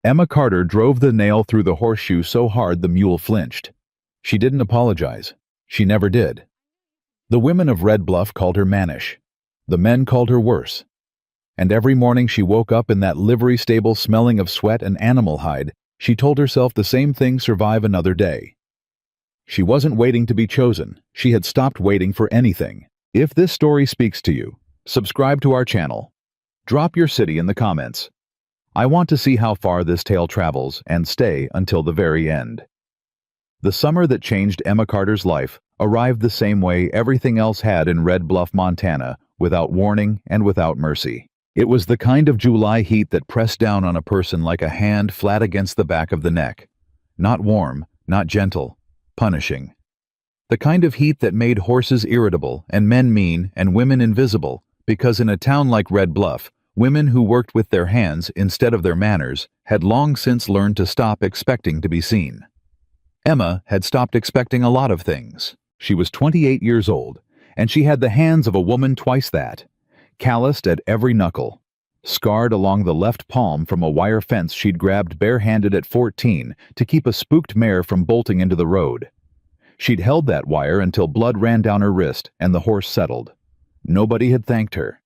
Emma Carter drove the nail through the horseshoe so hard the mule flinched. She didn't apologize. She never did. The women of Red Bluff called her mannish. The men called her worse. And every morning she woke up in that livery stable smelling of sweat and animal hide, she told herself the same thing: survive another day. She wasn't waiting to be chosen. She had stopped waiting for anything. If this story speaks to you, subscribe to our channel. Drop your city in the comments. I want to see how far this tale travels and stay until the very end. The summer that changed Emma Carter's life arrived the same way everything else had in Red Bluff, Montana, without warning and without mercy. It was the kind of July heat that pressed down on a person like a hand flat against the back of the neck. Not warm, not gentle, punishing. The kind of heat that made horses irritable and men mean and women invisible, because in a town like Red Bluff, women who worked with their hands instead of their manners had long since learned to stop expecting to be seen. Emma had stopped expecting a lot of things. She was 28 years old, and she had the hands of a woman twice that, calloused at every knuckle, scarred along the left palm from a wire fence she'd grabbed barehanded at 14 to keep a spooked mare from bolting into the road. She'd held that wire until blood ran down her wrist and the horse settled. Nobody had thanked her.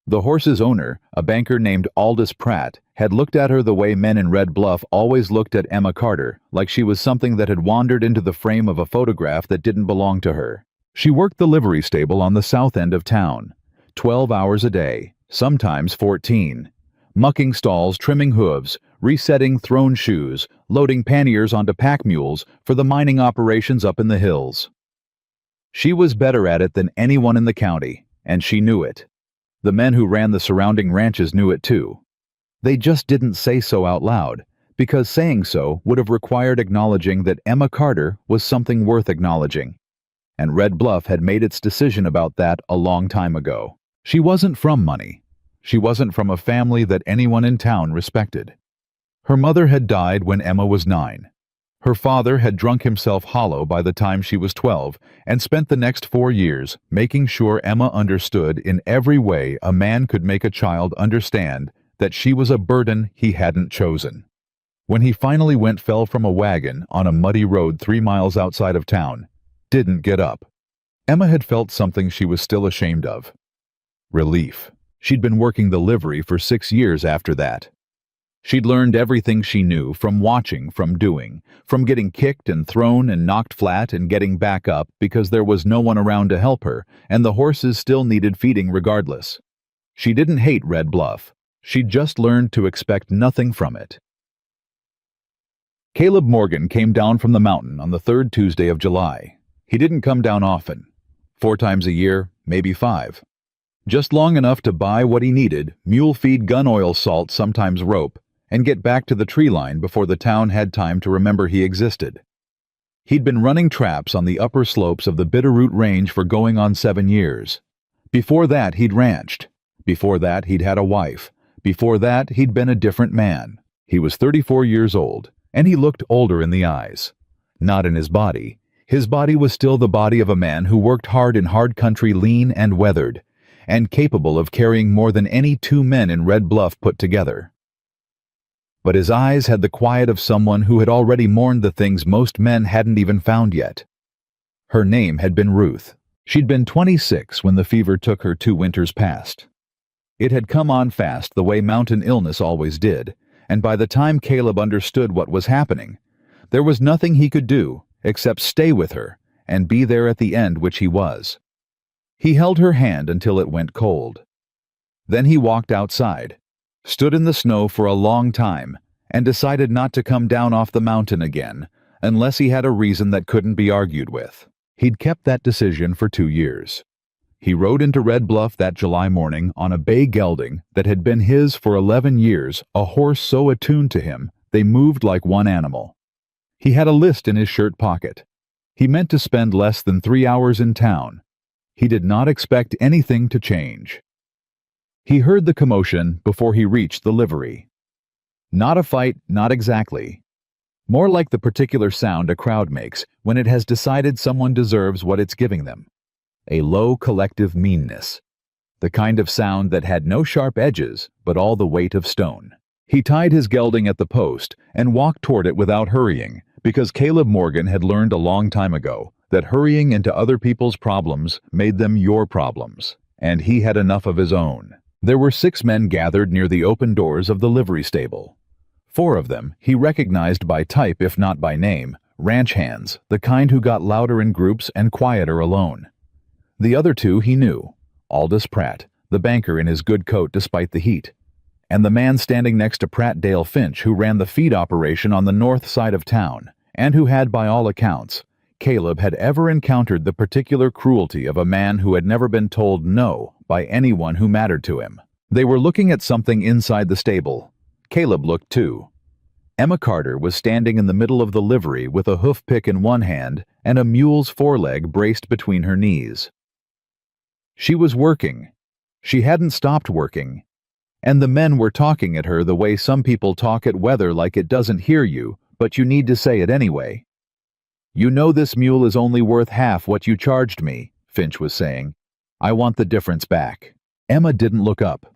The horse's owner, a banker named Aldous Pratt, had looked at her the way men in Red Bluff always looked at Emma Carter, like she was something that had wandered into the frame of a photograph that didn't belong to her. She worked the livery stable on the south end of town, 12 hours a day, sometimes 14, mucking stalls, trimming hooves, resetting thrown shoes, loading panniers onto pack mules for the mining operations up in the hills. She was better at it than anyone in the county, and she knew it. The men who ran the surrounding ranches knew it too. They just didn't say so out loud, because saying so would have required acknowledging that Emma Carter was something worth acknowledging. And Red Bluff had made its decision about that a long time ago. She wasn't from money. She wasn't from a family that anyone in town respected. Her mother had died when Emma was 9. Her father had drunk himself hollow by the time she was 12 and spent the next 4 years making sure Emma understood in every way a man could make a child understand that she was a burden he hadn't chosen. When he finally fell from a wagon on a muddy road 3 miles outside of town, didn't get up. Emma had felt something she was still ashamed of. Relief. She'd been working the livery for 6 years after that. She'd learned everything she knew from watching, from doing, from getting kicked and thrown and knocked flat and getting back up because there was no one around to help her, and the horses still needed feeding regardless. She didn't hate Red Bluff. She'd just learned to expect nothing from it. Caleb Morgan came down from the mountain on the 3rd Tuesday of July. He didn't come down often. 4 times a year, maybe 5. Just long enough to buy what he needed, mule feed, gun oil, salt, sometimes rope, and get back to the tree line before the town had time to remember he existed. He'd been running traps on the upper slopes of the Bitterroot Range for going on 7 years. Before that, he'd ranched. Before that, he'd had a wife. Before that, he'd been a different man. He was 34 years old, and he looked older in the eyes. Not in his body. His body was still the body of a man who worked hard in hard country, lean and weathered, and capable of carrying more than any 2 men in Red Bluff put together. But his eyes had the quiet of someone who had already mourned the things most men hadn't even found yet. Her name had been Ruth. She'd been 26 when the fever took her 2 winters past. It had come on fast the way mountain illness always did, and by the time Caleb understood what was happening, there was nothing he could do except stay with her and be there at the end, which he was. He held her hand until it went cold. Then he walked outside, stood in the snow for a long time, and decided not to come down off the mountain again unless he had a reason that couldn't be argued with. He'd kept that decision for 2 years. He rode into Red Bluff that July morning on a bay gelding that had been his for 11 years, a horse so attuned to him they moved like one animal. He had a list in his shirt pocket. He meant to spend less than 3 hours in town. He did not expect anything to change. He heard the commotion before he reached the livery. Not a fight, not exactly. More like the particular sound a crowd makes when it has decided someone deserves what it's giving them. A low collective meanness. The kind of sound that had no sharp edges, but all the weight of stone. He tied his gelding at the post and walked toward it without hurrying, because Caleb Morgan had learned a long time ago that hurrying into other people's problems made them your problems, and he had enough of his own. There were 6 men gathered near the open doors of the livery stable. 4 of them he recognized by type if not by name, ranch hands, the kind who got louder in groups and quieter alone. The other 2 he knew, Aldous Pratt, the banker in his good coat despite the heat, and the man standing next to Pratt Dale Finch who ran the feed operation on the north side of town, and who had, by all accounts, Caleb had ever encountered the particular cruelty of a man who had never been told no by anyone who mattered to him. They were looking at something inside the stable. Caleb looked too. Emma Carter was standing in the middle of the livery with a hoof pick in one hand and a mule's foreleg braced between her knees. She was working. She hadn't stopped working. And the men were talking at her the way some people talk at weather, like it doesn't hear you, but you need to say it anyway. "You know this mule is only worth half what you charged me," Finch was saying. "I want the difference back." Emma didn't look up.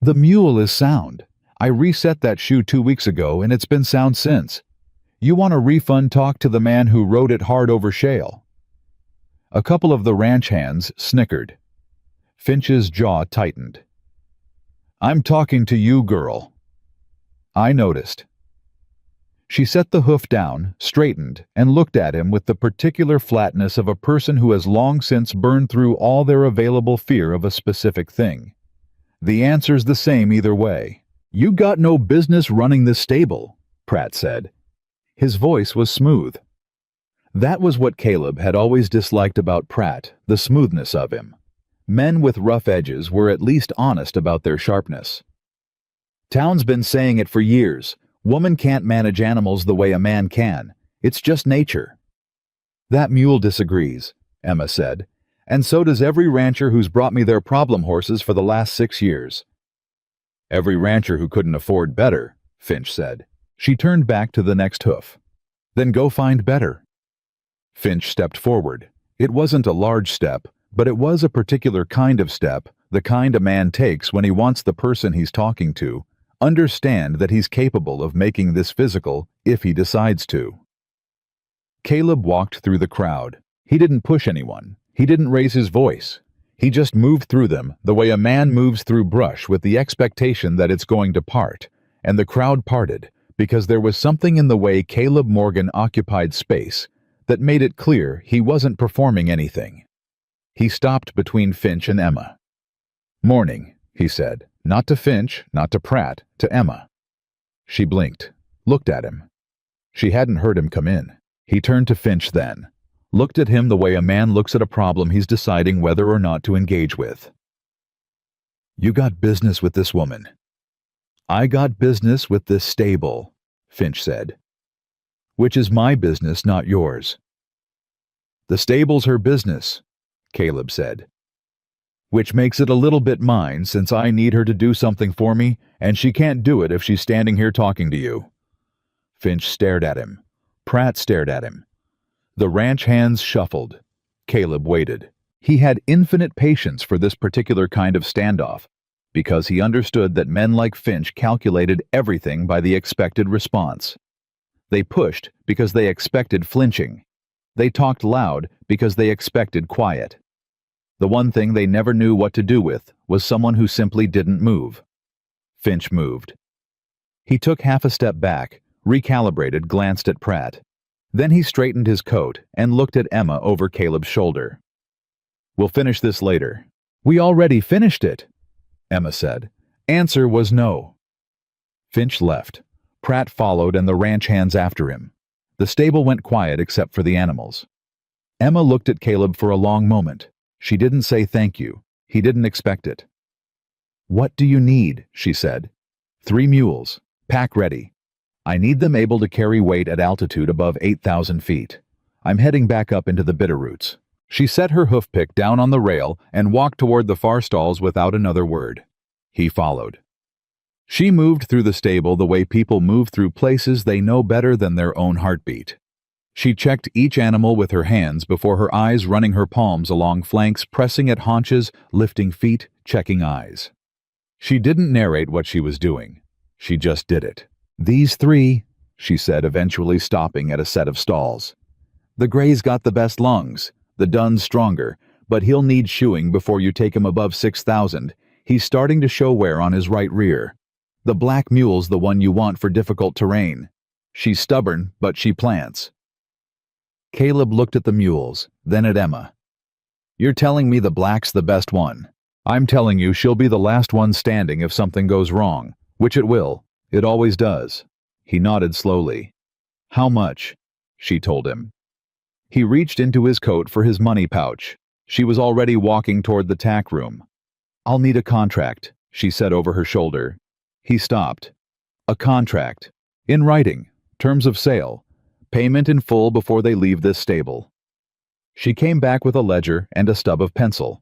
"The mule is sound. I reset that shoe 2 weeks ago and it's been sound since. You want a refund? Talk to the man who rode it hard over shale." A couple of the ranch hands snickered. Finch's jaw tightened. "I'm talking to you, girl." "I noticed." She set the hoof down, straightened, and looked at him with the particular flatness of a person who has long since burned through all their available fear of a specific thing. "The answer's the same either way. You got no business running this stable," Pratt said. His voice was smooth. That was what Caleb had always disliked about Pratt, the smoothness of him. Men with rough edges were at least honest about their sharpness. "Town's been saying it for years. Woman can't manage animals the way a man can. It's just nature." "That mule disagrees," Emma said, "and so does every rancher who's brought me their problem horses for the last 6 years." "Every rancher who couldn't afford better," Finch said. She turned back to the next hoof. "Then go find better." Finch stepped forward. It wasn't a large step, but it was a particular kind of step, the kind a man takes when he wants the person he's talking to understand that he's capable of making this physical if he decides to. Caleb walked through the crowd. He didn't push anyone. He didn't raise his voice. He just moved through them the way a man moves through brush with the expectation that it's going to part, and the crowd parted because there was something in the way Caleb Morgan occupied space that made it clear he wasn't performing anything. He stopped between Finch and Emma. "Morning," he said, not to Finch, not to Pratt, to Emma. She blinked, looked at him. She hadn't heard him come in. He turned to Finch then, looked at him the way a man looks at a problem he's deciding whether or not to engage with. "You got business with this woman." "I got business with this stable," Finch said. "Which is my business, not yours." "The stable's her business," Caleb said. "Which makes it a little bit mine, since I need her to do something for me, and she can't do it if she's standing here talking to you." Finch stared at him. Pratt stared at him. The ranch hands shuffled. Caleb waited. He had infinite patience for this particular kind of standoff, because he understood that men like Finch calculated everything by the expected response. They pushed because they expected flinching. They talked loud because they expected quiet. The one thing they never knew what to do with was someone who simply didn't move. Finch moved. He took half a step back, recalibrated, glanced at Pratt. Then he straightened his coat and looked at Emma over Caleb's shoulder. "We'll finish this later." "We already finished it," Emma said. Answer was no. Finch left. Pratt followed and the ranch hands after him. The stable went quiet except for the animals. Emma looked at Caleb for a long moment. She didn't say thank you. He didn't expect it. "What do you need?" she said. "3 mules. Pack ready. I need them able to carry weight at altitude above 8,000 feet. I'm heading back up into the Bitterroots." She set her hoofpick down on the rail and walked toward the far stalls without another word. He followed. She moved through the stable the way people move through places they know better than their own heartbeat. She checked each animal with her hands before her eyes, running her palms along flanks, pressing at haunches, lifting feet, checking eyes. She didn't narrate what she was doing. She just did it. "These three," she said, eventually stopping at a set of stalls. "The Gray's got the best lungs. The Dun's stronger, but he'll need shoeing before you take him above 6,000. He's starting to show wear on his right rear. The Black Mule's the one you want for difficult terrain. She's stubborn, but she plants." Caleb looked at the mules, then at Emma. "You're telling me the Black's the best one. I'm telling you she'll be the last one standing if something goes wrong, which it will. It always does." He nodded slowly. "How much?" she told him. He reached into his coat for his money pouch. She was already walking toward the tack room. "I'll need a contract," she said over her shoulder. He stopped. "A contract. In writing. Terms of sale. Payment in full before they leave this stable." She came back with a ledger and a stub of pencil.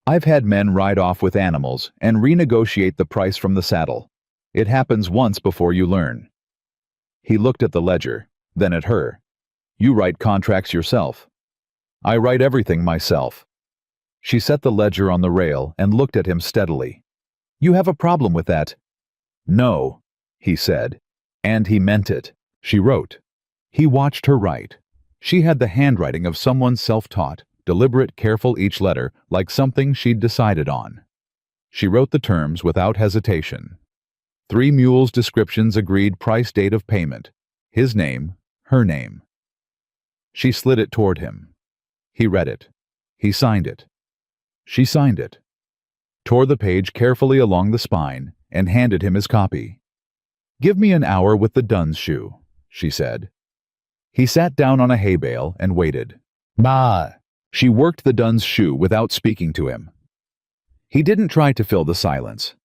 "I've had men ride off with animals and renegotiate the price from the saddle. It happens once before you learn." He looked at the ledger, then at her. "You write contracts yourself." "I write everything myself." She set the ledger on the rail and looked at him steadily. "You have a problem with that?" "No," he said. And he meant it. She wrote. He watched her write. She had the handwriting of someone self-taught, deliberate, careful each letter, like something she'd decided on. She wrote the terms without hesitation. 3 mules descriptions, agreed price, date of payment. His name, her name. She slid it toward him. He read it. He signed it. She signed it, tore the page carefully along the spine, and handed him his copy. "Give me an hour with the Dunn's shoe," she said. He sat down on a hay bale and waited. "Bah!" She worked the Dunn's shoe without speaking to him. He didn't try to fill the silence.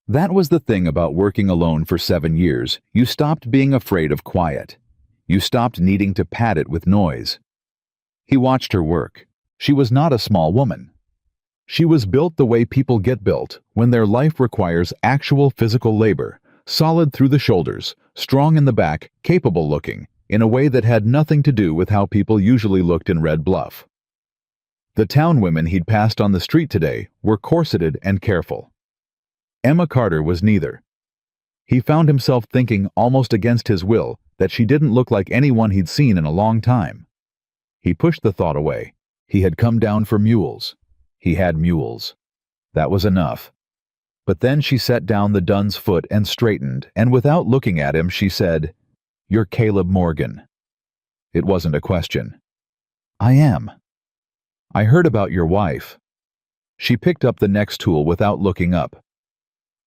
That was the thing about working alone for 7 years. You stopped being afraid of quiet. You stopped needing to pad it with noise. He watched her work. She was not a small woman. She was built the way people get built, when their life requires actual physical labor, solid through the shoulders, strong in the back, capable looking, in a way that had nothing to do with how people usually looked in Red Bluff. The town women he'd passed on the street today were corseted and careful. Emma Carter was neither. He found himself thinking, almost against his will, that she didn't look like anyone he'd seen in a long time. He pushed the thought away. He had come down for mules. He had mules. That was enough. But then she set down the Dunn's foot and straightened, and without looking at him, she said, "You're Caleb Morgan." It wasn't a question. "I am." "I heard about your wife." She picked up the next tool without looking up.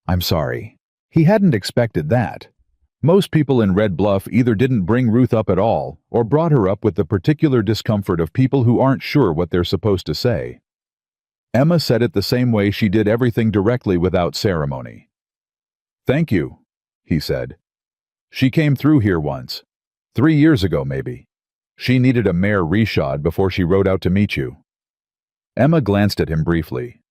"I'm sorry." He hadn't expected that. Most people in Red Bluff either didn't bring Ruth up at all, or brought her up with the particular discomfort of people who aren't sure what they're supposed to say. Emma said it the same way she did everything, directly, without ceremony. "Thank you," he said. "She came through here once. 3 years ago, maybe. She needed a mare reshod before she rode out to meet you." Emma glanced at him briefly.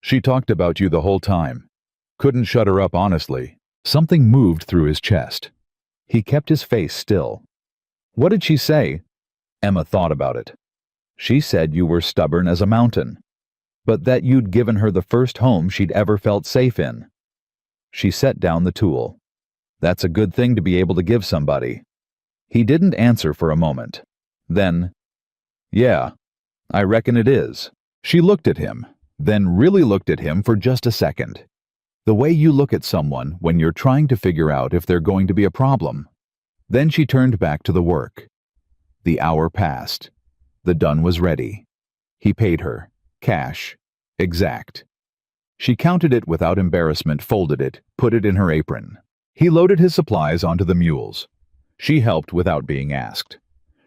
"She talked about you the whole time. Couldn't shut her up, honestly." Something moved through his chest. He kept his face still. "What did she say?" Emma thought about it. "She said you were stubborn as a mountain, but that you'd given her the first home she'd ever felt safe in." She set down the tool. "That's a good thing to be able to give somebody." He didn't answer for a moment. Then, "Yeah, I reckon it is." She looked at him, then really looked at him for just a second. The way you look at someone when you're trying to figure out if they're going to be a problem. Then she turned back to the work. The hour passed. The Dunn was ready. He paid her. Cash. Exact. She counted it without embarrassment, folded it, put it in her apron. He loaded his supplies onto the mules. She helped without being asked.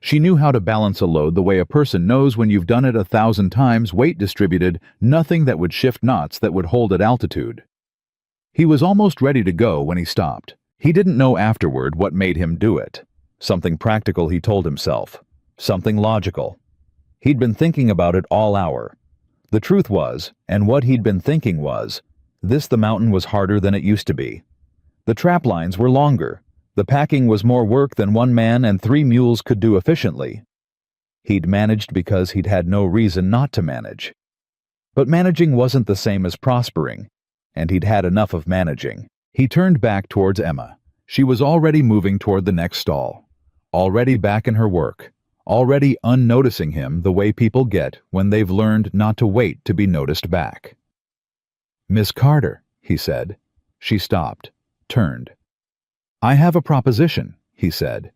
She knew how to balance a load the way a person knows when you've done it 1,000 times, weight distributed, nothing that would shift knots that would hold at altitude. He was almost ready to go when he stopped. He didn't know afterward what made him do it. Something practical, he told himself. Something logical. He'd been thinking about it all hour. The truth was, and what he'd been thinking was, the mountain was harder than it used to be. The trap lines were longer. The packing was more work than 1 man and 3 mules could do efficiently. He'd managed because he'd had no reason not to manage. But managing wasn't the same as prospering, and he'd had enough of managing. He turned back towards Emma. She was already moving toward the next stall, already back in her work, already unnoticing him the way people get when they've learned not to wait to be noticed back. "Miss Carter," he said. She stopped, turned. "I have a proposition," he said,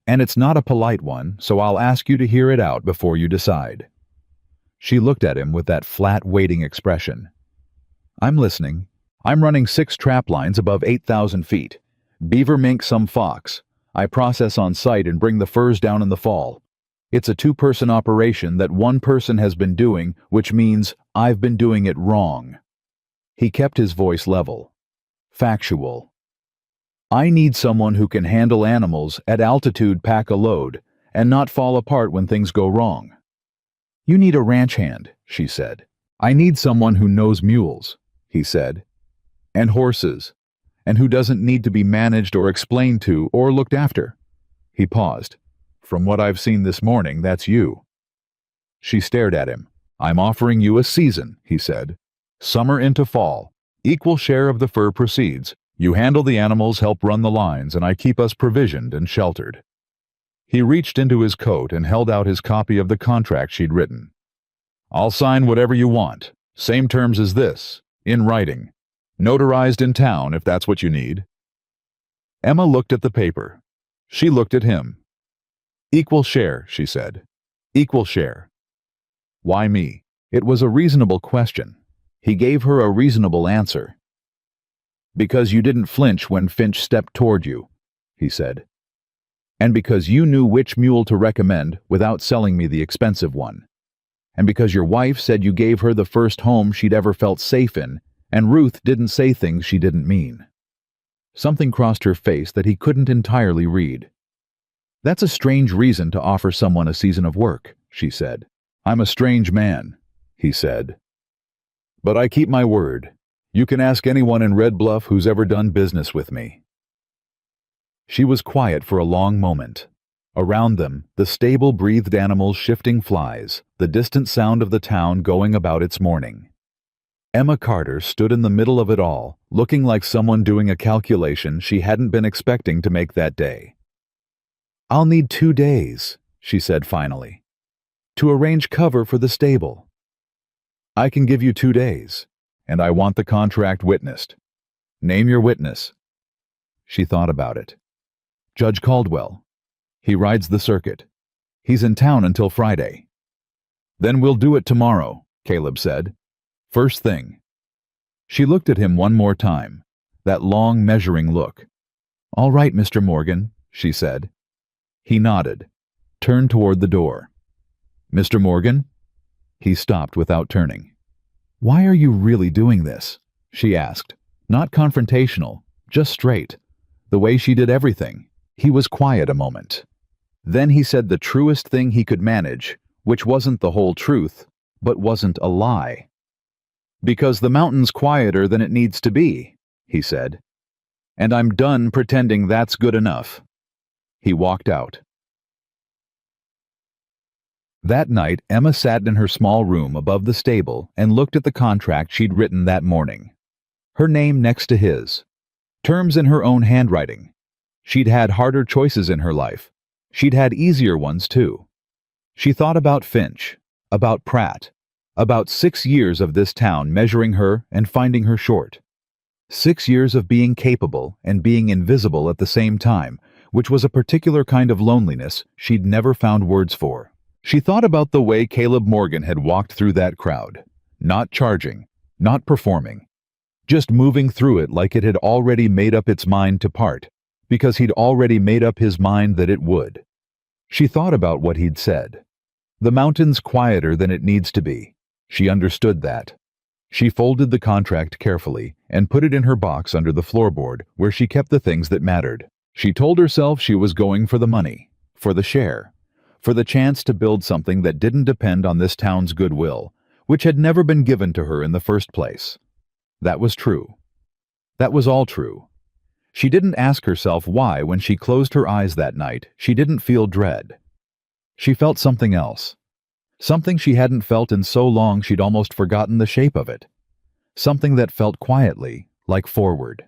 "and it's not a polite one, so I'll ask you to hear it out before you decide." She looked at him with that flat, waiting expression. "I'm listening. I'm running 6 trap lines above 8,000 feet. Beaver, mink, some fox. I process on site and bring the furs down in the fall. It's a 2-person operation that one person has been doing, which means I've been doing it wrong." He kept his voice level, factual. "I need someone who can handle animals at altitude, pack a load, and not fall apart when things go wrong." "You need a ranch hand," she said. "I need someone who knows mules," he said, "and horses, and who doesn't need to be managed or explained to or looked after." He paused. "From what I've seen this morning, that's you." She stared at him. "I'm offering you a season," he said. "Summer into fall. Equal share of the fur proceeds. You handle the animals, help run the lines, and I keep us provisioned and sheltered." He reached into his coat and held out his copy of the contract she'd written. "I'll sign whatever you want. Same terms as this, in writing. Notarized in town if that's what you need." Emma looked at the paper. She looked at him. "Equal share," she said. "Equal share." Why me? It was a reasonable question. He gave her a reasonable answer. "Because you didn't flinch when Finch stepped toward you," he said. "And because you knew which mule to recommend without selling me the expensive one. And because your wife said you gave her the first home she'd ever felt safe in, and Ruth didn't say things she didn't mean." Something crossed her face that he couldn't entirely read. "That's a strange reason to offer someone a season of work," she said. "I'm a strange man," he said. "But I keep my word. You can ask anyone in Red Bluff who's ever done business with me." She was quiet for a long moment. Around them, the stable breathed animals, shifting flies, the distant sound of the town going about its morning. Emma Carter stood in the middle of it all, looking like someone doing a calculation she hadn't been expecting to make that day. "I'll need 2 days," she said finally, "to arrange cover for the stable." "I can give you 2 days, and I want the contract witnessed. Name your witness." She thought about it. "Judge Caldwell. He rides the circuit. He's in town until Friday." "Then we'll do it tomorrow," Caleb said. "First thing." She looked at him one more time, that long measuring look. "All right, Mr. Morgan," she said. He nodded, turned toward the door. "Mr. Morgan?" He stopped without turning. "Why are you really doing this?" she asked. Not confrontational, just straight. The way she did everything. He was quiet a moment. Then he said the truest thing he could manage, which wasn't the whole truth, but wasn't a lie. "Because the mountain's quieter than it needs to be," he said. "And I'm done pretending that's good enough." He walked out. That night, Emma sat in her small room above the stable and looked at the contract she'd written that morning. Her name next to his. Terms in her own handwriting. She'd had harder choices in her life. She'd had easier ones, too. She thought about Finch, about Pratt, about 6 years of this town measuring her and finding her short. 6 years of being capable and being invisible at the same time, which was a particular kind of loneliness she'd never found words for. She thought about the way Caleb Morgan had walked through that crowd, not charging, not performing, just moving through it like it had already made up its mind to part, because he'd already made up his mind that it would. She thought about what he'd said. The mountain's quieter than it needs to be. She understood that. She folded the contract carefully and put it in her box under the floorboard where she kept the things that mattered. She told herself she was going for the money, for the share, for the chance to build something that didn't depend on this town's goodwill, which had never been given to her in the first place. That was true. That was all true. She didn't ask herself why, when she closed her eyes that night, she didn't feel dread. She felt something else. Something she hadn't felt in so long she'd almost forgotten the shape of it. Something that felt quietly, like forward.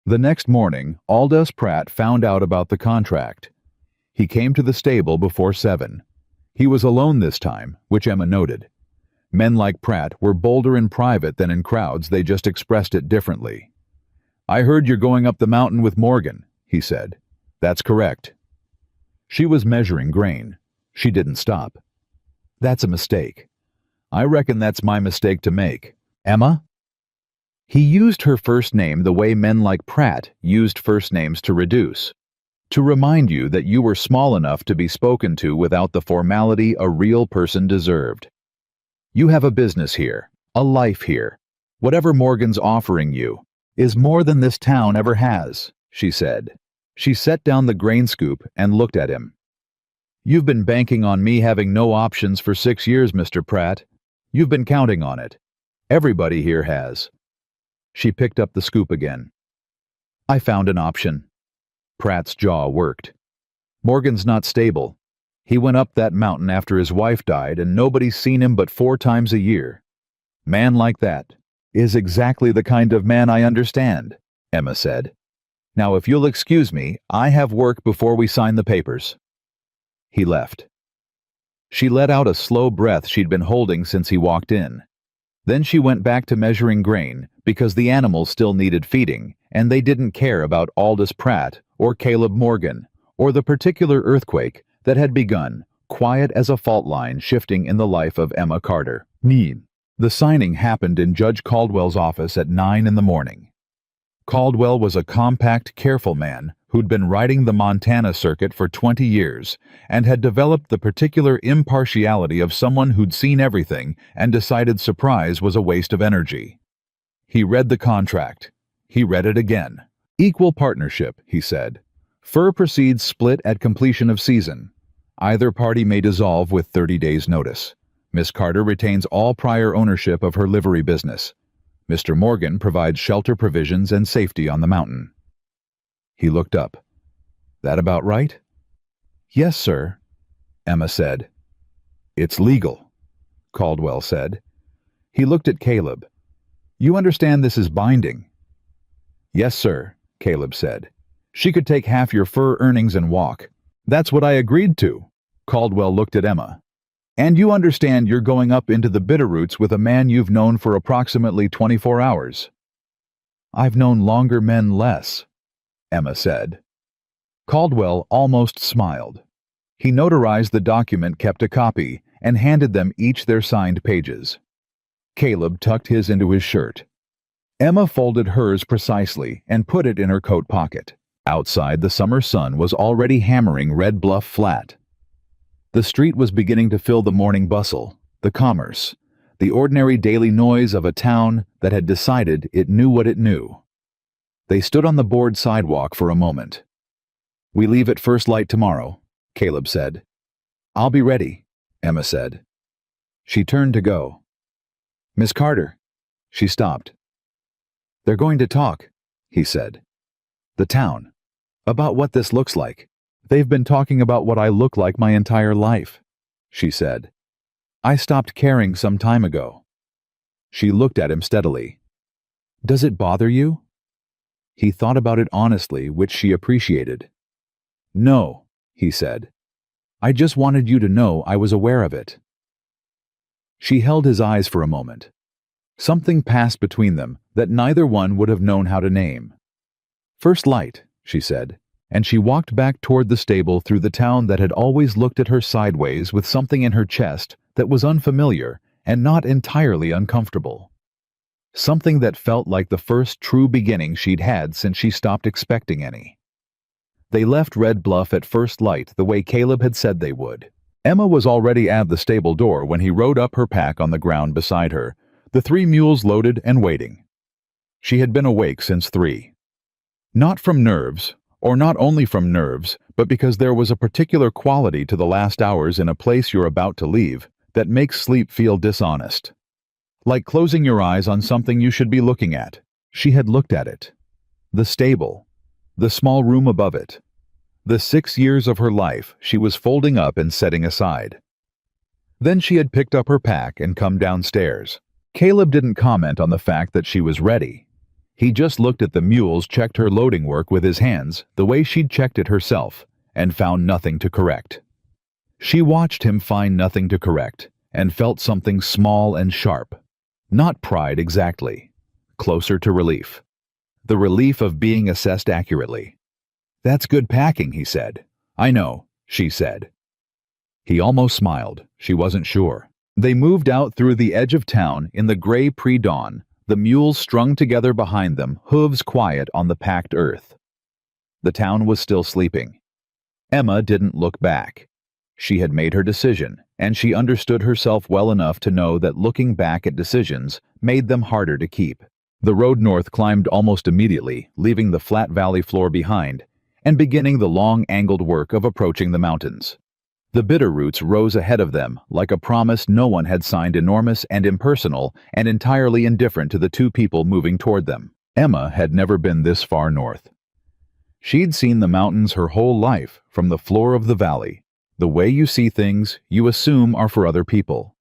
The next morning, Aldous Pratt found out about the contract. He came to the stable before 7. He was alone this time, which Emma noted. Men like Pratt were bolder in private than in crowds, they just expressed it differently. "I heard you're going up the mountain with Morgan," he said. "That's correct." She was measuring grain. She didn't stop. "That's a mistake." "I reckon that's my mistake to make." "Emma?" He used her first name the way men like Pratt used first names to reduce. To remind you that you were small enough to be spoken to without the formality a real person deserved. "You have a business here, a life here. Whatever Morgan's offering you is more than this town ever has," she said. She set down the grain scoop and looked at him. "You've been banking on me having no options for 6 years, Mr. Pratt. You've been counting on it. Everybody here has." She picked up the scoop again. "I found an option." Pratt's jaw worked. "Morgan's not stable. He went up that mountain after his wife died, and nobody's seen him but 4 times a year. Man like that is exactly the kind of man I understand," Emma said. "Now, if you'll excuse me, I have work before we sign the papers." He left. She let out a slow breath she'd been holding since he walked in. Then she went back to measuring grain, because the animals still needed feeding, and they didn't care about Aldous Pratt or Caleb Morgan, or the particular earthquake that had begun, quiet as a fault line shifting in the life of Emma Carter. The signing happened in Judge Caldwell's office at 9 in the morning. Caldwell was a compact, careful man who'd been riding the Montana circuit for 20 years and had developed the particular impartiality of someone who'd seen everything and decided surprise was a waste of energy. He read the contract. He read it again. "Equal partnership," he said. "Fur proceeds split at completion of season. Either party may dissolve with 30 days' notice. Miss Carter retains all prior ownership of her livery business. Mr. Morgan provides shelter provisions and safety on the mountain." He looked up. "That about right?" "Yes, sir," Emma said. "It's legal," Caldwell said. He looked at Caleb. "You understand this is binding?" "Yes, sir," Caleb said. "She could take half your fur earnings and walk." "That's what I agreed to." Caldwell looked at Emma. "And you understand you're going up into the Bitterroots with a man you've known for approximately 24 hours. "I've known longer men less," Emma said. Caldwell almost smiled. He notarized the document, kept a copy, and handed them each their signed pages. Caleb tucked his into his shirt. Emma folded hers precisely and put it in her coat pocket. Outside, the summer sun was already hammering Red Bluff flat. The street was beginning to fill the morning bustle, the commerce, the ordinary daily noise of a town that had decided it knew what it knew. They stood on the board sidewalk for a moment. "We leave at first light tomorrow," Caleb said. "I'll be ready," Emma said. She turned to go. "Miss Carter." She stopped. "They're going to talk," he said. "The town. About what this looks like. They've been talking about what I look like my entire life," she said. "I stopped caring some time ago." She looked at him steadily. "Does it bother you?" He thought about it honestly, which she appreciated. "No," he said. "I just wanted you to know I was aware of it." She held his eyes for a moment. Something passed between them that neither one would have known how to name. "First light," she said, and she walked back toward the stable through the town that had always looked at her sideways with something in her chest that was unfamiliar and not entirely uncomfortable. Something that felt like the first true beginning she'd had since she stopped expecting any. They left Red Bluff at first light the way Caleb had said they would. Emma was already at the stable door when he rode up her pack on the ground beside her, the 3 mules loaded and waiting. She had been awake since 3. Not from nerves, or not only from nerves, but because there was a particular quality to the last hours in a place you're about to leave that makes sleep feel dishonest. Like closing your eyes on something you should be looking at. She had looked at it. The stable. The small room above it. The 6 years of her life she was folding up and setting aside. Then she had picked up her pack and come downstairs. Caleb didn't comment on the fact that she was ready. He just looked at the mules, checked her loading work with his hands the way she'd checked it herself, and found nothing to correct. She watched him find nothing to correct, and felt something small and sharp. Not pride exactly. Closer to relief. The relief of being assessed accurately. "That's good packing," he said. "I know," she said. He almost smiled. She wasn't sure. They moved out through the edge of town in the gray pre-dawn, the mules strung together behind them, hooves quiet on the packed earth. The town was still sleeping. Emma didn't look back. She had made her decision, and she understood herself well enough to know that looking back at decisions made them harder to keep. The road north climbed almost immediately, leaving the flat valley floor behind, and beginning the long angled work of approaching the mountains. The bitter roots rose ahead of them like a promise no one had signed, enormous and impersonal and entirely indifferent to the two people moving toward them. Emma had never been this far north. She'd seen the mountains her whole life from the floor of the valley, the way you see things you assume are for other people.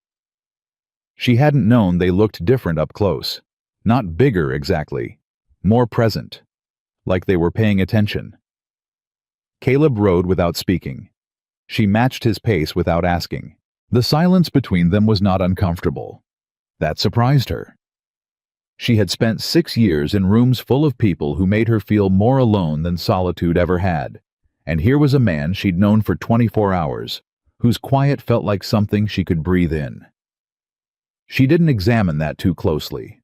She hadn't known they looked different up close. Not bigger exactly, more present, like they were paying attention. Caleb rode without speaking. She matched his pace without asking. The silence between them was not uncomfortable. That surprised her. She had spent 6 years in rooms full of people who made her feel more alone than solitude ever had, and here was a man she'd known for 24 hours, whose quiet felt like something she could breathe in. She didn't examine that too closely.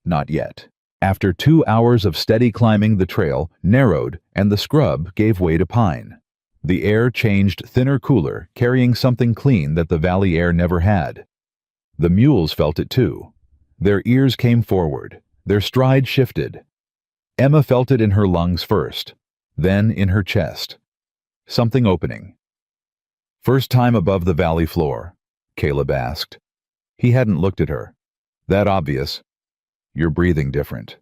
Not yet. After 2 hours of steady climbing, the trail narrowed and the scrub gave way to pine. The air changed thinner, cooler, carrying something clean that the valley air never had. The mules felt it too. Their ears came forward. Their stride shifted. Emma felt it in her lungs first, then in her chest. Something opening. "First time above the valley floor?" Caleb asked. He hadn't looked at her. "That obvious. You're breathing different."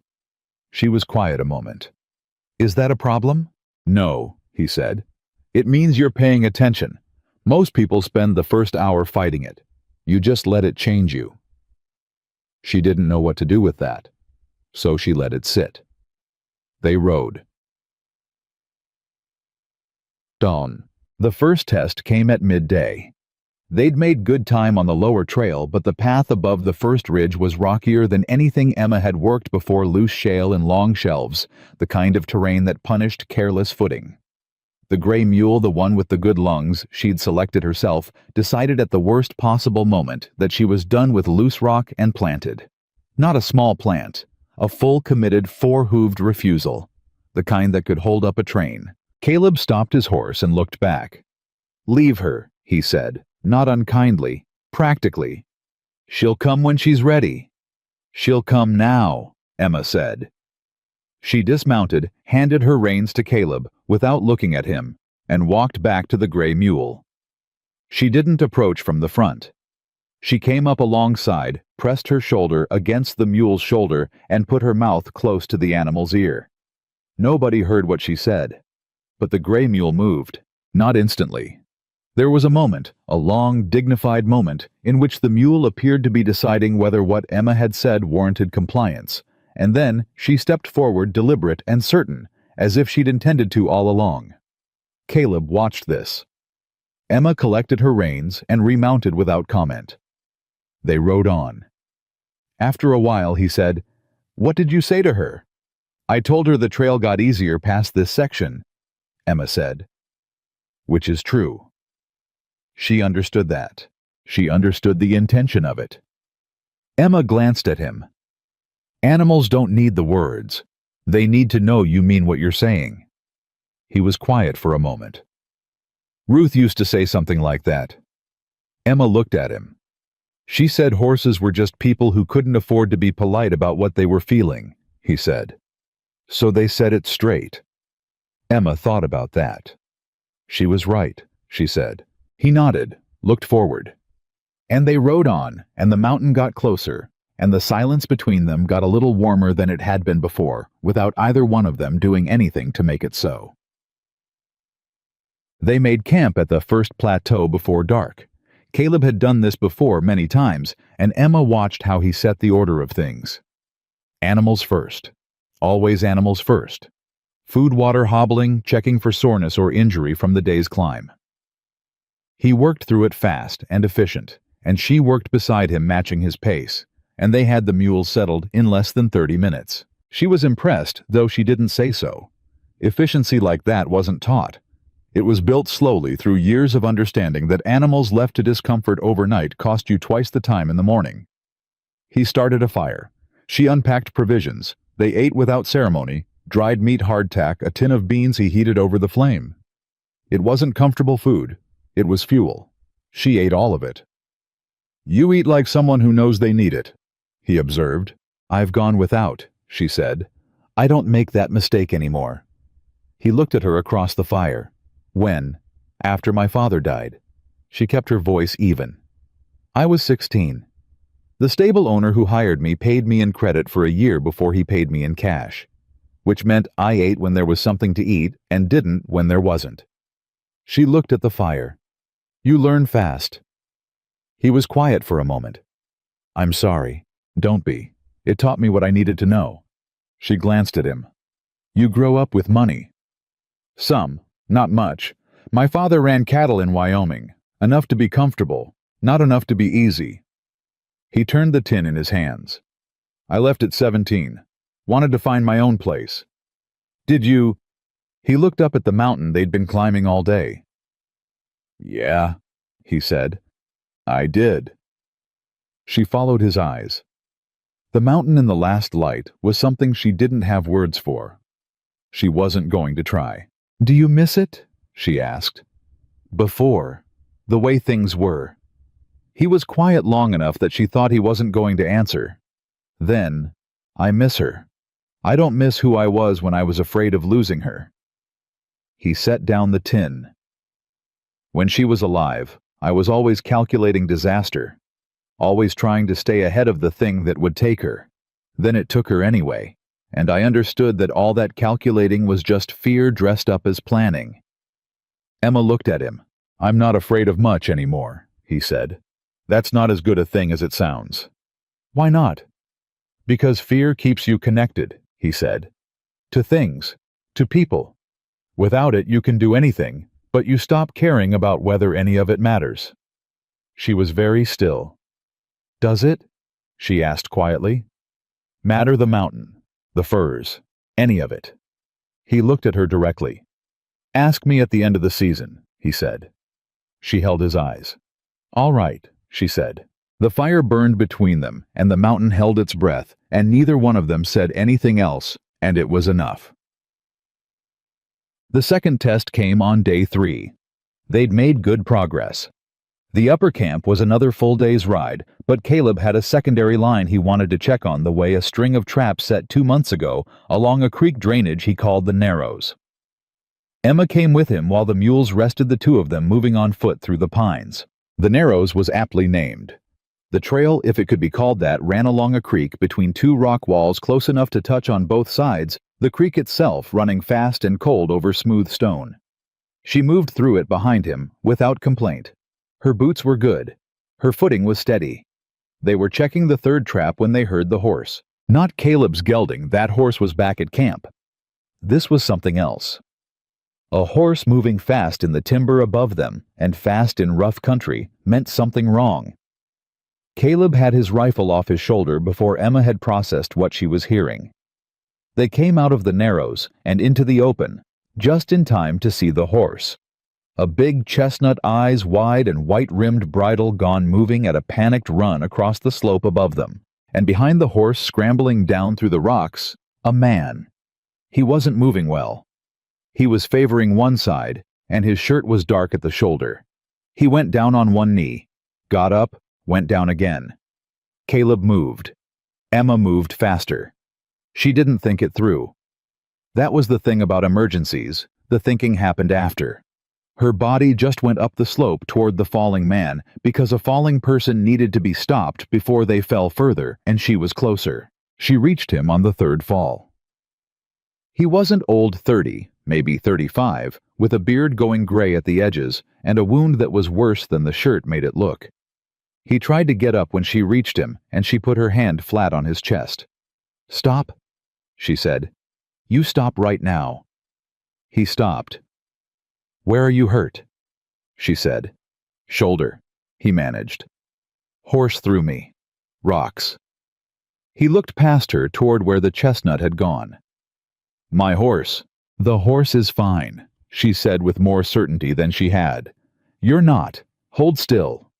She was quiet a moment. "Is that a problem?" "No," he said. "It means you're paying attention. Most people spend the first hour fighting it. You just let it change you." She didn't know what to do with that, so she let it sit. They rode. Dawn. The first test came at midday. They'd made good time on the lower trail, but the path above the first ridge was rockier than anything Emma had worked before, loose shale and long shelves, the kind of terrain that punished careless footing. The gray mule, the one with the good lungs she'd selected herself, decided at the worst possible moment that she was done with loose rock and planted. Not a small plant, a full committed 4-hooved refusal, the kind that could hold up a train. Caleb stopped his horse and looked back. "Leave her," he said, not unkindly, practically. "She'll come when she's ready." "She'll come now," Emma said. She dismounted, handed her reins to Caleb without looking at him, and walked back to the gray mule. She didn't approach from the front. She came up alongside, pressed her shoulder against the mule's shoulder, and put her mouth close to the animal's ear. Nobody heard what she said, but the gray mule moved, not instantly. There was a moment, a long, dignified moment, in which the mule appeared to be deciding whether what Emma had said warranted compliance, and then she stepped forward, deliberate and certain, as if she'd intended to all along. Caleb watched this. Emma collected her reins and remounted without comment. They rode on. After a while he said, "What did you say to her?" "I told her the trail got easier past this section," Emma said. "Which is true." She understood that. She understood the intention of it. Emma glanced at him. "Animals don't need the words. They need to know you mean what you're saying." He was quiet for a moment. "Ruth used to say something like that." Emma looked at him. "She said horses were just people who couldn't afford to be polite about what they were feeling," he said. "So they said it straight." Emma thought about that. "She was right," she said. He nodded, looked forward. And they rode on, and the mountain got closer, and the silence between them got a little warmer than it had been before, without either one of them doing anything to make it so. They made camp at the first plateau before dark. Caleb had done this before many times, and Emma watched how he set the order of things. Animals first. Always animals first. Food, water, hobbling, checking for soreness or injury from the day's climb. He worked through it fast and efficient, and she worked beside him matching his pace, and they had the mules settled in less than 30 minutes. She was impressed, though she didn't say so. Efficiency like that wasn't taught. It was built slowly through years of understanding that animals left to discomfort overnight cost you twice the time in the morning. He started a fire. She unpacked provisions. They ate without ceremony, dried meat hardtack, a tin of beans he heated over the flame. It wasn't comfortable food. It was fuel. She ate all of it. "You eat like someone who knows they need it," he observed. "I've gone without," she said. "I don't make that mistake anymore." He looked at her across the fire. "When?" "After my father died." She kept her voice even. "I was 16. The stable owner who hired me paid me in credit for a year before he paid me in cash, which meant I ate when there was something to eat and didn't when there wasn't." She looked at the fire. "You learn fast." He was quiet for a moment. "I'm sorry. Don't be. It taught me what I needed to know." She glanced at him. "You grow up with money." "Some. Not much. My father ran cattle in Wyoming. Enough to be comfortable, not enough to be easy." He turned the tin in his hands. "I left at 17. Wanted to find my own place." "Did you—" He looked up at the mountain they'd been climbing all day. "Yeah," he said. "I did." She followed his eyes. The mountain in the last light was something she didn't have words for. She wasn't going to try. "Do you miss it?" she asked. "Before. The way things were." He was quiet long enough that she thought he wasn't going to answer. Then, "I miss her. I don't miss who I was when I was afraid of losing her." He set down the tin. "When she was alive, I was always calculating disaster, always trying to stay ahead of the thing that would take her. Then it took her anyway, and I understood that all that calculating was just fear dressed up as planning." Emma looked at him. "I'm not afraid of much anymore," he said. "That's not as good a thing as it sounds." "Why not?" "Because fear keeps you connected," he said. "To things, to people. Without it you can do anything, but you stop caring about whether any of it matters." She was very still. "Does it?" she asked quietly. "Matter the mountain, the furs, any of it." He looked at her directly. "Ask me at the end of the season," he said. She held his eyes. "All right," she said. The fire burned between them, and the mountain held its breath, and neither one of them said anything else, and it was enough. The second test came on day 3. They'd made good progress. The upper camp was another full day's ride, but Caleb had a secondary line he wanted to check on the way a string of traps set 2 months ago along a creek drainage he called the Narrows. Emma came with him while the mules rested, the two of them moving on foot through the pines. The Narrows was aptly named. The trail, if it could be called that, ran along a creek between 2 rock walls close enough to touch on both sides, the creek itself running fast and cold over smooth stone. She moved through it behind him, without complaint. Her boots were good. Her footing was steady. They were checking the third trap when they heard the horse. Not Caleb's gelding, that horse was back at camp. This was something else. A horse moving fast in the timber above them, and fast in rough country, meant something wrong. Caleb had his rifle off his shoulder before Emma had processed what she was hearing. They came out of the Narrows and into the open, just in time to see the horse. A big chestnut, eyes wide and white-rimmed bridle gone moving at a panicked run across the slope above them, and behind the horse scrambling down through the rocks, a man. He wasn't moving well. He was favoring one side, and his shirt was dark at the shoulder. He went down on one knee, got up, went down again. Caleb moved. Emma moved faster. She didn't think it through. That was the thing about emergencies. The thinking happened after. Her body just went up the slope toward the falling man because a falling person needed to be stopped before they fell further, and she was closer. She reached him on the third fall. He wasn't old 30, maybe 35, with a beard going gray at the edges and a wound that was worse than the shirt made it look. He tried to get up when she reached him, and she put her hand flat on his chest. "Stop," she said. "You stop right now." He stopped. "Where are you hurt?" she said. "Shoulder," he managed. "Horse threw me. Rocks." He looked past her toward where the chestnut had gone. "My horse." "The horse is fine," she said with more certainty than she had. "You're not. Hold still."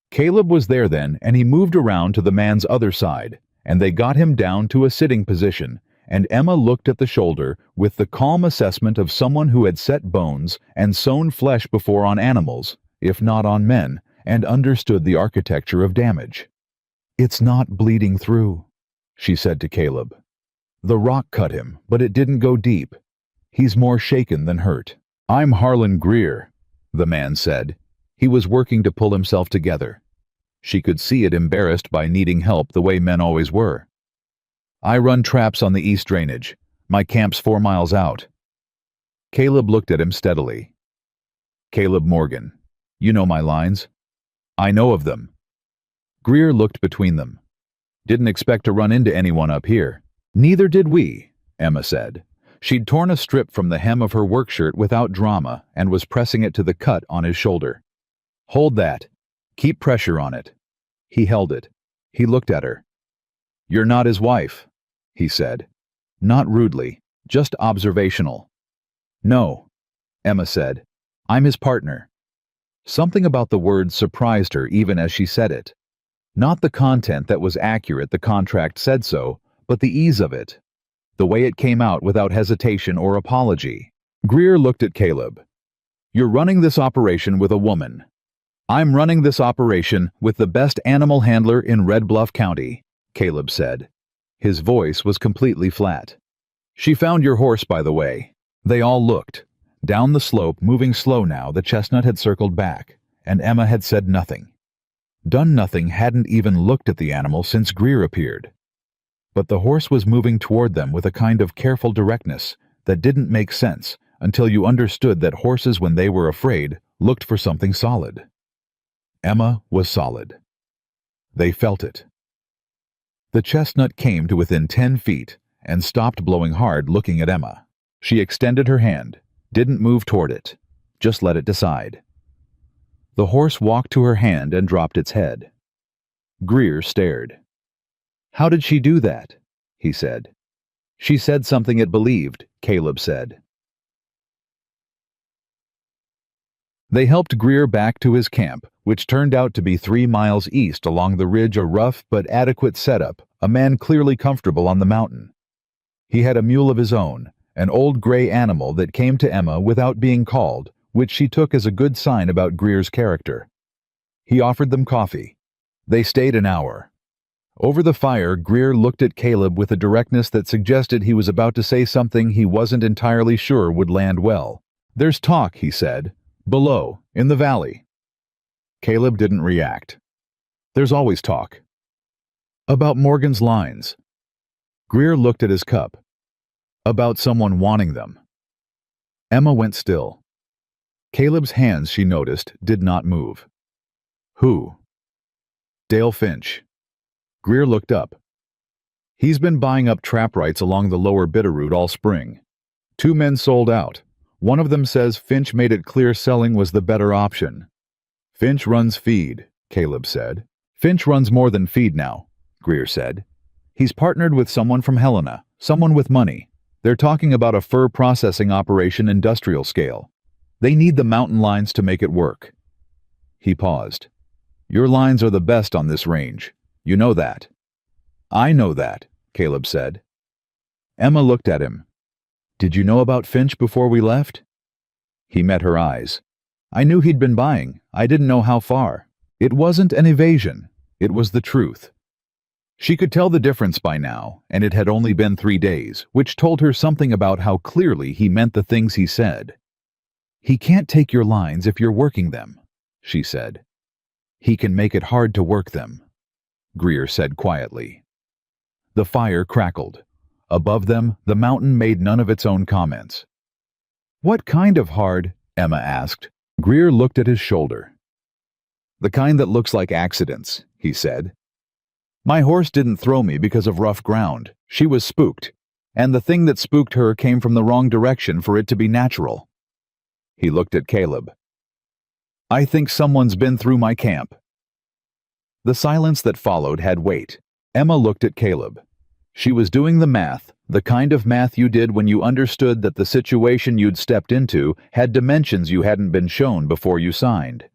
Caleb was there then, and he moved around to the man's other side, and they got him down to a sitting position, and Emma looked at the shoulder with the calm assessment of someone who had set bones and sewn flesh before on animals, if not on men, and understood the architecture of damage. "It's not bleeding through," she said to Caleb. "The rock cut him, but it didn't go deep. He's more shaken than hurt." "I'm Harlan Greer," the man said. He was working to pull himself together. She could see it, embarrassed by needing help the way men always were. "I run traps on the east drainage. My camp's 4 miles out." Caleb looked at him steadily. "Caleb Morgan. You know my lines?" "I know of them." Greer looked between them. "Didn't expect to run into anyone up here." "Neither did we," Emma said. She'd torn a strip from the hem of her work shirt without drama and was pressing it to the cut on his shoulder. "Hold that. Keep pressure on it." He held it. He looked at her. "You're not his wife," he said. Not rudely, just observational. "No," Emma said. "I'm his partner." Something about the word surprised her even as she said it. Not the content that was accurate, the contract said so, but the ease of it. The way it came out without hesitation or apology. Greer looked at Caleb. "You're running this operation with a woman. I'm running this operation with the best animal handler in Red Bluff County," Caleb said. His voice was completely flat. "She found your horse, by the way." They all looked. Down the slope, moving slow now, the chestnut had circled back, and Emma had said nothing. Done nothing, hadn't even looked at the animal since Greer appeared. But the horse was moving toward them with a kind of careful directness that didn't make sense until you understood that horses, when they were afraid, looked for something solid. Emma was solid. They felt it. The chestnut came to within 10 feet and stopped blowing hard, looking at Emma. She extended her hand, didn't move toward it, just let it decide. The horse walked to her hand and dropped its head. Greer stared. "How did she do that?" he said. "She said something it believed," Caleb said. They helped Greer back to his camp, which turned out to be 3 miles east along the ridge, a rough but adequate setup, a man clearly comfortable on the mountain. He had a mule of his own, an old gray animal that came to Emma without being called, which she took as a good sign about Greer's character. He offered them coffee. They stayed an hour. Over the fire, Greer looked at Caleb with a directness that suggested he was about to say something he wasn't entirely sure would land well. "There's talk," he said. "Below, in the valley." Caleb didn't react. "There's always talk." "About Morgan's lines." Greer looked at his cup. "About someone wanting them." Emma went still. Caleb's hands, she noticed, did not move. "Who?" "Dale Finch." Greer looked up. "He's been buying up trap rights along the lower Bitterroot all spring. 2 men sold out. One of them says Finch made it clear selling was the better option." "Finch runs feed," Caleb said. "Finch runs more than feed now," Greer said. "He's partnered with someone from Helena, someone with money. They're talking about a fur processing operation, industrial scale. They need the mountain lines to make it work." He paused. "Your lines are the best on this range. You know that." "I know that," Caleb said. Emma looked at him. "Did you know about Finch before we left?" He met her eyes. "I knew he'd been buying. I didn't know how far." It wasn't an evasion. It was the truth. She could tell the difference by now, and it had only been 3 days, which told her something about how clearly he meant the things he said. "He can't take your lines if you're working them," she said. "He can make it hard to work them," Greer said quietly. The fire crackled. Above them, the mountain made none of its own comments. "What kind of hard?" Emma asked. Greer looked at his shoulder. "The kind that looks like accidents," he said. "My horse didn't throw me because of rough ground. She was spooked. and the thing that spooked her came from the wrong direction for it to be natural. He looked at Caleb. I think someone's been through my camp. The silence that followed had weight. Emma looked at Caleb. She was doing the math, the kind of math you did when you understood that the situation you'd stepped into had dimensions you hadn't been shown before you signed.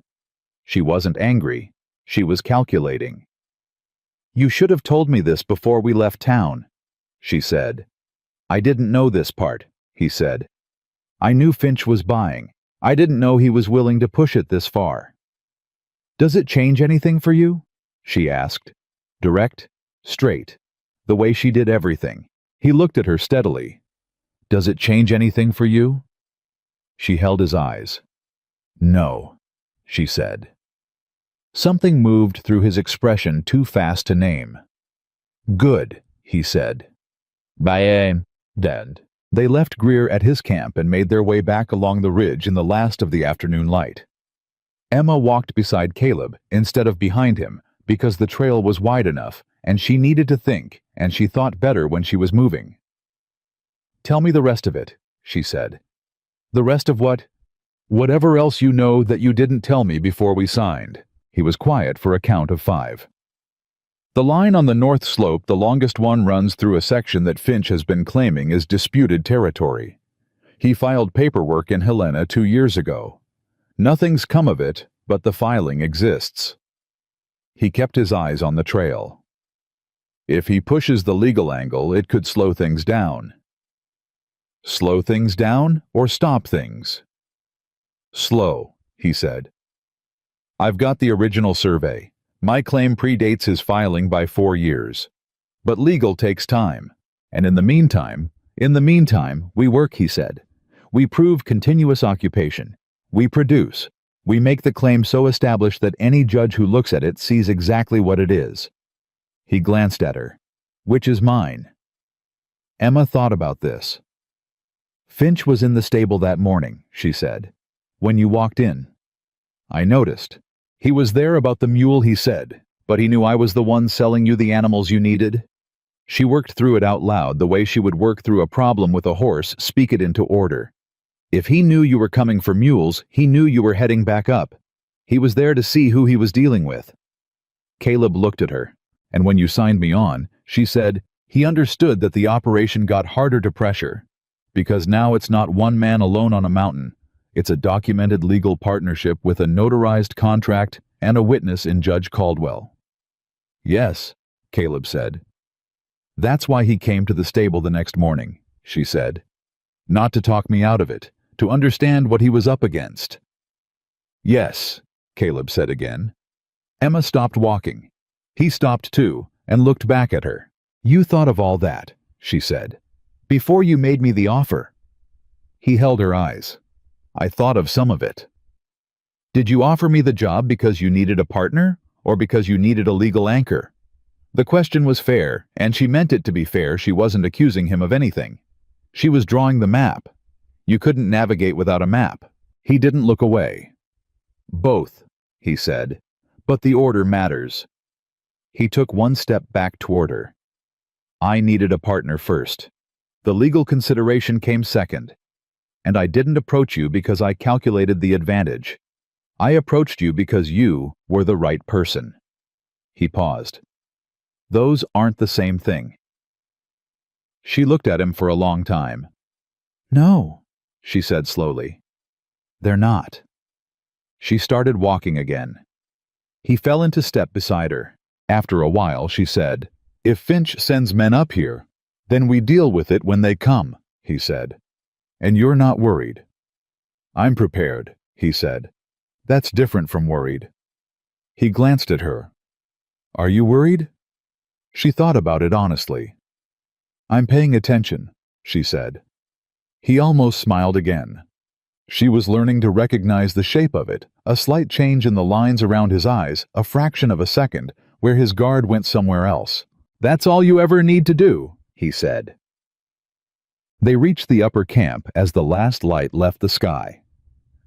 She wasn't angry. She was calculating. You should have told me this before we left town, she said. I didn't know this part, he said. I knew Finch was buying. I didn't know he was willing to push it this far. Does it change anything for you? She asked. Direct, straight, the way she did everything. He looked at her steadily. Does it change anything for you? She held his eyes. No, she said. Something moved through his expression too fast to name. Good, he said. Bye, Dad. They left Greer at his camp and made their way back along the ridge in the last of the afternoon light. Emma walked beside Caleb instead of behind him because the trail was wide enough and she needed to think, and she thought better when she was moving. Tell me the rest of it, she said. The rest of what? Whatever else you know that you didn't tell me before we signed. He was quiet for a count of 5. The line on the north slope, the longest one, runs through a section that Finch has been claiming is disputed territory. He filed paperwork in Helena 2 years ago. Nothing's come of it, but the filing exists. He kept his eyes on the trail. If he pushes the legal angle, it could slow things down. Slow things down or stop things? Slow, he said. I've got the original survey. My claim predates his filing by 4 years. But legal takes time. And in the meantime, we work, he said. We prove continuous occupation. We produce. We make the claim so established that any judge who looks at it sees exactly what it is. He glanced at her. Which is mine? Emma thought about this. Finch was in the stable that morning, she said. When you walked in. I noticed. He was there about the mule, he said, but he knew I was the one selling you the animals you needed. She worked through it out loud the way she would work through a problem with a horse, speak it into order. If he knew you were coming for mules, he knew you were heading back up. He was there to see who he was dealing with. Caleb looked at her, and when you signed me on, she said, he understood that the operation got harder to pressure, because now it's not one man alone on a mountain. It's a documented legal partnership with a notarized contract and a witness in Judge Caldwell. Yes, Caleb said. That's why he came to the stable the next morning, she said. Not to talk me out of it, to understand what he was up against. Yes, Caleb said again. Emma stopped walking. He stopped too, and looked back at her. You thought of all that, she said, before you made me the offer. He held her eyes. I thought of some of it. Did you offer me the job because you needed a partner, or because you needed a legal anchor? The question was fair, and she meant it to be fair. She wasn't accusing him of anything. She was drawing the map. You couldn't navigate without a map. He didn't look away. Both, he said, but the order matters. He took one step back toward her. I needed a partner first. The legal consideration came second. And I didn't approach you because I calculated the advantage. I approached you because you were the right person. He paused. Those aren't the same thing. She looked at him for a long time. No, she said slowly. They're not. She started walking again. He fell into step beside her. After a while, she said, If Finch sends men up here, then we deal with it when they come, he said. And you're not worried. I'm prepared, he said. That's different from worried. He glanced at her. Are you worried? She thought about it honestly. I'm paying attention, she said. He almost smiled again. She was learning to recognize the shape of it, a slight change in the lines around his eyes, a fraction of a second, where his guard went somewhere else. That's all you ever need to do, he said. They reached the upper camp as the last light left the sky.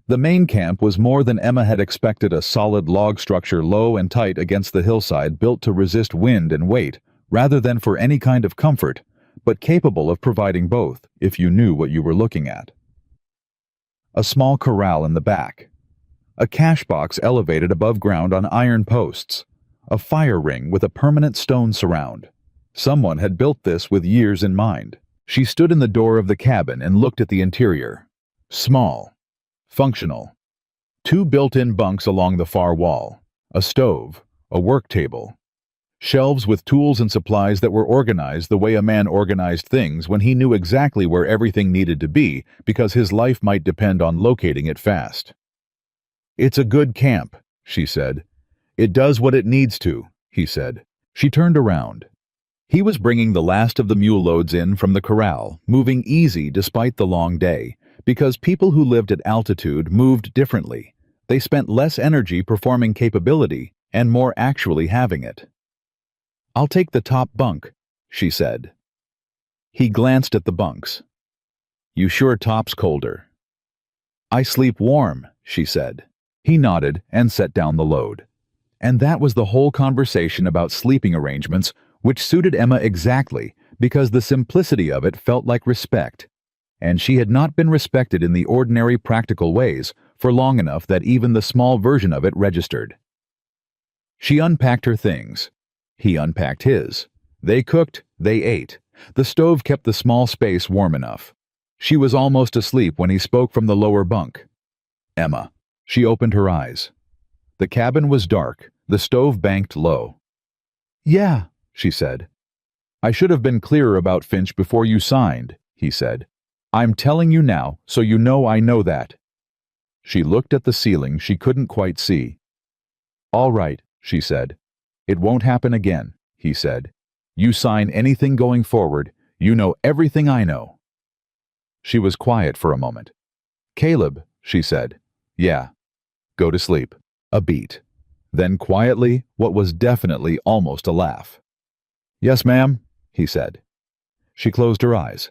The main camp was more than Emma had expected, a solid log structure low and tight against the hillside built to resist wind and weight, rather than for any kind of comfort, but capable of providing both if you knew what you were looking at. A small corral in the back. A cash box elevated above ground on iron posts. A fire ring with a permanent stone surround. Someone had built this with years in mind. She stood in the door of the cabin and looked at the interior. Small. Functional. 2 built-in bunks along the far wall. A stove. A work table. Shelves with tools and supplies that were organized the way a man organized things when he knew exactly where everything needed to be because his life might depend on locating it fast. "It's a good camp," she said. "It does what it needs to," he said. She turned around. He was bringing the last of the mule loads in from the corral, moving easy despite the long day, because people who lived at altitude moved differently. They spent less energy performing capability and more actually having it. "I'll take the top bunk," she said. He glanced at the bunks. "You sure top's colder." "I sleep warm," she said. He nodded and set down the load. And that was the whole conversation about sleeping arrangements, which suited Emma exactly because the simplicity of it felt like respect. And she had not been respected in the ordinary practical ways for long enough that even the small version of it registered. She unpacked her things. He unpacked his. They cooked, they ate. The stove kept the small space warm enough. She was almost asleep when he spoke from the lower bunk. "Emma." She opened her eyes. The cabin was dark, the stove banked low. "Yeah," she said. "I should have been clearer about Finch before you signed," he said. "I'm telling you now, so you know I know that." She looked at the ceiling she couldn't quite see. "All right," she said. "It won't happen again," he said. "You sign anything going forward, you know everything I know." She was quiet for a moment. "Caleb," she said. "Yeah." "Go to sleep." A beat. Then quietly, what was definitely almost a laugh. "Yes, ma'am," he said. She closed her eyes.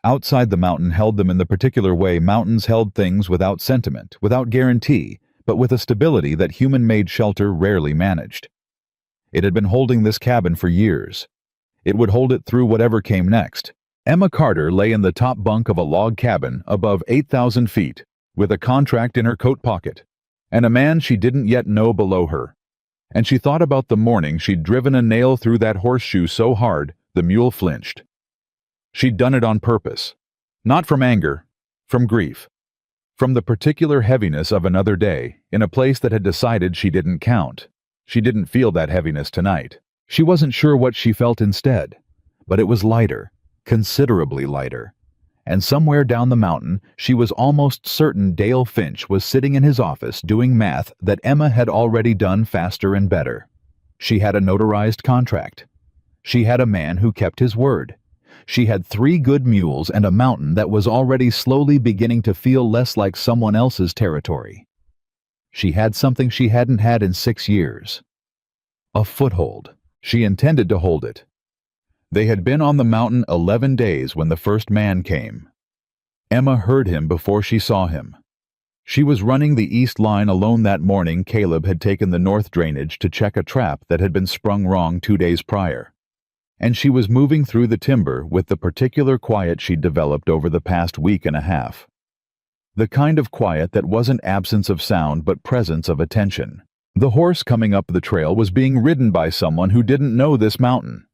Outside the mountain held them in the particular way mountains held things without sentiment, without guarantee, but with a stability that human-made shelter rarely managed. It had been holding this cabin for years. It would hold it through whatever came next. Emma Carter lay in the top bunk of a log cabin above 8,000 feet, with a contract in her coat pocket, and a man she didn't yet know below her. And she thought about the morning she'd driven a nail through that horseshoe so hard the mule flinched. She'd done it on purpose. Not from anger, from grief. From the particular heaviness of another day, in a place that had decided she didn't count. She didn't feel that heaviness tonight. She wasn't sure what she felt instead, but it was lighter, considerably lighter. And somewhere down the mountain, she was almost certain Dale Finch was sitting in his office doing math that Emma had already done faster and better. She had a notarized contract. She had a man who kept his word. She had 3 good mules and a mountain that was already slowly beginning to feel less like someone else's territory. She had something she hadn't had in 6 years. A foothold. She intended to hold it. They had been on the mountain 11 days when the first man came. Emma heard him before she saw him. She was running the east line alone that morning Caleb had taken the north drainage to check a trap that had been sprung wrong 2 days prior. And she was moving through the timber with the particular quiet she'd developed over the past week and a half. The kind of quiet that wasn't absence of sound but presence of attention. The horse coming up the trail was being ridden by someone who didn't know this mountain.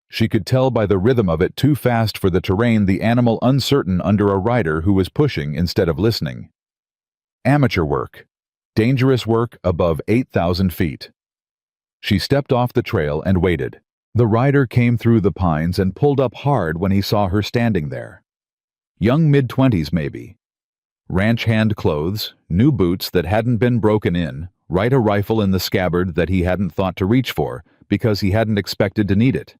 She could tell by the rhythm of it too fast for the terrain the animal uncertain under a rider who was pushing instead of listening. Amateur work. Dangerous work above 8,000 feet. She stepped off the trail and waited. The rider came through the pines and pulled up hard when he saw her standing there. Young mid-20s maybe. Ranch hand clothes, new boots that hadn't been broken in, right a rifle in the scabbard that he hadn't thought to reach for because he hadn't expected to need it.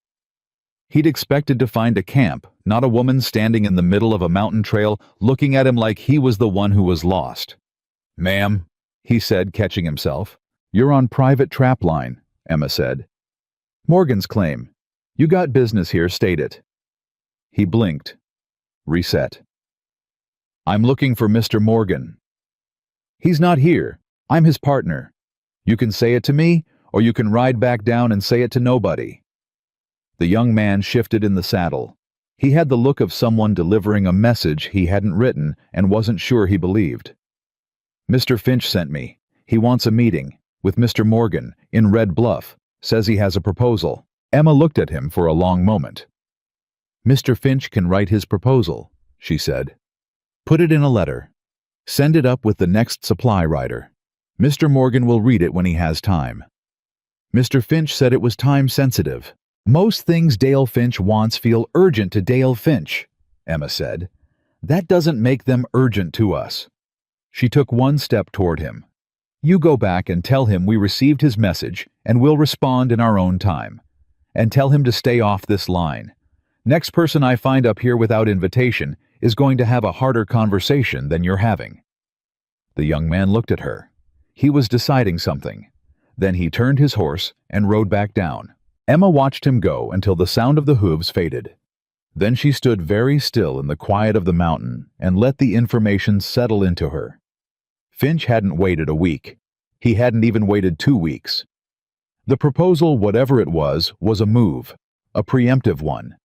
He'd expected to find a camp, not a woman standing in the middle of a mountain trail looking at him like he was the one who was lost. "Ma'am," he said, catching himself. "You're on private trap line," Emma said. "Morgan's claim. You got business here, state it." He blinked. Reset. "I'm looking for Mr. Morgan." "He's not here. I'm his partner. You can say it to me, or you can ride back down and say it to nobody." The young man shifted in the saddle. He had the look of someone delivering a message he hadn't written and wasn't sure he believed. "Mr. Finch sent me. He wants a meeting with Mr. Morgan in Red Bluff. Says he has a proposal." Emma looked at him for a long moment. "Mr. Finch can write his proposal," she said. "Put it in a letter. Send it up with the next supply rider. Mr. Morgan will read it when he has time." Mr. Finch said it was time-sensitive. "Most things Dale Finch wants feel urgent to Dale Finch," Emma said. "That doesn't make them urgent to us." She took one step toward him. "You go back and tell him we received his message and we'll respond in our own time. And tell him to stay off this line. Next person I find up here without invitation is going to have a harder conversation than you're having." The young man looked at her. He was deciding something. Then he turned his horse and rode back down. Emma watched him go until the sound of the hooves faded. Then she stood very still in the quiet of the mountain and let the information settle into her. Finch hadn't waited a week. He hadn't even waited 2 weeks. The proposal, whatever it was a move, a preemptive one,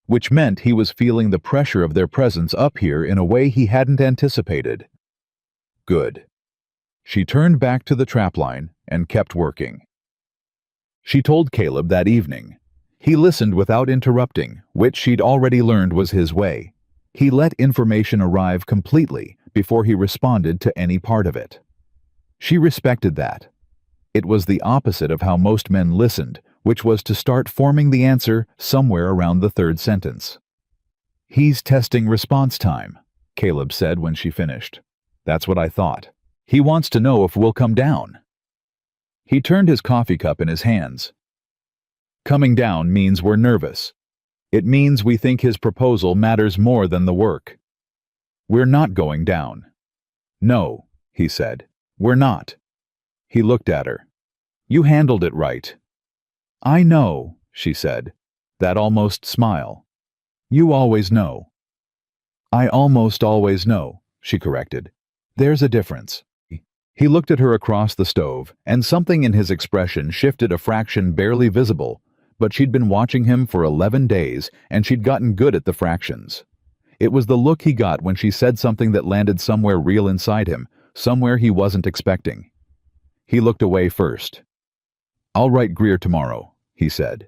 which meant he was feeling the pressure of their presence up here in a way he hadn't anticipated. Good. She turned back to the trapline and kept working. She told Caleb that evening. He listened without interrupting, which she'd already learned was his way. He let information arrive completely before he responded to any part of it. She respected that. It was the opposite of how most men listened, which was to start forming the answer somewhere around the third sentence. "He's testing response time," Caleb said when she finished. "That's what I thought. He wants to know if we'll come down." He turned his coffee cup in his hands. "Coming down means we're nervous. It means we think his proposal matters more than the work. We're not going down." "No," he said. "We're not." He looked at her. "You handled it right." "I know," she said, that almost smile. "You always know." "I almost always know," she corrected. "There's a difference." He looked at her across the stove, and something in his expression shifted a fraction barely visible, but she'd been watching him for 11 days, and she'd gotten good at the fractions. It was the look he got when she said something that landed somewhere real inside him, somewhere he wasn't expecting. He looked away first. "I'll write Greer tomorrow," he said.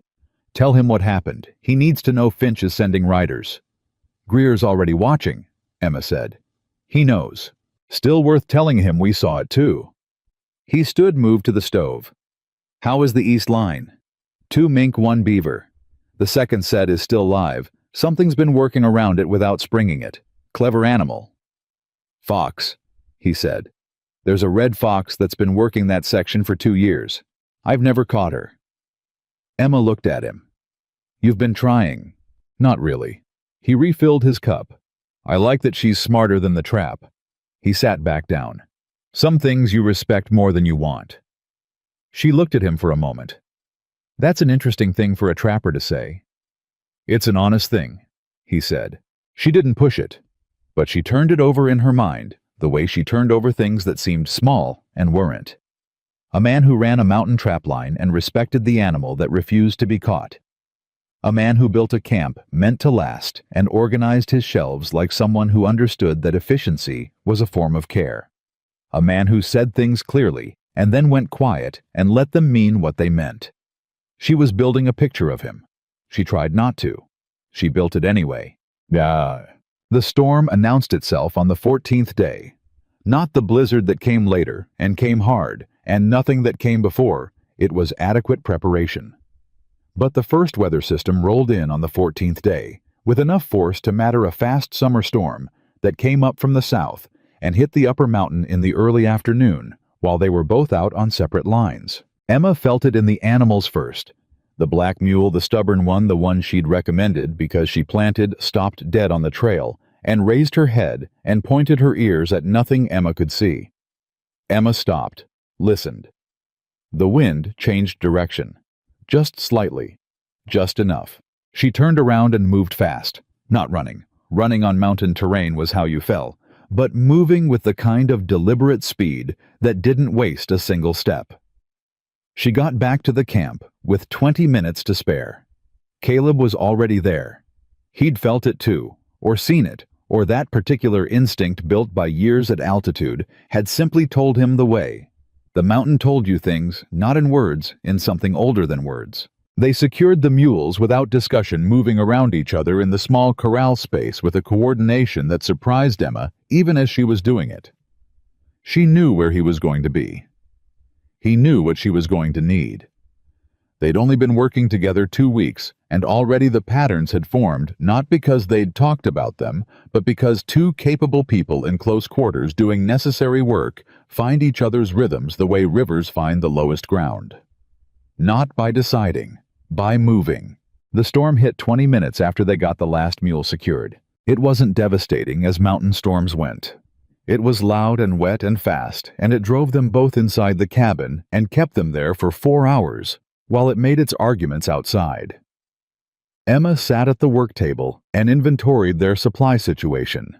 "Tell him what happened. He needs to know Finch is sending riders." "Greer's already watching," Emma said. "He knows. Still worth telling him we saw it too." He stood moved to the stove. "How is the east line?" "2 mink, 1 beaver. The second set is still live. Something's been working around it without springing it. Clever animal." "Fox," he said. "There's a red fox that's been working that section for 2 years. I've never caught her." Emma looked at him. "You've been trying." "Not really." He refilled his cup. "I like that she's smarter than the trap." He sat back down. "Some things you respect more than you want." She looked at him for a moment. "That's an interesting thing for a trapper to say." "It's an honest thing," he said. She didn't push it, but she turned it over in her mind, the way she turned over things that seemed small and weren't. A man who ran a mountain trapline and respected the animal that refused to be caught. A man who built a camp meant to last and organized his shelves like someone who understood that efficiency was a form of care. A man who said things clearly and then went quiet and let them mean what they meant. She was building a picture of him. She tried not to. She built it anyway. The storm announced itself on the 14th day. Not the blizzard that came later and came hard, and nothing that came before. It was adequate preparation. But the first weather system rolled in on the 14th day, with enough force to matter a fast summer storm that came up from the south and hit the upper mountain in the early afternoon while they were both out on separate lines. Emma felt it in the animals first. The black mule, the stubborn one, the one she'd recommended because she planted, stopped dead on the trail, and raised her head and pointed her ears at nothing Emma could see. Emma stopped, listened. The wind changed direction. Just slightly. Just enough. She turned around and moved fast. Not running. Running on mountain terrain was how you fell. But moving with the kind of deliberate speed that didn't waste a single step. She got back to the camp with 20 minutes to spare. Caleb was already there. He'd felt it too, or seen it, or that particular instinct built by years at altitude had simply told him the way. The mountain told you things, not in words, in something older than words. They secured the mules without discussion, moving around each other in the small corral space with a coordination that surprised Emma even as she was doing it. She knew where he was going to be. He knew what she was going to need. They'd only been working together 2 weeks, and already the patterns had formed, not because they'd talked about them, but because two capable people in close quarters doing necessary work find each other's rhythms the way rivers find the lowest ground. Not by deciding, by moving. The storm hit 20 minutes after they got the last mule secured. It wasn't devastating as mountain storms went. It was loud and wet and fast, and it drove them both inside the cabin and kept them there for 4 hours, while it made its arguments outside. Emma sat at the work table and inventoried their supply situation.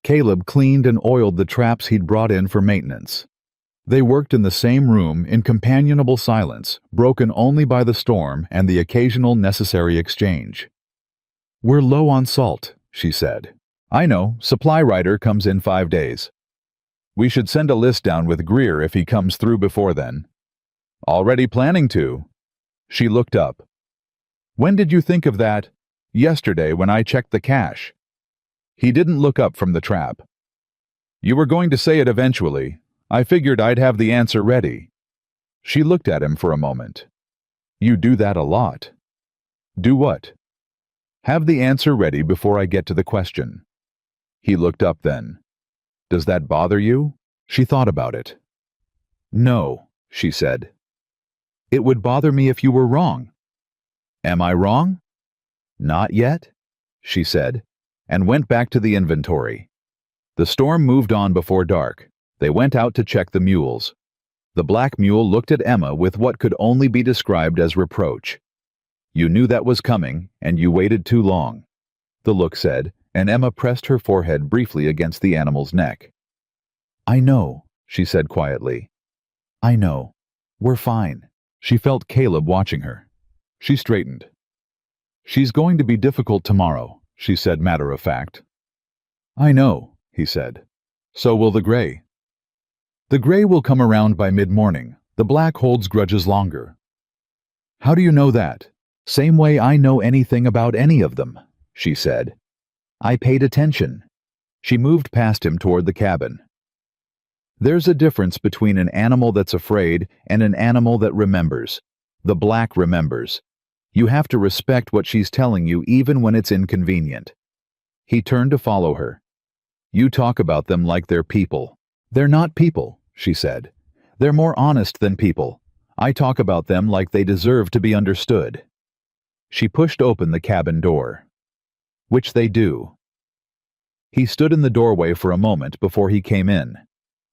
Caleb cleaned and oiled the traps he'd brought in for maintenance. They worked in the same room in companionable silence, broken only by the storm and the occasional necessary exchange. "We're low on salt," she said. "I know, supply rider comes in 5 days. We should send a list down with Greer if he comes through before then." "Already planning to." She looked up. "When did you think of that?" "Yesterday when I checked the cache." He didn't look up from the trap. "You were going to say it eventually. I figured I'd have the answer ready." She looked at him for a moment. "You do that a lot." "Do what?" "Have the answer ready before I get to the question." He looked up then. "Does that bother you?" She thought about it. "No," she said. "It would bother me if you were wrong." "Am I wrong?" "Not yet," she said, and went back to the inventory. The storm moved on before dark. They went out to check the mules. The black mule looked at Emma with what could only be described as reproach. "You knew that was coming, and you waited too long," the look said, and Emma pressed her forehead briefly against the animal's neck. "I know," she said quietly. "I know. We're fine." She felt Caleb watching her. She straightened. "She's going to be difficult tomorrow," she said matter of fact. "I know," he said. "So will the gray." "The gray will come around by mid-morning. The black holds grudges longer." "How do you know that?" "Same way I know anything about any of them," she said. "I paid attention." She moved past him toward the cabin. "There's a difference between an animal that's afraid and an animal that remembers. The black remembers. You have to respect what she's telling you even when it's inconvenient." He turned to follow her. "You talk about them like they're people." "They're not people," she said. "They're more honest than people. I talk about them like they deserve to be understood." She pushed open the cabin door. "Which they do." He stood in the doorway for a moment before he came in.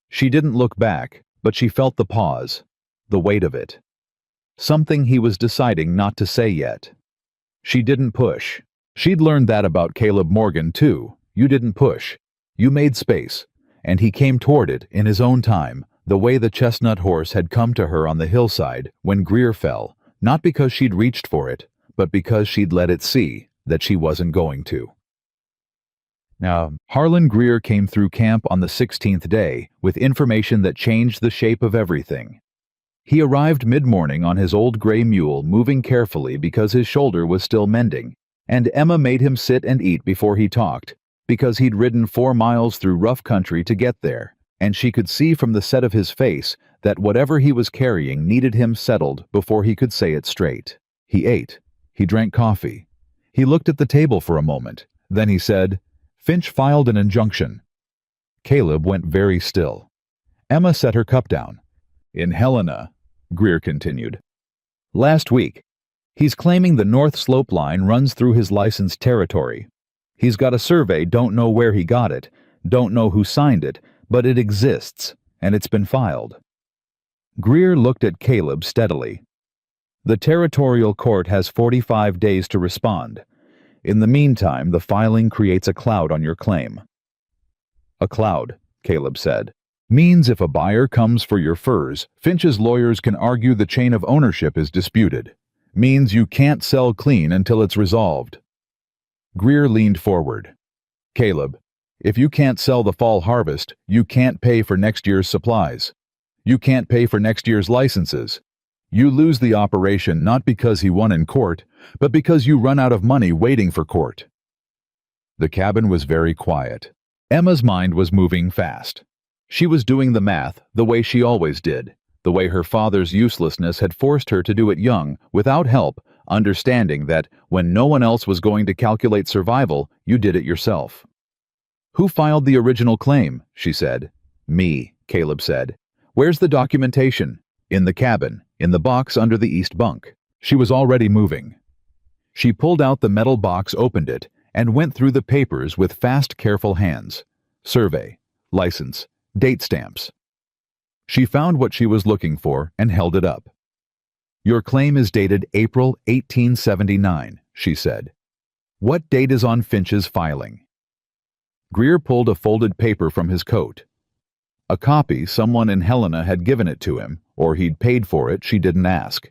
She didn't look back, but she felt the pause, the weight of it. Something he was deciding not to say yet. She didn't push. She'd learned that about Caleb Morgan, too. You didn't push. You made space, and he came toward it in his own time, the way the chestnut horse had come to her on the hillside when Greer fell, not because she'd reached for it, but because she'd let it see that she wasn't going to. Now, Harlan Greer came through camp on the 16th day with information that changed the shape of everything. He arrived mid-morning on his old gray mule, moving carefully because his shoulder was still mending, and Emma made him sit and eat before he talked, because he'd ridden 4 miles through rough country to get there, and she could see from the set of his face that whatever he was carrying needed him settled before he could say it straight. He ate. He drank coffee. He looked at the table for a moment. Then he said, "Finch filed an injunction." Caleb went very still. Emma set her cup down. "In Helena," Greer continued. "Last week. He's claiming the North Slope line runs through his licensed territory. He's got a survey, don't know where he got it, don't know who signed it, but it exists, and it's been filed." Greer looked at Caleb steadily. "The territorial court has 45 days to respond. In the meantime, the filing creates a cloud on your claim." "A cloud," Caleb said, "means if a buyer comes for your furs, Finch's lawyers can argue the chain of ownership is disputed. Means you can't sell clean until it's resolved." Greer leaned forward. Caleb, if you can't sell the fall harvest, you can't pay for next year's supplies. You can't pay for next year's licenses. You lose the operation not because he won in court, but because you run out of money waiting for court. The cabin was very quiet. Emma's mind was moving fast. She was doing the math the way she always did, the way her father's uselessness had forced her to do it young, without help, understanding that when no one else was going to calculate survival, you did it yourself. Who filed the original claim? She said. Me, Caleb said. Where's the documentation? In the cabin, in the box under the east bunk. She was already moving. She pulled out the metal box, opened it, and went through the papers with fast, careful hands. Survey, license, date stamps. She found what she was looking for and held it up. Your claim is dated April 1879, she said. What date is on Finch's filing? Greer pulled a folded paper from his coat. A copy someone in Helena had given it to him, or he'd paid for it, she didn't ask.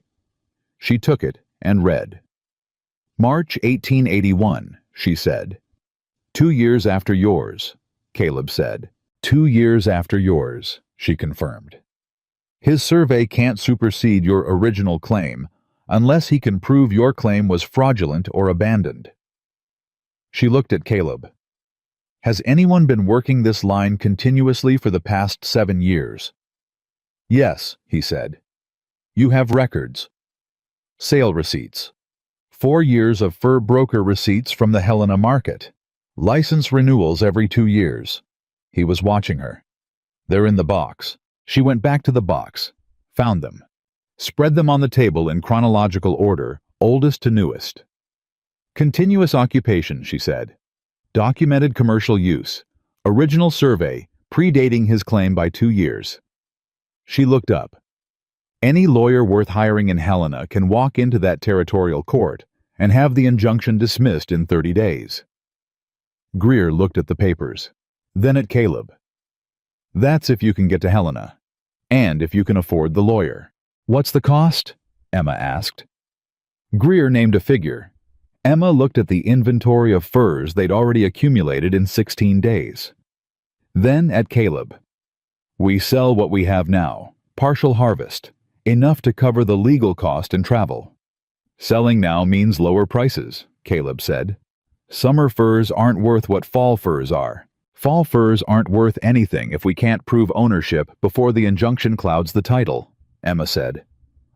She took it and read. March 1881, she said. 2 years after yours, Caleb said. 2 years after yours, she confirmed. His survey can't supersede your original claim unless he can prove your claim was fraudulent or abandoned. She looked at Caleb. Has anyone been working this line continuously for the past 7 years? Yes, he said. You have records. Sale receipts. 4 years of fur broker receipts from the Helena market. License renewals every 2 years. He was watching her. They're in the box. She went back to the box, found them, spread them on the table in chronological order, oldest to newest. Continuous occupation, she said. Documented commercial use. Original survey, predating his claim by 2 years. She looked up. Any lawyer worth hiring in Helena can walk into that territorial court and have the injunction dismissed in 30 days. Greer looked at the papers, then at Caleb. That's if you can get to Helena, and if you can afford the lawyer. What's the cost? Emma asked. Greer named a figure. Emma looked at the inventory of furs they'd already accumulated in 16 days. Then at Caleb. We sell what we have now, partial harvest, enough to cover the legal cost and travel. Selling now means lower prices, Caleb said. Summer furs aren't worth what fall furs are. Fall furs aren't worth anything if we can't prove ownership before the injunction clouds the title, Emma said.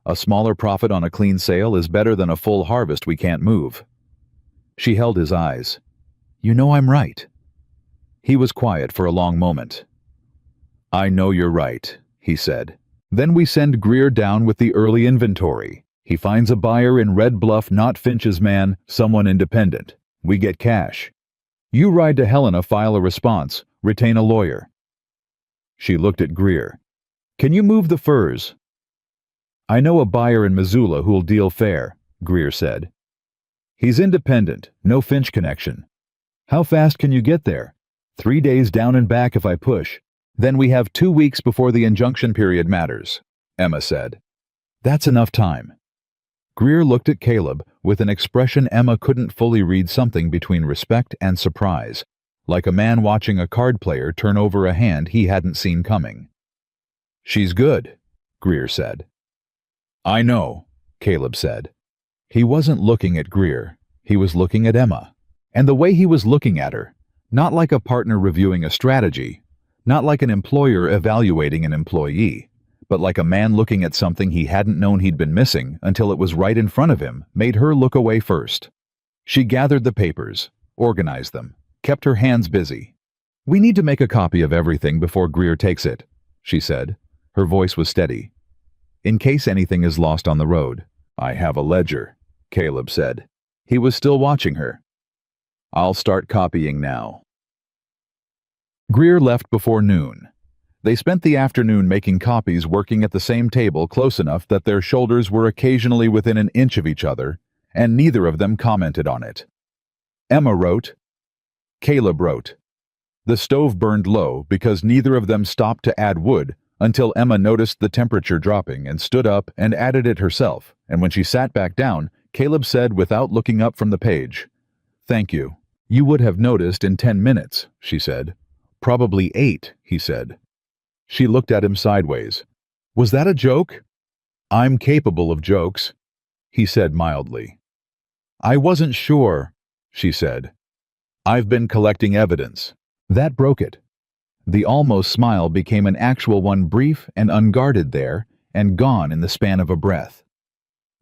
A smaller profit on a clean sale is better than a full harvest we can't move. She held his eyes. You know I'm right. He was quiet for a long moment. I know you're right, he said. Then we send Greer down with the early inventory. He finds a buyer in Red Bluff, not Finch's man, someone independent. We get cash. You ride to Helena, file a response, retain a lawyer. She looked at Greer. Can you move the furs? I know a buyer in Missoula who'll deal fair, Greer said. He's independent, no Finch connection. How fast can you get there? 3 days down and back if I push. Then we have 2 weeks before the injunction period matters, Emma said. That's enough time. Greer looked at Caleb with an expression Emma couldn't fully read, something between respect and surprise, like a man watching a card player turn over a hand he hadn't seen coming. She's good, Greer said. I know, Caleb said. He wasn't looking at Greer, he was looking at Emma. And the way he was looking at her, not like a partner reviewing a strategy, not like an employer evaluating an employee, but like a man looking at something he hadn't known he'd been missing until it was right in front of him, made her look away first. She gathered the papers, organized them, kept her hands busy. We need to make a copy of everything before Greer takes it, she said. Her voice was steady. In case anything is lost on the road. I have a ledger, Caleb said. He was still watching her. I'll start copying now. Greer left before noon. They spent the afternoon making copies, working at the same table close enough that their shoulders were occasionally within an inch of each other, and neither of them commented on it. Emma wrote. Caleb wrote. The stove burned low because neither of them stopped to add wood until Emma noticed the temperature dropping and stood up and added it herself, and when she sat back down, Caleb said without looking up from the page, "Thank you. You would have noticed in 10 minutes," she said. "Probably 8, he said. She looked at him sideways. "Was that a joke?" "I'm capable of jokes," he said mildly. "I wasn't sure," she said. "I've been collecting evidence." That broke it. The almost smile became an actual one, brief and unguarded there, and gone in the span of a breath.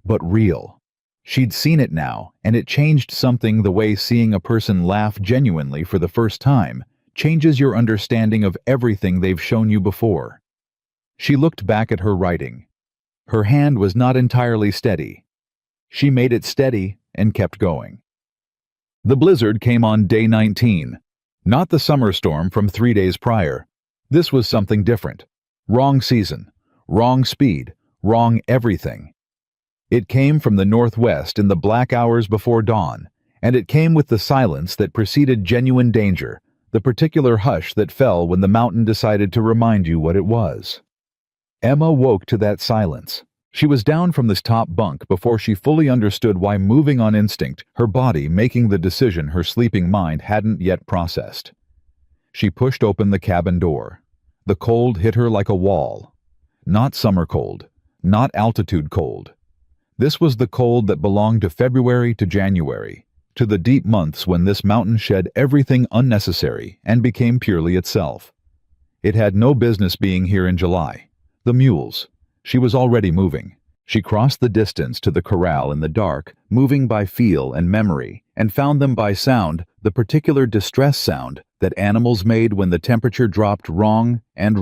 But real. She'd seen it now, and it changed something. The way seeing a person laugh genuinely for the first time changes your understanding of everything they've shown you before. She looked back at her writing. Her hand was not entirely steady. She made it steady and kept going. The blizzard came on day 19. Not the summer storm from 3 days prior. This was something different. Wrong season, wrong speed, wrong everything. It came from the northwest in the black hours before dawn, and it came with the silence that preceded genuine danger, the particular hush that fell when the mountain decided to remind you what it was. Emma woke to that silence. She was down from this top bunk before she fully understood why, moving on instinct, her body making the decision her sleeping mind hadn't yet processed. She pushed open the cabin door. The cold hit her like a wall. Not summer cold, not altitude cold. This was the cold that belonged to February to January, to the deep months when this mountain shed everything unnecessary and became purely itself. It had no business being here in July. The mules. She was already moving. She crossed the distance to the corral in the dark, moving by feel and memory, and found them by sound, the particular distress sound that animals made when the temperature dropped wrong, and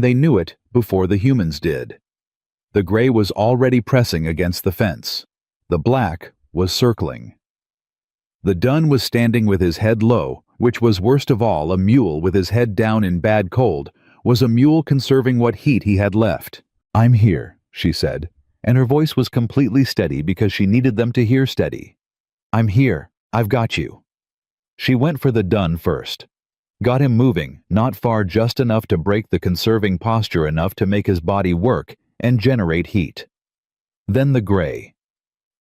they knew it before the humans did. The gray was already pressing against the fence. The black was circling. The dun was standing with his head low, which was worst of all. A mule with his head down in bad cold was a mule conserving what heat he had left. "I'm here," she said, and her voice was completely steady because she needed them to hear steady. "I'm here. I've got you." She went for the dun first. Got him moving, not far, just enough to break the conserving posture, enough to make his body work and generate heat. Then the gray.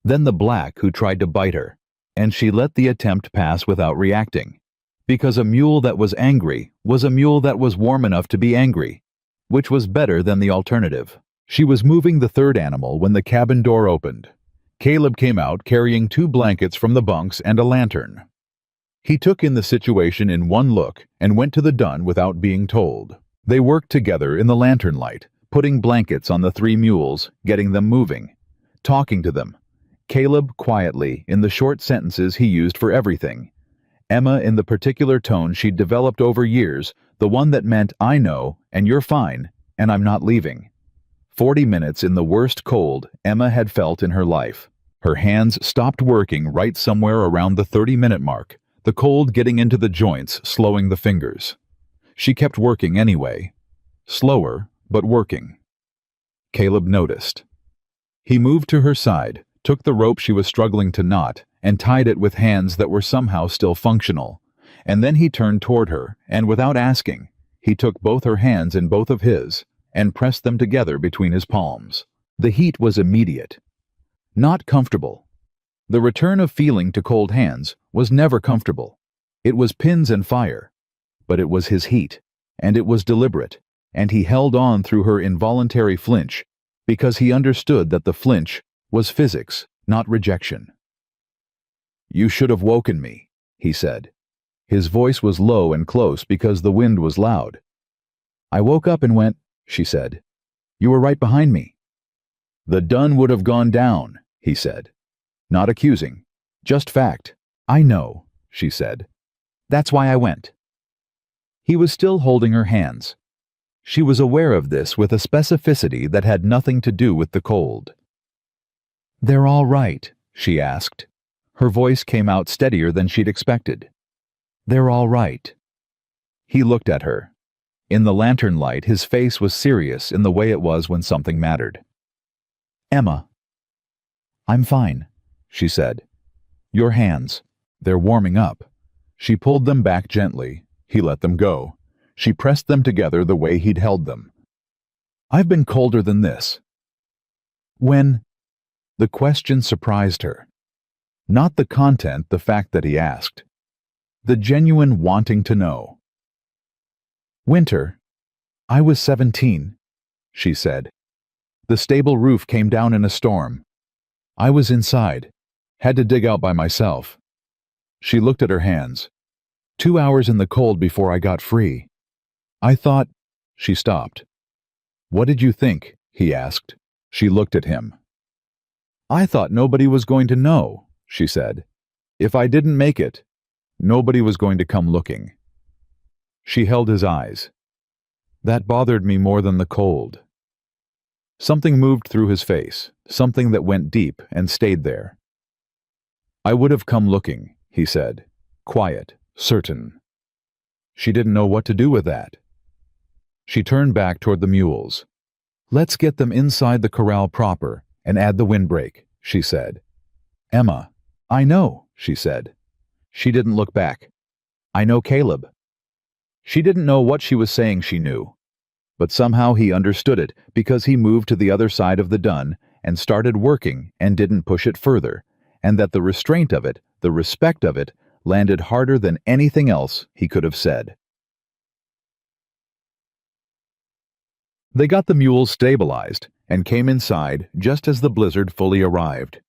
Then the black, who tried to bite her, and she let the attempt pass without reacting. Because a mule that was angry was a mule that was warm enough to be angry, which was better than the alternative. She was moving the third animal when the cabin door opened. Caleb came out carrying 2 blankets from the bunks and a lantern. He took in the situation in one look and went to the dun without being told. They worked together in the lantern light, putting blankets on the 3 mules, getting them moving, talking to them. Caleb quietly, in the short sentences he used for everything. Emma in the particular tone she'd developed over years, the one that meant, "I know, and you're fine, and I'm not leaving." 40 minutes in the worst cold Emma had felt in her life. Her hands stopped working right somewhere around the 30-minute mark, the cold getting into the joints, slowing the fingers. She kept working anyway. Slower, but working. Caleb noticed. He moved to her side, took the rope she was struggling to knot, and tied it with hands that were somehow still functional. And then he turned toward her, and without asking, he took both her hands in both of his, and pressed them together between his palms. The heat was immediate. Not comfortable. The return of feeling to cold hands was never comfortable. It was pins and fire. But it was his heat, and it was deliberate, and he held on through her involuntary flinch, because he understood that the flinch was physics, not rejection. "You should have woken me," he said. His voice was low and close because the wind was loud. "I woke up and went," she said. "You were right behind me." "The dun would have gone down," he said. Not accusing, just fact. "I know," she said. "That's why I went." He was still holding her hands. She was aware of this with a specificity that had nothing to do with the cold. "They're all right," she asked. Her voice came out steadier than she'd expected. "They're all right." He looked at her. In the lantern light, his face was serious in the way it was when something mattered. "Emma." "I'm fine," she said. "Your hands. They're warming up." She pulled them back gently. He let them go. She pressed them together the way he'd held them. "I've been colder than this." "When?" The question surprised her. Not the content, the fact that he asked. The genuine wanting to know. "Winter. I was 17, she said. The stable roof came down in a storm. I was inside. Had to dig out by myself." She looked at her hands. 2 hours in the cold before I got free. I thought... She stopped. "What did you think?" he asked. She looked at him. "I thought nobody was going to know," she said. "If I didn't make it, nobody was going to come looking." She held his eyes. "That bothered me more than the cold." Something moved through his face, something that went deep and stayed there. "I would have come looking," he said, quiet, certain. She didn't know what to do with that. She turned back toward the mules. "Let's get them inside the corral proper and add the windbreak," she said. "Emma." "I know," she said. She didn't look back. "I know Caleb." She didn't know what she was saying she knew. But somehow he understood it because he moved to the other side of the dun and started working and didn't push it further, and that the restraint of it, the respect of it, landed harder than anything else he could have said. They got the mules stabilized and came inside just as the blizzard fully arrived.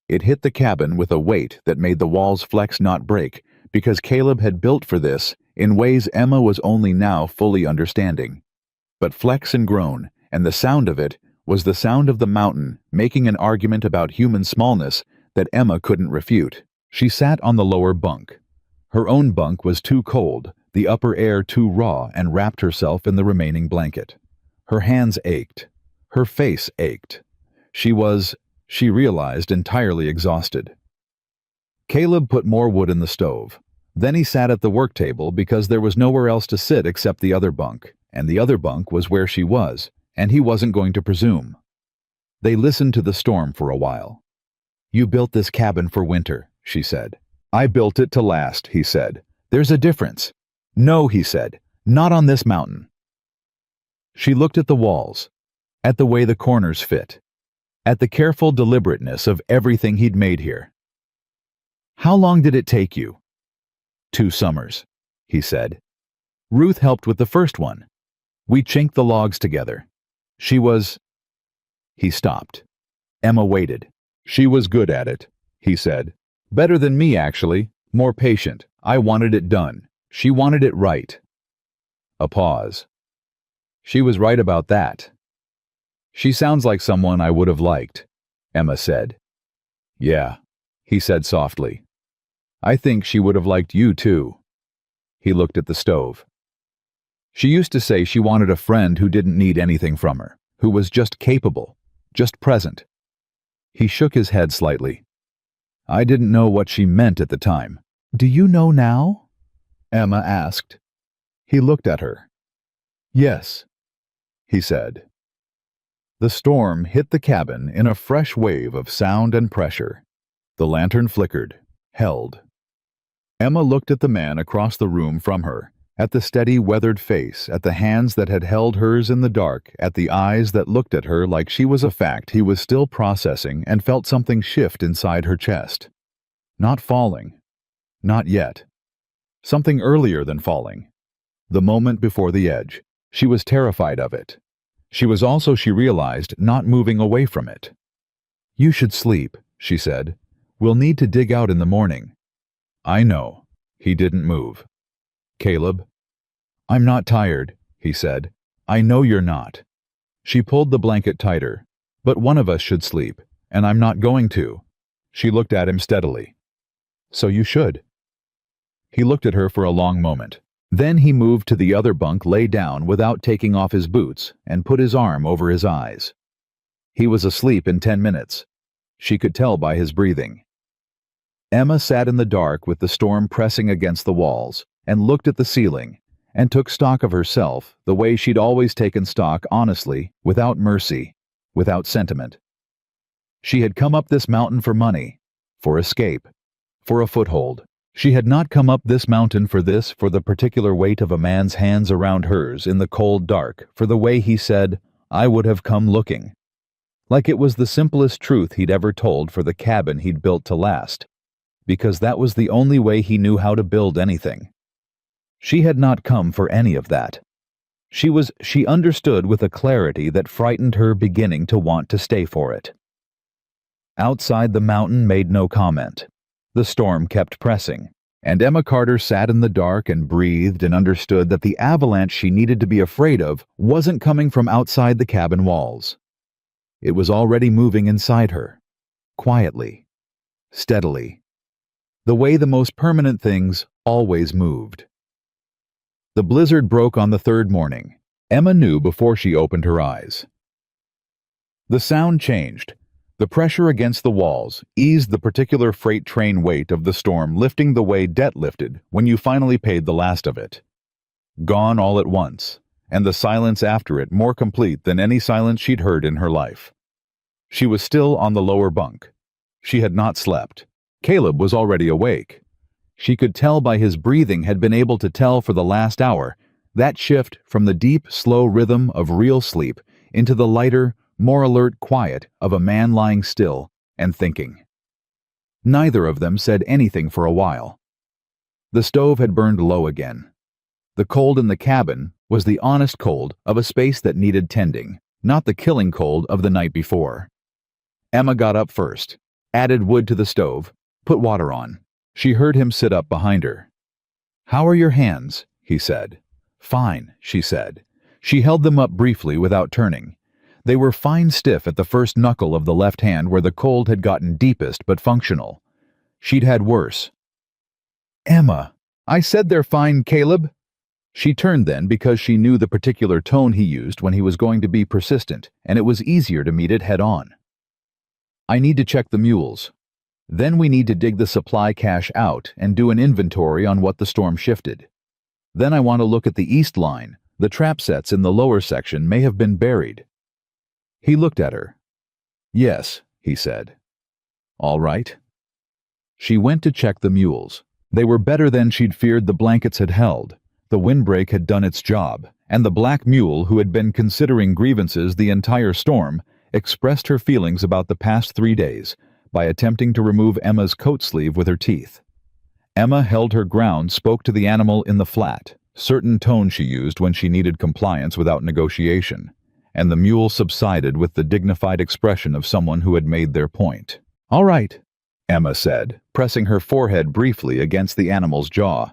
It hit the cabin with a weight that made the walls flex not break, because Caleb had built for this in ways Emma was only now fully understanding. But flex and groan, and the sound of it was the sound of the mountain making an argument about human smallness that Emma couldn't refute. She sat on the lower bunk. Her own bunk was too cold, the upper air too raw, and wrapped herself in the remaining blanket. Her hands ached. Her face ached. She realized, entirely exhausted. Caleb put more wood in the stove. Then he sat at the work table because there was nowhere else to sit except the other bunk, and the other bunk was where she was, and he wasn't going to presume. They listened to the storm for a while. "You built this cabin for winter," she said. "I built it to last," he said. "There's a difference." "No," he said. "Not on this mountain." She looked at the walls, at the way the corners fit, at the careful deliberateness of everything he'd made here. "How long did it take you?" "2 summers," he said. "Ruth helped with the first one. We chinked the logs together. She was..." He stopped. Emma waited. "She was good at it," he said. "Better than me, actually. More patient. I wanted it done. She wanted it right." A pause. "She was right about that." "She sounds like someone I would have liked," Emma said. "Yeah," he said softly. "I think she would have liked you too." He looked at the stove. "She used to say she wanted a friend who didn't need anything from her, who was just capable, just present." He shook his head slightly. "I didn't know what she meant at the time." "Do you know now?" Emma asked. He looked at her. "Yes," he said. The storm hit the cabin in a fresh wave of sound and pressure. The lantern flickered, held. Emma looked at the man across the room from her, at the steady, weathered face, at the hands that had held hers in the dark, at the eyes that looked at her like she was a fact he was still processing, and felt something shift inside her chest. Not falling. Not yet. Something earlier than falling. The moment before the edge. She was terrified of it. She was also, she realized, not moving away from it. "You should sleep," she said. "We'll need to dig out in the morning." "I know." He didn't move. "Caleb?" "I'm not tired," he said. "I know you're not." She pulled the blanket tighter. "But one of us should sleep, and I'm not going to." She looked at him steadily. "So you should." He looked at her for a long moment. Then he moved to the other bunk, lay down without taking off his boots, and put his arm over his eyes. He was asleep in 10 minutes. She could tell by his breathing. Emma sat in the dark with the storm pressing against the walls, and looked at the ceiling, and took stock of herself the way she'd always taken stock, honestly, without mercy, without sentiment. She had come up this mountain for money, for escape, for a foothold. She had not come up this mountain for this, for the particular weight of a man's hands around hers in the cold dark, for the way he said, "I would have come looking." Like it was the simplest truth he'd ever told, for the cabin he'd built to last. because that was the only way he knew how to build anything. She had not come for any of that. She understood with a clarity that frightened her, beginning to want to stay for it. Outside, the mountain made no comment. The storm kept pressing, and Emma Carter sat in the dark and breathed and understood that the avalanche she needed to be afraid of wasn't coming from outside the cabin walls. It was already moving inside her, quietly, steadily, the way the most permanent things always moved. The blizzard broke on the third morning. Emma knew before she opened her eyes. The sound changed. The pressure against the walls eased the particular freight train weight of the storm, lifting the way debt lifted when you finally paid the last of it. Gone all at once, and the silence after it more complete than any silence she'd heard in her life. She was still on the lower bunk. She had not slept. Caleb was already awake. She could tell by his breathing, had been able to tell for the last hour, that shift from the deep, slow rhythm of real sleep into the lighter, more alert quiet of a man lying still and thinking. Neither of them said anything for a while. The stove had burned low again. The cold in the cabin was the honest cold of a space that needed tending, not the killing cold of the night before. Emma got up first, added wood to the stove, put water on. She heard him sit up behind her. "How are your hands?" he said. "Fine," she said. She held them up briefly without turning. They were fine stiff at the first knuckle of the left hand where the cold had gotten deepest but functional. She'd had worse. "Emma, I said they're fine, Caleb." She turned then because she knew the particular tone he used when he was going to be persistent, and it was easier to meet it head on. "I need to check the mules. Then we need to dig the supply cache out and do an inventory on what the storm shifted. Then I want to look at the east line. The trap sets in the lower section may have been buried." He looked at her. "Yes," he said. "All right." She went to check the mules. They were better than she'd feared the blankets had held. The windbreak had done its job, and the black mule, who had been considering grievances the entire storm, expressed her feelings about the past 3 days by attempting to remove Emma's coat sleeve with her teeth. Emma held her ground, spoke to the animal in the flat, certain tone she used when she needed compliance without negotiation, and the mule subsided with the dignified expression of someone who had made their point. "All right," Emma said, pressing her forehead briefly against the animal's jaw.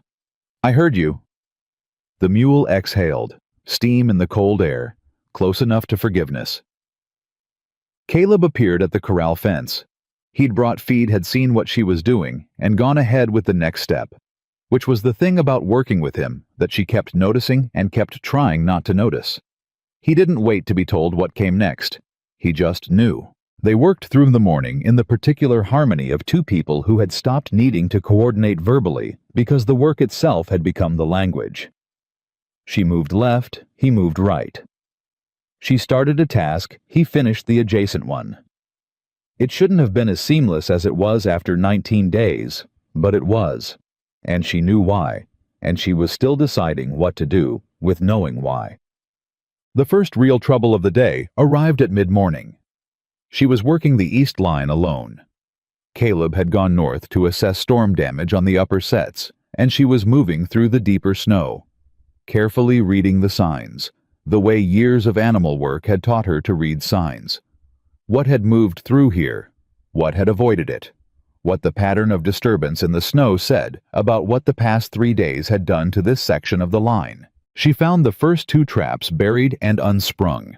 "I heard you." The mule exhaled, steam in the cold air, close enough to forgiveness. Caleb appeared at the corral fence. He'd brought feed, had seen what she was doing, and gone ahead with the next step, which was the thing about working with him that she kept noticing and kept trying not to notice. He didn't wait to be told what came next. He just knew. They worked through the morning in the particular harmony of two people who had stopped needing to coordinate verbally because the work itself had become the language. She moved left, he moved right. She started a task, he finished the adjacent one. It shouldn't have been as seamless as it was after 19 days, but it was, and she knew why, and she was still deciding what to do with knowing why. The first real trouble of the day arrived at mid-morning. She was working the east line alone. Caleb had gone north to assess storm damage on the upper sets, and she was moving through the deeper snow, carefully reading the signs, the way years of animal work had taught her to read signs. What had moved through here? What had avoided it? What the pattern of disturbance in the snow said about what the past 3 days had done to this section of the line. She found the first 2 traps buried and unsprung.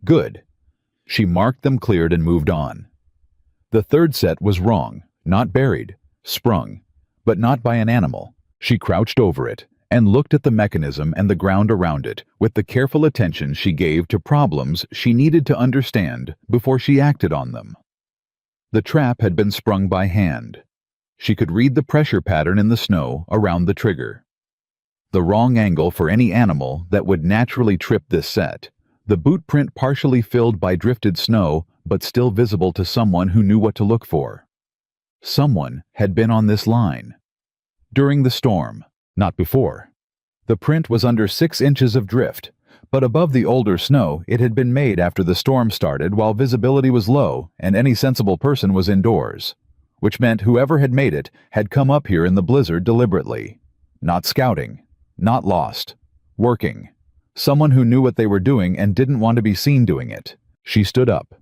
Good. She marked them cleared and moved on. The third set was wrong, not buried, sprung, but not by an animal. She crouched over it and looked at the mechanism and the ground around it with the careful attention she gave to problems she needed to understand before she acted on them. The trap had been sprung by hand. She could read the pressure pattern in the snow around the trigger. The wrong angle for any animal that would naturally trip this set, the boot print partially filled by drifted snow but still visible to someone who knew what to look for. Someone had been on this line. During the storm, not before. The print was under 6 inches of drift, but above the older snow it had been made after the storm started while visibility was low and any sensible person was indoors. which meant whoever had made it had come up here in the blizzard deliberately. Not scouting, not lost, working. Someone who knew what they were doing and didn't want to be seen doing it. She stood up,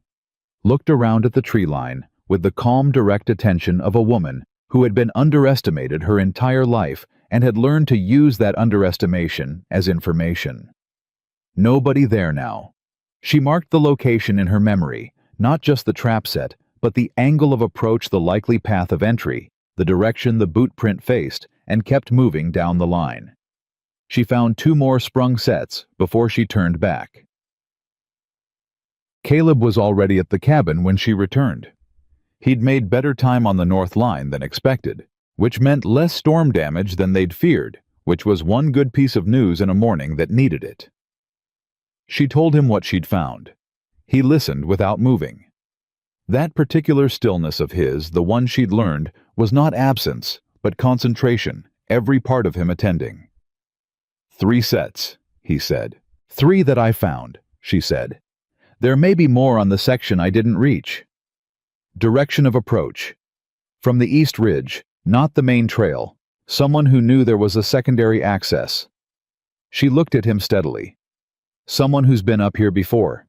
looked around at the tree line with the calm, direct attention of a woman who had been underestimated her entire life and had learned to use that underestimation as information. Nobody there now. She marked the location in her memory, not just the trap set, but the angle of approach, the likely path of entry, the direction the boot print faced, and kept moving down the line. She found 2 more sprung sets before she turned back. Caleb was already at the cabin when she returned. He'd made better time on the north line than expected, which meant less storm damage than they'd feared, which was one good piece of news in a morning that needed it. She told him what she'd found. He listened without moving. That particular stillness of his, the one she'd learned, was not absence, but concentration, every part of him attending. 3 sets, he said. 3 that I found, she said. There may be more on the section I didn't reach. Direction of approach. From the East Ridge, not the main trail. Someone who knew there was a secondary access. She looked at him steadily. Someone who's been up here before.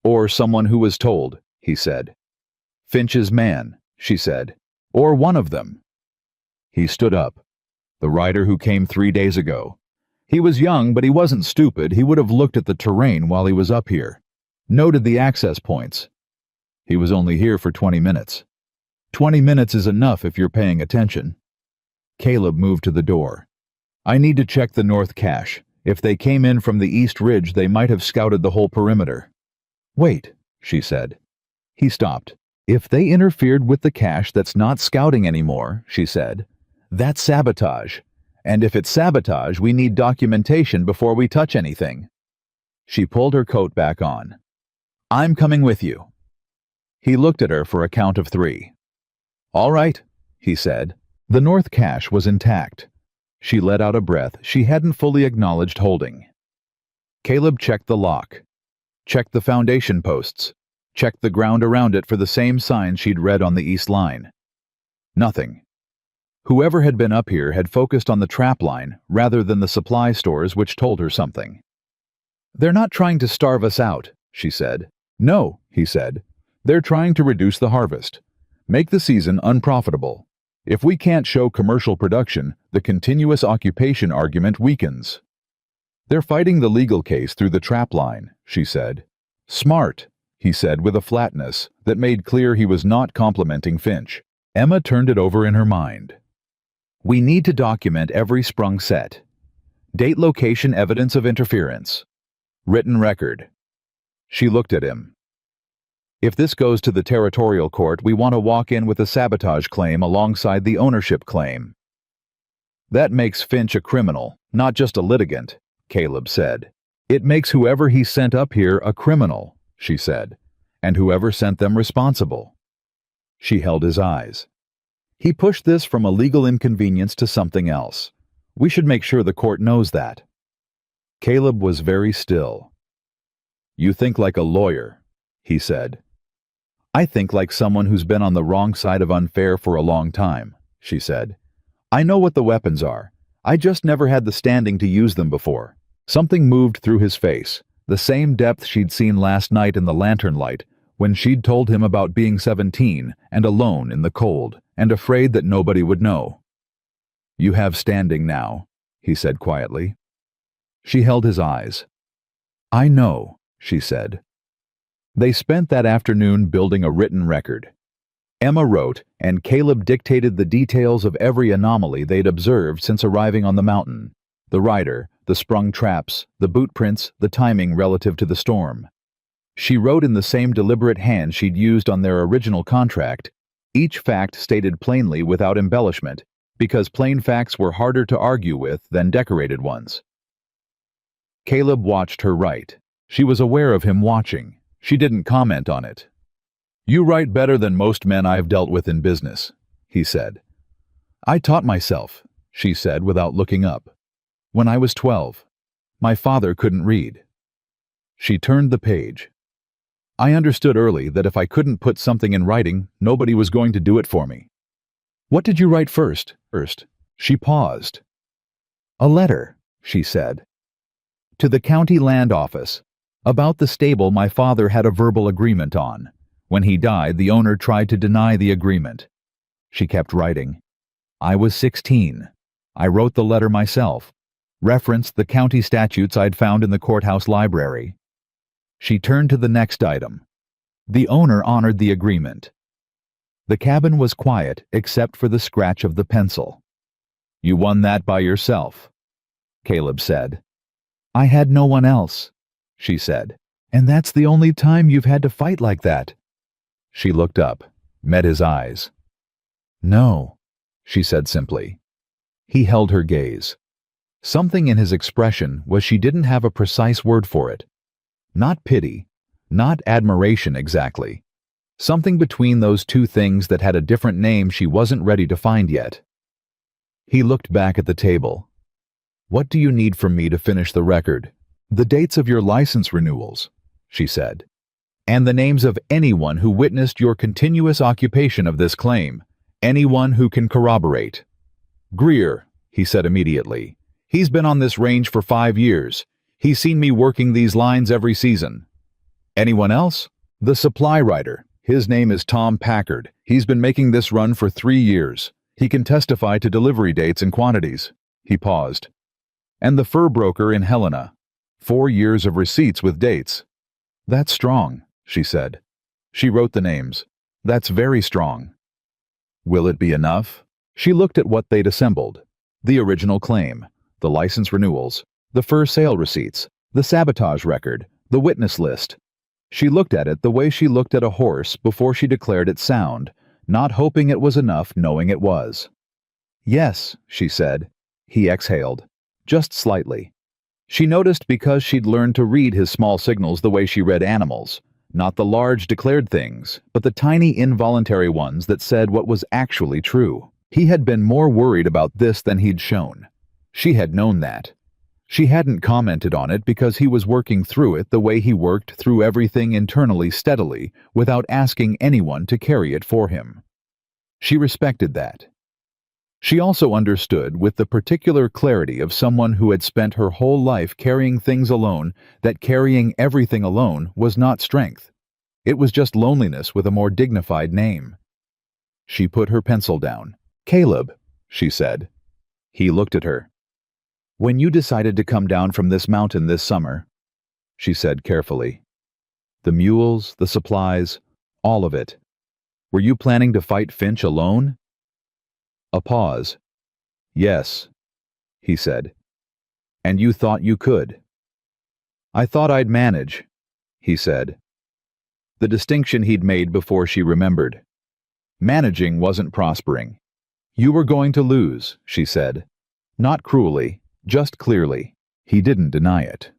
Or someone who was told, he said. Finch's man, she said. Or one of them. He stood up. The rider who came 3 days ago. He was young, but he wasn't stupid. He would have looked at the terrain while he was up here. Noted the access points. He was only here for 20 minutes. 20 minutes is enough if you're paying attention. Caleb moved to the door. I need to check the north cache. If they came in from the East Ridge, they might have scouted the whole perimeter. Wait, she said. He stopped. If they interfered with the cache, that's not scouting anymore, she said. That's sabotage. And if it's sabotage, we need documentation before we touch anything. She pulled her coat back on. I'm coming with you. He looked at her for a count of 3. All right, he said. The north cache was intact. She let out a breath she hadn't fully acknowledged holding. Caleb checked the lock. Checked the foundation posts. Checked the ground around it for the same signs she'd read on the east line. Nothing. Whoever had been up here had focused on the trap line rather than the supply stores, which told her something. They're not trying to starve us out, she said. No, he said. They're trying to reduce the harvest. Make the season unprofitable. If we can't show commercial production, the continuous occupation argument weakens. They're fighting the legal case through the trap line, she said. Smart, he said with a flatness that made clear he was not complimenting Finch. Emma turned it over in her mind. We need to document every sprung set. Date, location, evidence of interference. Written record. She looked at him. If this goes to the territorial court, we want to walk in with a sabotage claim alongside the ownership claim. That makes Finch a criminal, not just a litigant, Caleb said. It makes whoever he sent up here a criminal, she said, and whoever sent them responsible. She held his eyes. He pushed this from a legal inconvenience to something else. We should make sure the court knows that. Caleb was very still. You think like a lawyer, he said. I think like someone who's been on the wrong side of unfair for a long time, she said. I know what the weapons are. I just never had the standing to use them before. Something moved through his face, the same depth she'd seen last night in the lantern light when she'd told him about being 17 and alone in the cold and afraid that nobody would know. You have standing now, he said quietly. She held his eyes. I know, she said. They spent that afternoon building a written record. Emma wrote, and Caleb dictated the details of every anomaly they'd observed since arriving on the mountain. The rider, the sprung traps, the boot prints, the timing relative to the storm. She wrote in the same deliberate hand she'd used on their original contract, each fact stated plainly without embellishment, because plain facts were harder to argue with than decorated ones. Caleb watched her write. She was aware of him watching. She didn't comment on it. You write better than most men I've dealt with in business, he said. I taught myself, she said without looking up. When I was 12. My father couldn't read. She turned the page. I understood early that if I couldn't put something in writing, nobody was going to do it for me. What did you write first? She paused. A letter, she said. To the county land office. About the stable my father had a verbal agreement on. When he died, the owner tried to deny the agreement. She kept writing. I was 16. I wrote the letter myself. Referenced the county statutes I'd found in the courthouse library. She turned to the next item. The owner honored the agreement. The cabin was quiet except for the scratch of the pencil. You won that by yourself, Caleb said. I had no one else, she said. And that's the only time you've had to fight like that. She looked up, met his eyes. No, she said simply. He held her gaze. Something in his expression was she didn't have a precise word for it. Not pity, not admiration exactly. Something between those two things that had a different name she wasn't ready to find yet. He looked back at the table. What do you need from me to finish the record? The dates of your license renewals, she said. And the names of anyone who witnessed your continuous occupation of this claim. Anyone who can corroborate. Greer, he said immediately. He's been on this range for 5 years. He's seen me working these lines every season. Anyone else? The supply writer. His name is Tom Packard. He's been making this run for 3 years. He can testify to delivery dates and quantities. He paused. And the fur broker in Helena. 4 years of receipts with dates. That's strong, she said. She wrote the names. That's very strong. Will it be enough? She looked at what they'd assembled. The original claim, the license renewals, the fur sale receipts, the sabotage record, the witness list. She looked at it the way she looked at a horse before she declared it sound, not hoping it was enough knowing it was. Yes, she said. He exhaled. Just slightly. She noticed because she'd learned to read his small signals the way she read animals. Not the large declared things, but the tiny involuntary ones that said what was actually true. He had been more worried about this than he'd shown. She had known that. She hadn't commented on it because he was working through it the way he worked through everything internally steadily without asking anyone to carry it for him. She respected that. She also understood with the particular clarity of someone who had spent her whole life carrying things alone that carrying everything alone was not strength. It was just loneliness with a more dignified name. She put her pencil down. Caleb, she said. He looked at her. When you decided to come down from this mountain this summer, she said carefully, the mules, the supplies, all of it, were you planning to fight Finch alone? A pause. Yes, he said. And you thought you could? I thought I'd manage, he said. The distinction he'd made before she remembered. Managing wasn't prospering. You were going to lose, she said. Not cruelly, just clearly. He didn't deny it.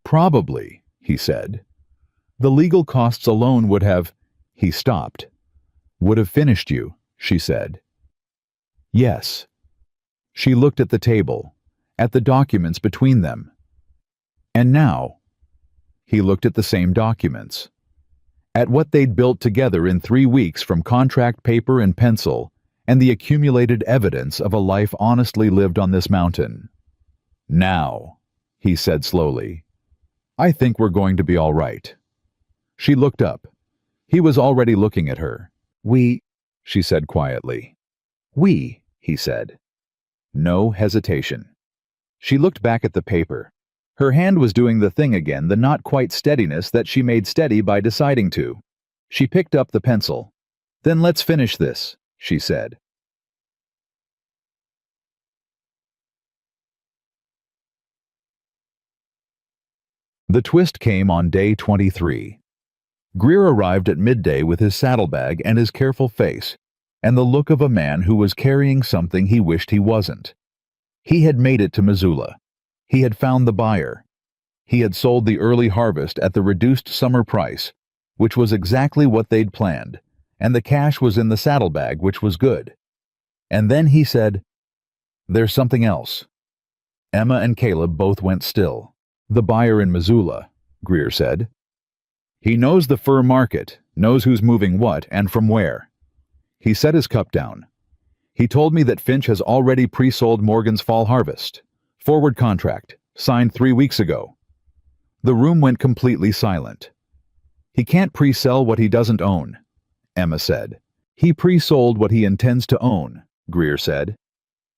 Probably, he said. The legal costs alone would have... He stopped. Would have finished you, she said. Yes. She looked at the table, at the documents between them. And now, he looked at the same documents, at what they'd built together in 3 weeks from contract paper and pencil, and the accumulated evidence of a life honestly lived on this mountain. Now, he said slowly, I think we're going to be all right. She looked up. He was already looking at her. We, she said quietly. We, he said. No hesitation. She looked back at the paper. Her hand was doing the thing again, the not quite steadiness that she made steady by deciding to. She picked up the pencil. Then let's finish this, she said. The twist came on day 23. Greer arrived at midday with his saddlebag and his careful face, and the look of a man who was carrying something he wished he wasn't. He had made it to Missoula. He had found the buyer. He had sold the early harvest at the reduced summer price, which was exactly what they'd planned, and the cash was in the saddlebag, which was good. And then he said, There's something else. Emma and Caleb both went still. The buyer in Missoula, Greer said. He knows the fur market, knows who's moving what and from where. He set his cup down. He told me that Finch has already pre-sold Morgan's fall harvest. Forward contract, signed 3 weeks ago. The room went completely silent. He can't pre-sell what he doesn't own, Emma said. He pre-sold what he intends to own, Greer said.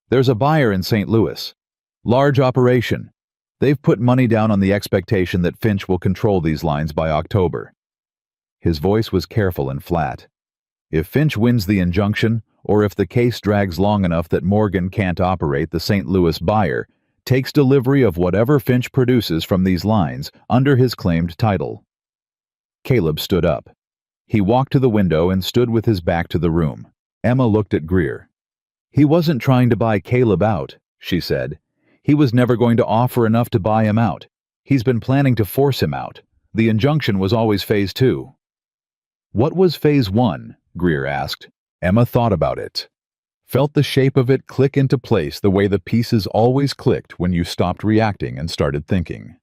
There's a buyer in St. Louis. Large operation. They've put money down on the expectation that Finch will control these lines by October. His voice was careful and flat. If Finch wins the injunction, or if the case drags long enough that Morgan can't operate, the St. Louis buyer takes delivery of whatever Finch produces from these lines under his claimed title. Caleb stood up. He walked to the window and stood with his back to the room. Emma looked at Greer. He wasn't trying to buy Caleb out, she said. He was never going to offer enough to buy him out. He's been planning to force him out. The injunction was always phase 2. What was phase 1? Greer asked. Emma thought about it. Felt the shape of it click into place the way the pieces always clicked when you stopped reacting and started thinking.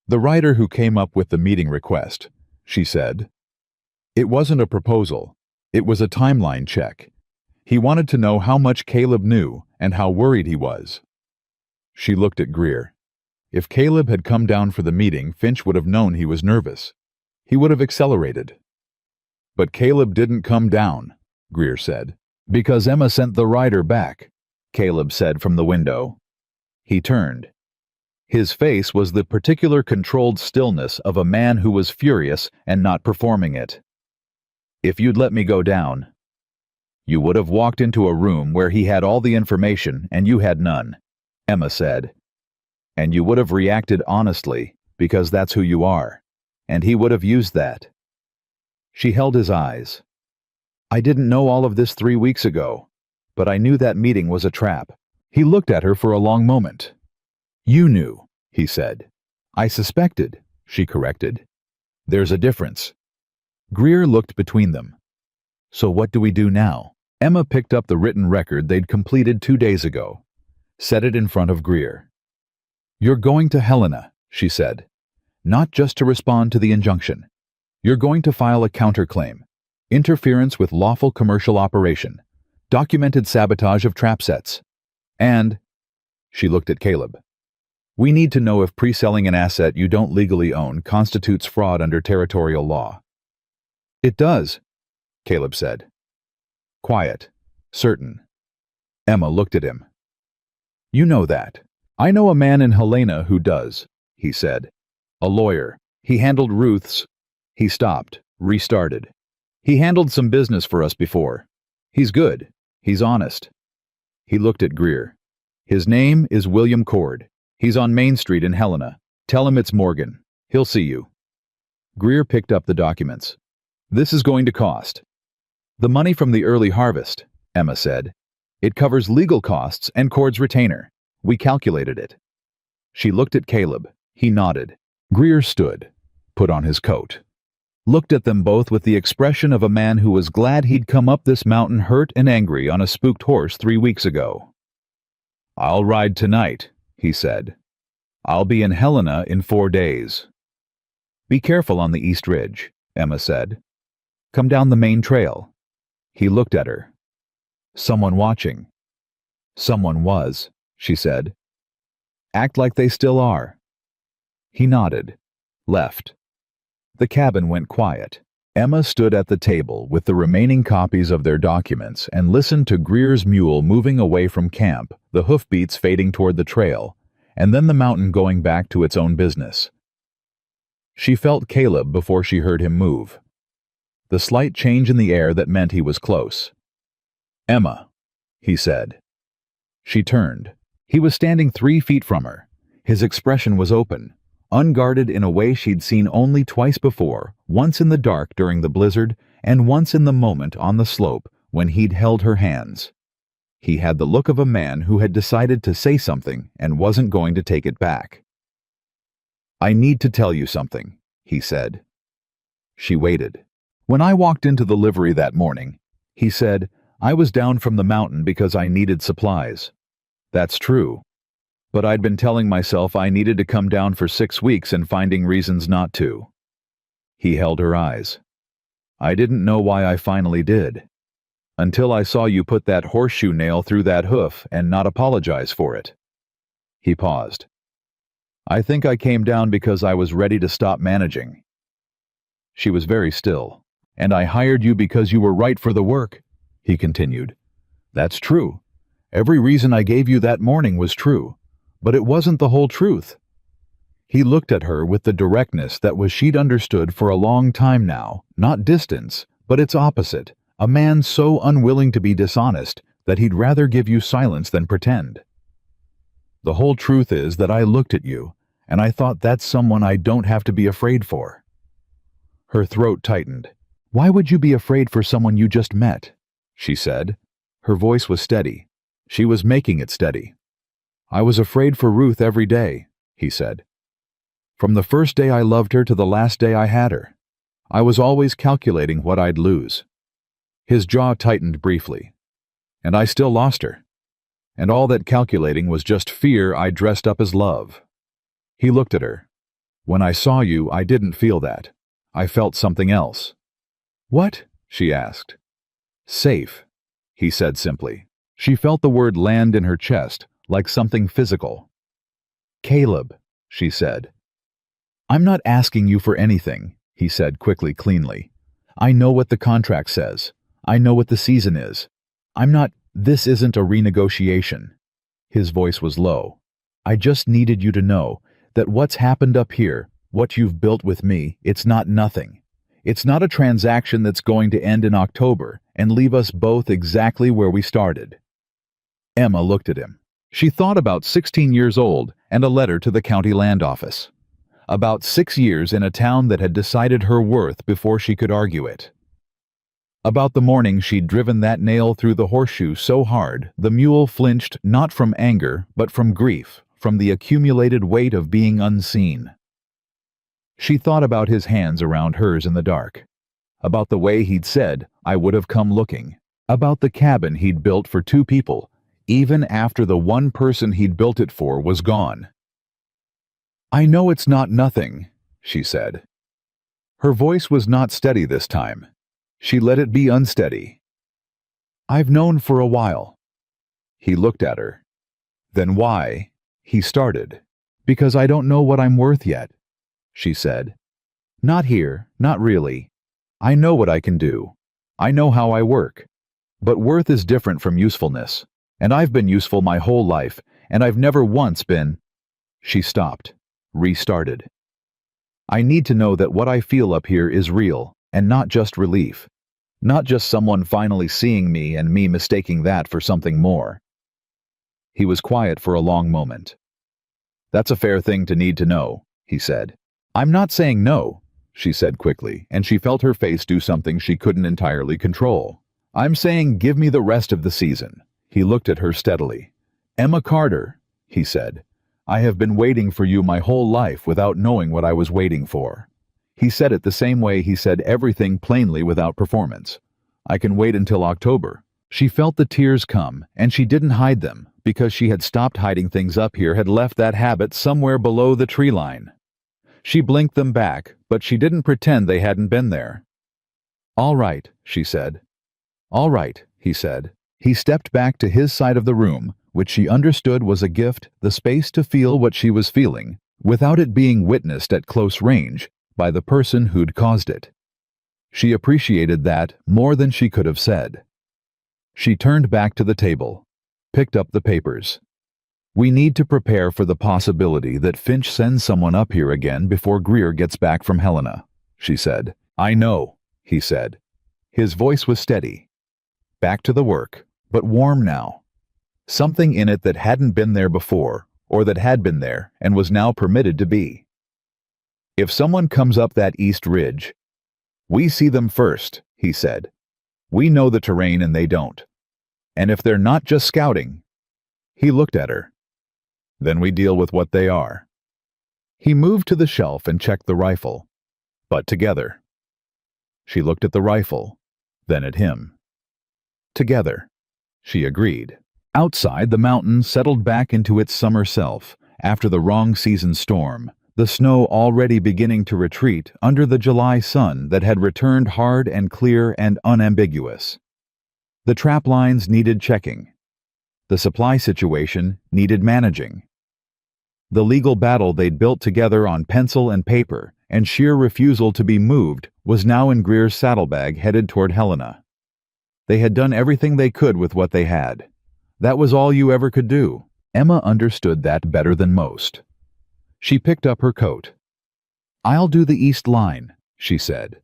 The writer who came up with the meeting request, she said. It wasn't a proposal. It was a timeline check. He wanted to know how much Caleb knew and how worried he was. She looked at Greer. If Caleb had come down for the meeting, Finch would have known he was nervous. He would have accelerated. But Caleb didn't come down, Greer said. Because Emma sent the writer back, Caleb said from the window. He turned. His face was the particular controlled stillness of a man who was furious and not performing it. If you'd let me go down, you would have walked into a room where he had all the information and you had none, Emma said. And you would have reacted honestly, because that's who you are, and he would have used that. She held his eyes. I didn't know all of this 3 weeks ago, but I knew that meeting was a trap. He looked at her for a long moment. You knew, he said. I suspected, she corrected. There's a difference. Greer looked between them. So what do we do now? Emma picked up the written record they'd completed 2 days ago. Set it in front of Greer. You're going to Helena, she said. Not just to respond to the injunction. You're going to file a counterclaim. Interference with lawful commercial operation. Documented sabotage of trap sets. And, she looked at Caleb. We need to know if pre-selling an asset you don't legally own constitutes fraud under territorial law. It does, Caleb said. Quiet. Certain. Emma looked at him. You know that. I know a man in Helena who does, he said. A lawyer. He handled Ruth's. He stopped, restarted. He handled some business for us before. He's good. He's honest. He looked at Greer. His name is William Cord. He's on Main Street in Helena. Tell him it's Morgan. He'll see you. Greer picked up the documents. This is going to cost. The money from the early harvest, Emma said. It covers legal costs and Cord's retainer. We calculated it. She looked at Caleb. He nodded. Greer stood, put on his coat, looked at them both with the expression of a man who was glad he'd come up this mountain hurt and angry on a spooked horse 3 weeks ago. I'll ride tonight, he said. I'll be in Helena in 4 days. Be careful on the East Ridge, Emma said. Come down the main trail. He looked at her. Someone watching. Someone was, she said. Act like they still are. He nodded, left. The cabin went quiet. Emma stood at the table with the remaining copies of their documents and listened to Greer's mule moving away from camp, the hoofbeats fading toward the trail, and then the mountain going back to its own business. She felt Caleb before she heard him move. The slight change in the air that meant he was close. Emma, he said. She turned. He was standing 3 feet from her. His expression was open, unguarded in a way she'd seen only twice before, once in the dark during the blizzard, and once in the moment on the slope when he'd held her hands. He had the look of a man who had decided to say something and wasn't going to take it back. I need to tell you something, he said. She waited. When I walked into the livery that morning, he said, I was down from the mountain because I needed supplies. That's true. But I'd been telling myself I needed to come down for 6 weeks and finding reasons not to. He held her eyes. I didn't know why I finally did. Until I saw you put that horseshoe nail through that hoof and not apologize for it. He paused. I think I came down because I was ready to stop managing. She was very still. And I hired you because you were right for the work, he continued. That's true. Every reason I gave you that morning was true, but it wasn't the whole truth. He looked at her with the directness that was she'd understood for a long time now, not distance, but its opposite, a man so unwilling to be dishonest that he'd rather give you silence than pretend. The whole truth is that I looked at you, and I thought that's someone I don't have to be afraid for. Her throat tightened. Why would you be afraid for someone you just met? She said. Her voice was steady. She was making it steady. I was afraid for Ruth every day, he said. From the first day I loved her to the last day I had her. I was always calculating what I'd lose. His jaw tightened briefly. And I still lost her. And all that calculating was just fear I dressed up as love. He looked at her. When I saw you, I didn't feel that. I felt something else. What? She asked. Safe, he said simply. She felt the word land in her chest, like something physical. Caleb, she said. I'm not asking you for anything, he said quickly, cleanly. I know what the contract says. I know what the season is. This isn't a renegotiation. His voice was low. I just needed you to know that what's happened up here, what you've built with me, it's not nothing. It's not a transaction that's going to end in October and leave us both exactly where we started. Emma looked at him. She thought about 16 years old and a letter to the county land office. About 6 years in a town that had decided her worth before she could argue it. About the morning she'd driven that nail through the horseshoe so hard the mule flinched not from anger but from grief, from the accumulated weight of being unseen. She thought about his hands around hers in the dark, about the way he'd said, I would have come looking, about the cabin he'd built for 2 people, even after the one person he'd built it for was gone. I know it's not nothing, she said. Her voice was not steady this time. She let it be unsteady. I've known for a while. He looked at her. Then why? He started. Because I don't know what I'm worth yet, she said. Not here, not really. I know what I can do. I know how I work. But worth is different from usefulness. And I've been useful my whole life, and I've never once been... She stopped, restarted. I need to know that what I feel up here is real, and not just relief. Not just someone finally seeing me and me mistaking that for something more. He was quiet for a long moment. That's a fair thing to need to know, he said. I'm not saying no, she said quickly, and she felt her face do something she couldn't entirely control. I'm saying give me the rest of the season. He looked at her steadily. Emma Carter, he said, I have been waiting for you my whole life without knowing what I was waiting for. He said it the same way he said everything plainly without performance. I can wait until October. She felt the tears come, and she didn't hide them, because she had stopped hiding things up here, had left that habit somewhere below the tree line. She blinked them back, but she didn't pretend they hadn't been there. All right, she said. All right, he said. He stepped back to his side of the room, which she understood was a gift, the space to feel what she was feeling, without it being witnessed at close range by the person who'd caused it. She appreciated that more than she could have said. She turned back to the table, picked up the papers. We need to prepare for the possibility that Finch sends someone up here again before Greer gets back from Helena, she said. I know, he said. His voice was steady. Back to the work, but warm now. Something in it that hadn't been there before, or that had been there and was now permitted to be. If someone comes up that east ridge, we see them first, he said. We know the terrain and they don't. And if they're not just scouting, he looked at her. Then we deal with what they are. He moved to the shelf and checked the rifle, but together. She looked at the rifle, then at him. Together, she agreed. Outside, the mountain settled back into its summer self after the wrong season storm, the snow already beginning to retreat under the July sun that had returned hard and clear and unambiguous. The trap lines needed checking. The supply situation needed managing. The legal battle they'd built together on pencil and paper and sheer refusal to be moved was now in Greer's saddlebag headed toward Helena. They had done everything they could with what they had. That was all you ever could do. Emma understood that better than most. She picked up her coat. "I'll do the East Line," she said.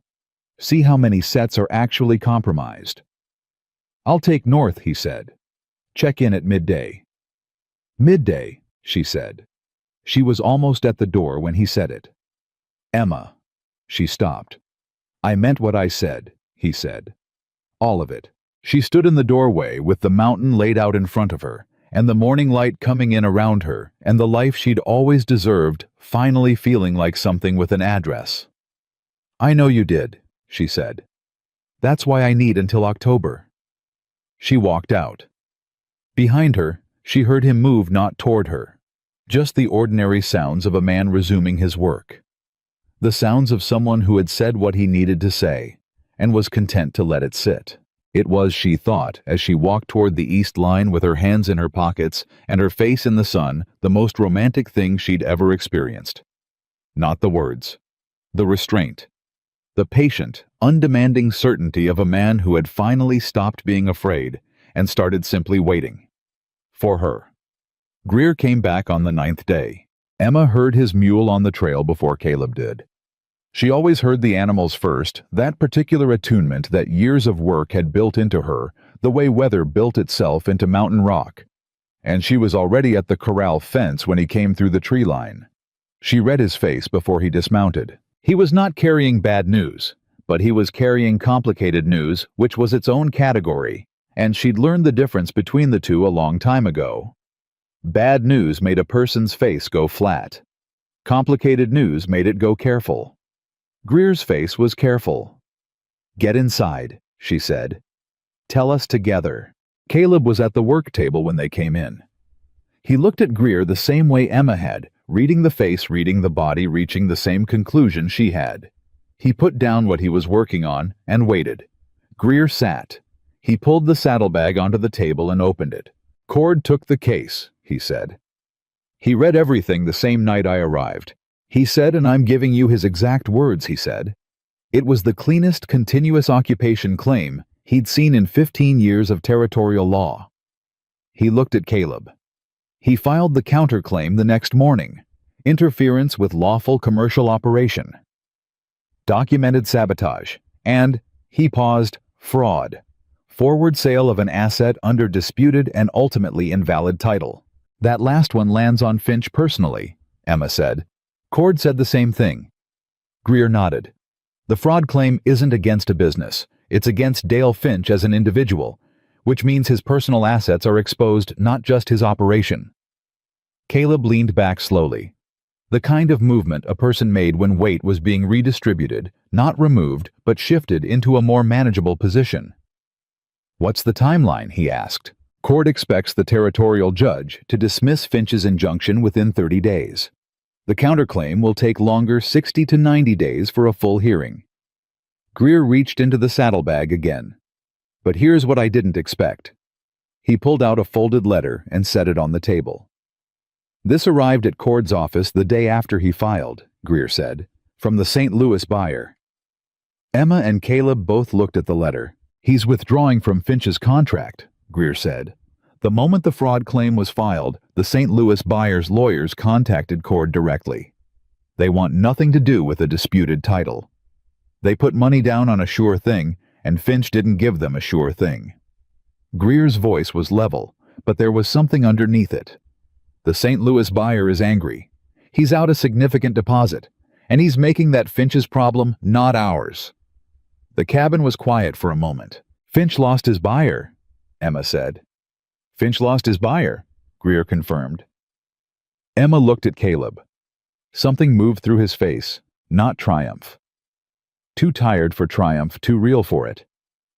"See how many sets are actually compromised." "I'll take North," he said. "Check in at midday." "Midday," she said. She was almost at the door when he said it. "Emma." She stopped. "I meant what I said," he said. "All of it." She stood in the doorway with the mountain laid out in front of her, and the morning light coming in around her, and the life she'd always deserved finally feeling like something with an address. "I know you did," she said. "That's why I need until October." She walked out. Behind her, she heard him move not toward her. Just the ordinary sounds of a man resuming his work. The sounds of someone who had said what he needed to say, and was content to let it sit. It was, she thought, as she walked toward the East Line with her hands in her pockets and her face in the sun, the most romantic thing she'd ever experienced. Not the words. The restraint. The patient, undemanding certainty of a man who had finally stopped being afraid and started simply waiting. For her. Greer came back on the 9th day. Emma heard his mule on the trail before Caleb did. She always heard the animals first, that particular attunement that years of work had built into her, the way weather built itself into mountain rock. And she was already at the corral fence when he came through the tree line. She read his face before he dismounted. He was not carrying bad news, but he was carrying complicated news, which was its own category, and she'd learned the difference between the two a long time ago. Bad news made a person's face go flat. Complicated news made it go careful. Greer's face was careful. "Get inside," she said. "Tell us together." Caleb was at the work table when they came in. He looked at Greer the same way Emma had, reading the face, reading the body, reaching the same conclusion she had. He put down what he was working on and waited. Greer sat. He pulled the saddlebag onto the table and opened it. "Cord took the case," he said. "He read everything the same night I arrived. He said, and I'm giving you his exact words, he said. It was the cleanest continuous occupation claim he'd seen in 15 years of territorial law." He looked at Caleb. "He filed the counterclaim the next morning. Interference with lawful commercial operation. Documented sabotage. And," he paused, "fraud. Forward sale of an asset under disputed and ultimately invalid title. That last one lands on Finch personally," Emma said. Cord said the same thing. Greer nodded. "The fraud claim isn't against a business. It's against Dale Finch as an individual, which means his personal assets are exposed, not just his operation." Caleb leaned back slowly. The kind of movement a person made when weight was being redistributed, not removed, but shifted into a more manageable position. "What's the timeline?" he asked. "Cord expects the territorial judge to dismiss Finch's injunction within 30 days. The counterclaim will take longer, 60 to 90 days for a full hearing." Greer reached into the saddlebag again. "But here's what I didn't expect." He pulled out a folded letter and set it on the table. "This arrived at Cord's office the day after he filed," Greer said, "from the St. Louis buyer." Emma and Caleb both looked at the letter. "He's withdrawing from Finch's contract," Greer said. "The moment the fraud claim was filed, the St. Louis buyer's lawyers contacted Cord directly. They want nothing to do with a disputed title. They put money down on a sure thing, and Finch didn't give them a sure thing." Greer's voice was level, but there was something underneath it. "The St. Louis buyer is angry. He's out a significant deposit, and he's making that Finch's problem, not ours." The cabin was quiet for a moment. "Finch lost his buyer," Emma said. "Finch lost his buyer," Greer confirmed. Emma looked at Caleb. Something moved through his face, not triumph. Too tired for triumph, too real for it.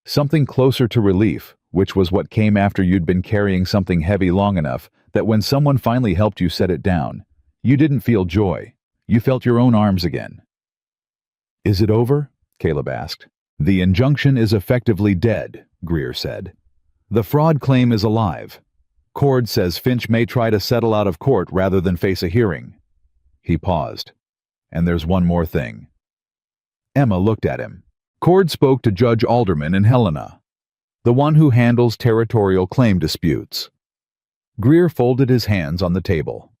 Something closer to relief, which was what came after you'd been carrying something heavy long enough that when someone finally helped you set it down, you didn't feel joy. You felt your own arms again. Is it over? Caleb asked. The injunction is effectively dead, Greer said. The fraud claim is alive. Cord says Finch may try to settle out of court rather than face a hearing. He paused. And there's one more thing. Emma looked at him. Cord spoke to Judge Alderman in Helena, the one who handles territorial claim disputes. Greer folded his hands on the table.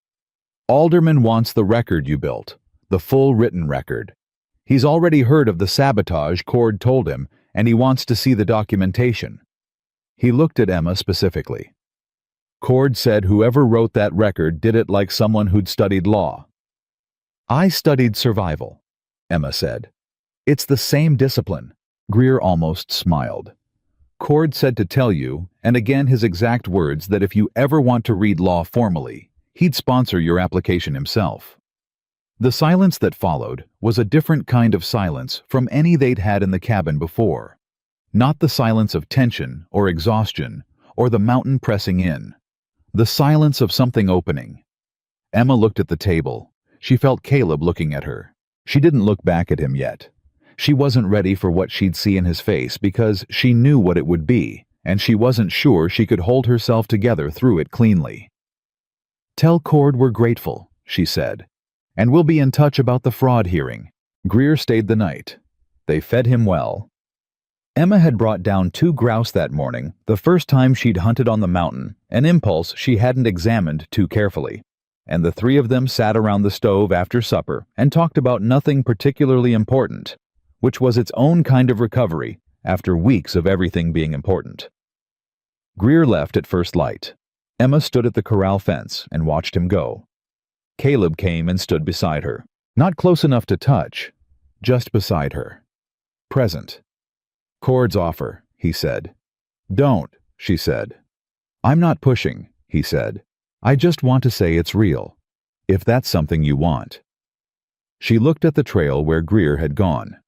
Alderman wants the record you built, the full written record. He's already heard of the sabotage Cord told him, and he wants to see the documentation. He looked at Emma specifically. Cord said whoever wrote that record did it like someone who'd studied law. I studied survival, Emma said. It's the same discipline. Greer almost smiled. Cord said to tell you, and again his exact words, that if you ever want to read law formally, he'd sponsor your application himself. The silence that followed was a different kind of silence from any they'd had in the cabin before. Not the silence of tension or exhaustion or the mountain pressing in. The silence of something opening. Emma looked at the table. She felt Caleb looking at her. She didn't look back at him yet. She wasn't ready for what she'd see in his face because she knew what it would be, and she wasn't sure she could hold herself together through it cleanly. Tell Cord we're grateful, she said, and we'll be in touch about the fraud hearing. Greer stayed the night. They fed him well. Emma had brought down 2 grouse that morning, the first time she'd hunted on the mountain, an impulse she hadn't examined too carefully. And the 3 of them sat around the stove after supper and talked about nothing particularly important, which was its own kind of recovery after weeks of everything being important. Greer left at first light. Emma stood at the corral fence and watched him go. Caleb came and stood beside her, not close enough to touch, just beside her. Present. Cord's offer, he said. Don't, she said. I'm not pushing, he said. I just want to say it's real, if that's something you want. She looked at the trail where Greer had gone.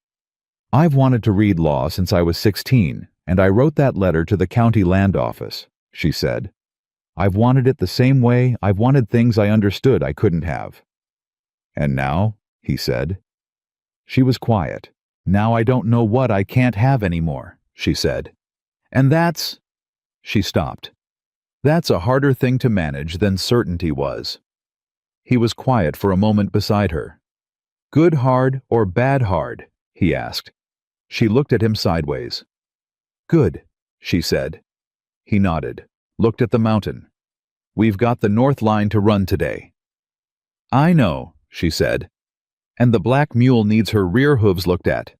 I've wanted to read law since I was 16, and I wrote that letter to the county land office, she said. I've wanted it the same way I've wanted things I understood I couldn't have. And now, he said. She was quiet. Now I don't know what I can't have anymore, she said. And that's... She stopped. That's a harder thing to manage than certainty was. He was quiet for a moment beside her. Good hard or bad hard? He asked. She looked at him sideways. Good, she said. He nodded, looked at the mountain. We've got the north line to run today. I know, she said. And the black mule needs her rear hooves looked at.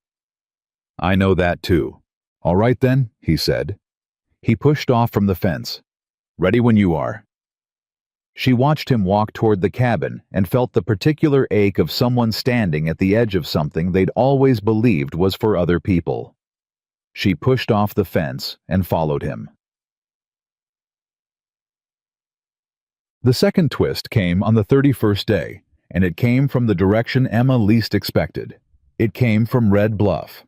I know that too. All right then, he said. He pushed off from the fence. Ready when you are. She watched him walk toward the cabin and felt the particular ache of someone standing at the edge of something they'd always believed was for other people. She pushed off the fence and followed him. The second twist came on the 31st day, and it came from the direction Emma least expected. It came from Red Bluff.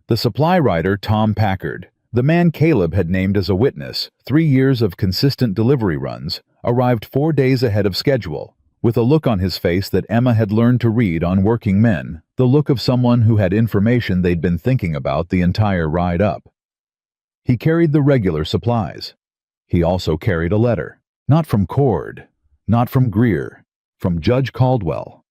The supply rider Tom Packard, the man Caleb had named as a witness, 3 years of consistent delivery runs, arrived 4 days ahead of schedule, with a look on his face that Emma had learned to read on working men, the look of someone who had information they'd been thinking about the entire ride up. He carried the regular supplies. He also carried a letter, not from Cord, not from Greer, from Judge Caldwell.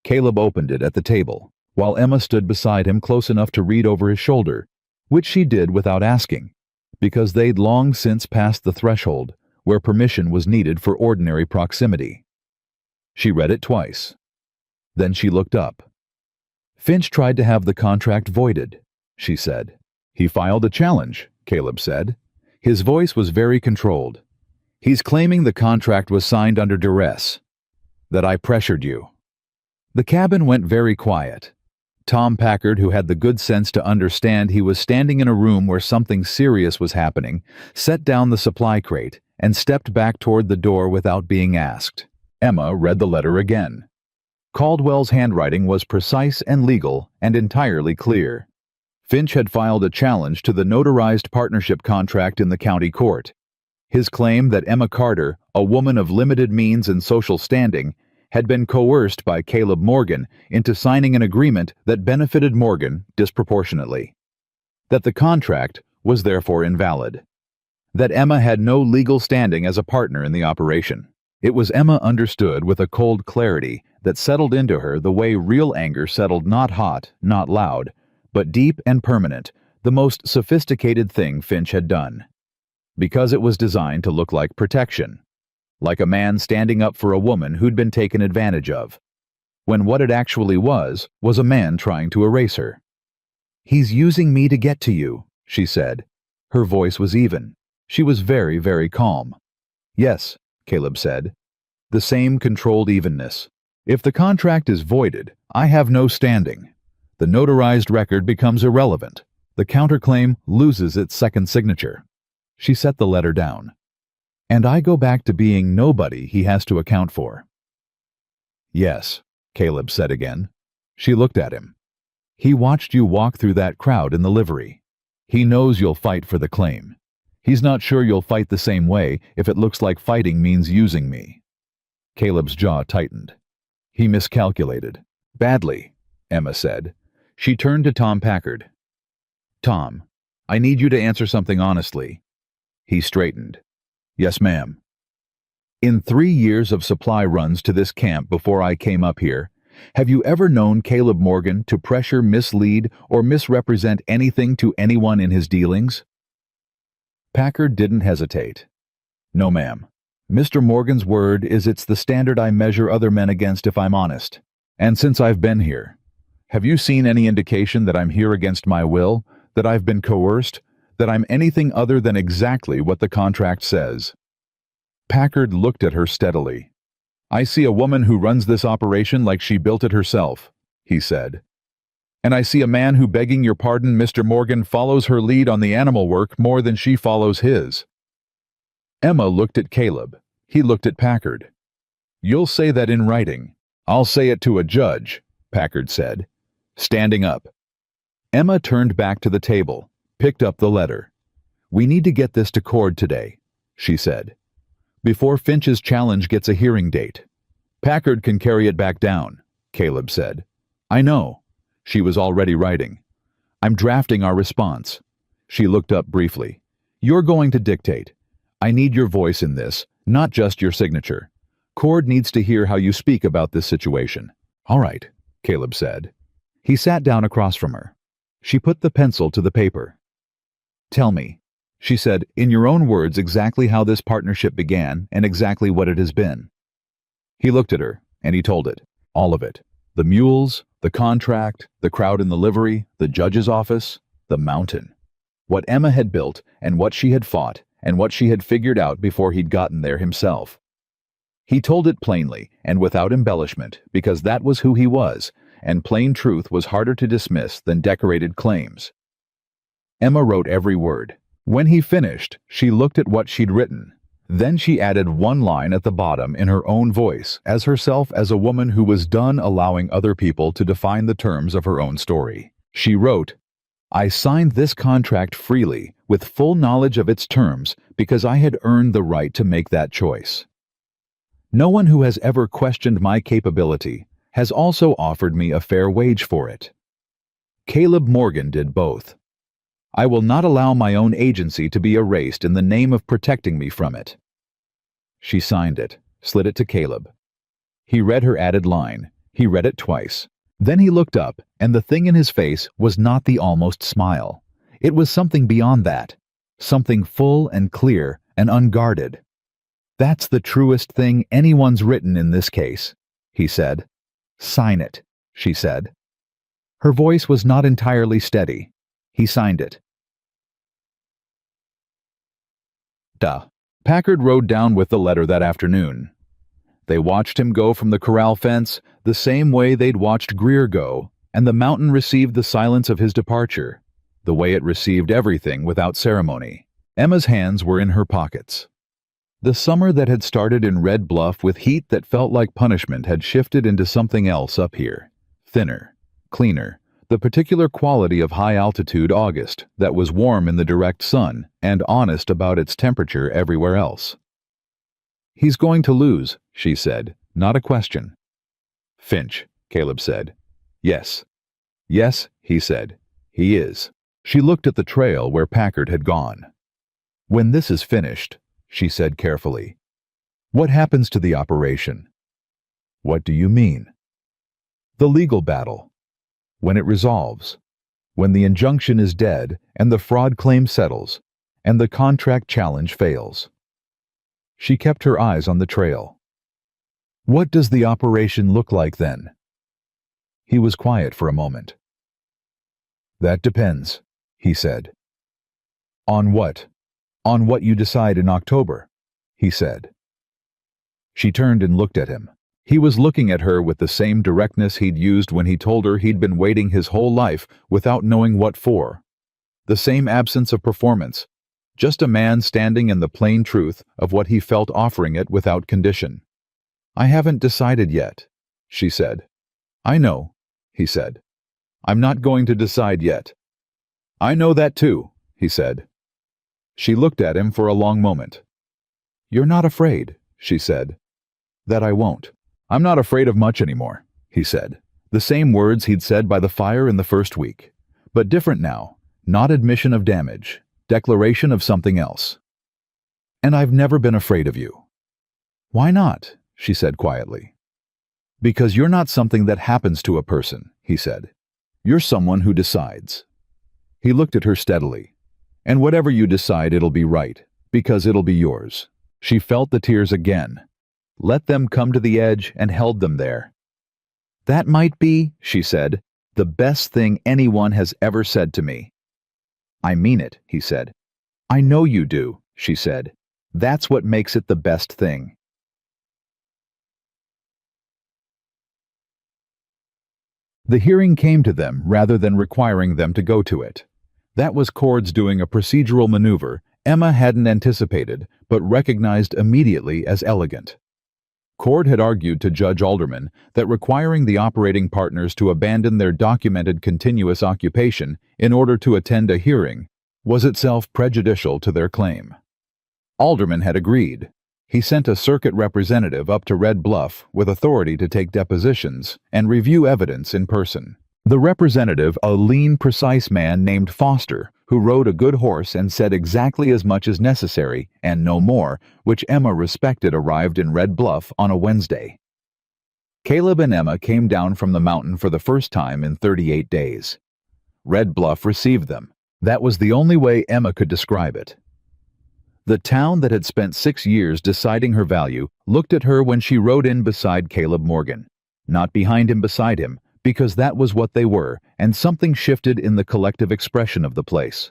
Caleb opened it at the table, while Emma stood beside him close enough to read over his shoulder, which she did without asking, because they'd long since passed the threshold where permission was needed for ordinary proximity. She read it twice. Then she looked up. Finch tried to have the contract voided, she said. He filed a challenge, Caleb said. His voice was very controlled. He's claiming the contract was signed under duress, that I pressured you. The cabin went very quiet. Tom Packard, who had the good sense to understand he was standing in a room where something serious was happening, set down the supply crate and stepped back toward the door without being asked. Emma read the letter again. Caldwell's handwriting was precise and legal and entirely clear. Finch had filed a challenge to the notarized partnership contract in the county court. His claim that Emma Carter, a woman of limited means and social standing, had been coerced by Caleb Morgan into signing an agreement that benefited Morgan disproportionately. That the contract was therefore invalid. That Emma had no legal standing as a partner in the operation. It was Emma understood with a cold clarity that settled into her the way real anger settled, not hot, not loud, but deep and permanent, the most sophisticated thing Finch had done. Because it was designed to look like protection. Like a man standing up for a woman who'd been taken advantage of. When what it actually was a man trying to erase her. "He's using me to get to you," she said. Her voice was even. She was very, very calm. "Yes," Caleb said. The same controlled evenness. "If the contract is voided, I have no standing. The notarized record becomes irrelevant. The counterclaim loses its second signature." She set the letter down. "And I go back to being nobody he has to account for." "Yes," Caleb said again. She looked at him. "He watched you walk through that crowd in the livery. He knows you'll fight for the claim. He's not sure you'll fight the same way if it looks like fighting means using me." Caleb's jaw tightened. "He miscalculated. Badly," Emma said. She turned to Tom Packard. "Tom, I need you to answer something honestly." He straightened. "Yes, ma'am." "In 3 years of supply runs to this camp before I came up here, have you ever known Caleb Morgan to pressure, mislead, or misrepresent anything to anyone in his dealings?" Packard didn't hesitate. "No, ma'am. Mr. Morgan's word is it's the standard I measure other men against if I'm honest. And since I've been here, have you seen any indication that I'm here against my will, that I've been coerced, that I'm anything other than exactly what the contract says?" Packard looked at her steadily. "I see a woman who runs this operation like she built it herself," he said. "And I see a man who, begging your pardon, Mr. Morgan, follows her lead on the animal work more than she follows his." Emma looked at Caleb. He looked at Packard. "You'll say that in writing. I'll say it to a judge," Packard said, standing up. Emma turned back to the table, picked up the letter. "We need to get this to Cord today," she said, "before Finch's challenge gets a hearing date." "Packard can carry it back down," Caleb said. "I know." She was already writing. "I'm drafting our response." She looked up briefly. "You're going to dictate. I need your voice in this, not just your signature. Cord needs to hear how you speak about this situation." "All right," Caleb said. He sat down across from her. She put the pencil to the paper. "Tell me," she said, "in your own words exactly how this partnership began and exactly what it has been." He looked at her, and he told it. All of it. The mules, the contract, the crowd in the livery, the judge's office, the mountain. What Emma had built, and what she had fought, and what she had figured out before he'd gotten there himself. He told it plainly and without embellishment, because that was who he was, and plain truth was harder to dismiss than decorated claims. Emma wrote every word. When he finished, she looked at what she'd written. Then she added one line at the bottom in her own voice, as herself as a woman who was done allowing other people to define the terms of her own story. She wrote, "I signed this contract freely, with full knowledge of its terms, because I had earned the right to make that choice. No one who has ever questioned my capability has also offered me a fair wage for it. Caleb Morgan did both. I will not allow my own agency to be erased in the name of protecting me from it." She signed it, slid it to Caleb. He read her added line. He read it twice. Then he looked up, and the thing in his face was not the almost smile. It was something beyond that. Something full and clear and unguarded. "That's the truest thing anyone's written in this case," he said. "Sign it," she said. Her voice was not entirely steady. He signed it. Packard rode down with the letter that afternoon. They watched him go from the corral fence the same way they'd watched Greer go, and the mountain received the silence of his departure, the way it received everything without ceremony. Emma's hands were in her pockets. The summer that had started in Red Bluff with heat that felt like punishment had shifted into something else up here. Thinner, cleaner, the particular quality of high-altitude August that was warm in the direct sun and honest about its temperature everywhere else. "He's going to lose," she said, not a question. Finch, Caleb said. Yes. Yes, he said. He is. She looked at the trail where Packard had gone. When this is finished, she said carefully, what happens to the operation? What do you mean? The legal battle. When it resolves. When the injunction is dead and the fraud claim settles and the contract challenge fails. She kept her eyes on the trail. What does the operation look like then? He was quiet for a moment. That depends, he said. On what? On what you decide in October, he said. She turned and looked at him. He was looking at her with the same directness he'd used when he told her he'd been waiting his whole life without knowing what for. The same absence of performance, just a man standing in the plain truth of what he felt offering it without condition. I haven't decided yet, she said. I know, he said. I'm not going to decide yet. I know that too, he said. She looked at him for a long moment. You're not afraid, she said. That I won't. I'm not afraid of much anymore, he said. The same words he'd said by the fire in the first week, but different now. Not admission of damage, declaration of something else. And I've never been afraid of you. Why not? She said quietly. Because you're not something that happens to a person, he said. You're someone who decides. He looked at her steadily. And whatever you decide, it'll be right, because it'll be yours. She felt the tears again. Let them come to the edge and held them there. That might be, she said, the best thing anyone has ever said to me. I mean it, he said. I know you do, she said. That's what makes it the best thing. The hearing came to them rather than requiring them to go to it. That was Cord's doing a procedural maneuver Emma hadn't anticipated, but recognized immediately as elegant. Cord had argued to Judge Alderman that requiring the operating partners to abandon their documented continuous occupation in order to attend a hearing was itself prejudicial to their claim. Alderman had agreed. He sent a circuit representative up to Red Bluff with authority to take depositions and review evidence in person. The representative, a lean, precise man named Foster, who rode a good horse and said exactly as much as necessary, and no more, which Emma respected, arrived in Red Bluff on a Wednesday. Caleb and Emma came down from the mountain for the first time in 38 days. Red Bluff received them. That was the only way Emma could describe it. The town that had spent 6 years deciding her value looked at her when she rode in beside Caleb Morgan, not behind him, beside him, because that was what they were, and something shifted in the collective expression of the place.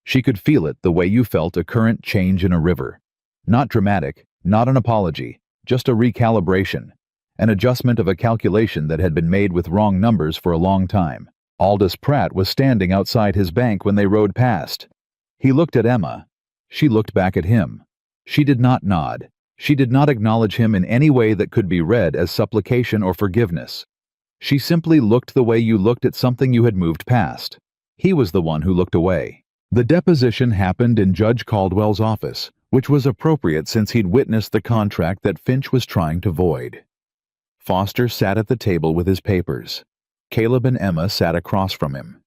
She could feel it the way you felt a current change in a river. Not dramatic, not an apology, just a recalibration, an adjustment of a calculation that had been made with wrong numbers for a long time. Aldous Pratt was standing outside his bank when they rode past. He looked at Emma. She looked back at him. She did not nod. She did not acknowledge him in any way that could be read as supplication or forgiveness. She simply looked the way you looked at something you had moved past. He was the one who looked away. The deposition happened in Judge Caldwell's office, which was appropriate since he'd witnessed the contract that Finch was trying to void. Foster sat at the table with his papers. Caleb and Emma sat across from him.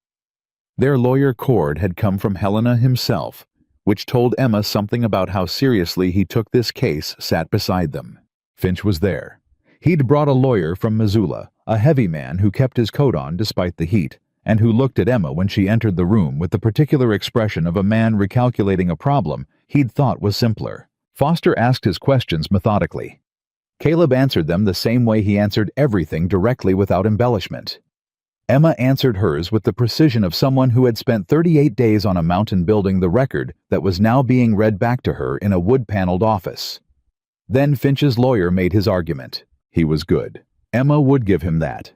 Their lawyer Cord had come from Helena himself, which told Emma something about how seriously he took this case, sat beside them. Finch was there. He'd brought a lawyer from Missoula, a heavy man who kept his coat on despite the heat, and who looked at Emma when she entered the room with the particular expression of a man recalculating a problem he'd thought was simpler. Foster asked his questions methodically. Caleb answered them the same way he answered everything, directly without embellishment. Emma answered hers with the precision of someone who had spent 38 days on a mountain building the record that was now being read back to her in a wood-paneled office. Then Finch's lawyer made his argument. He was good. Emma would give him that.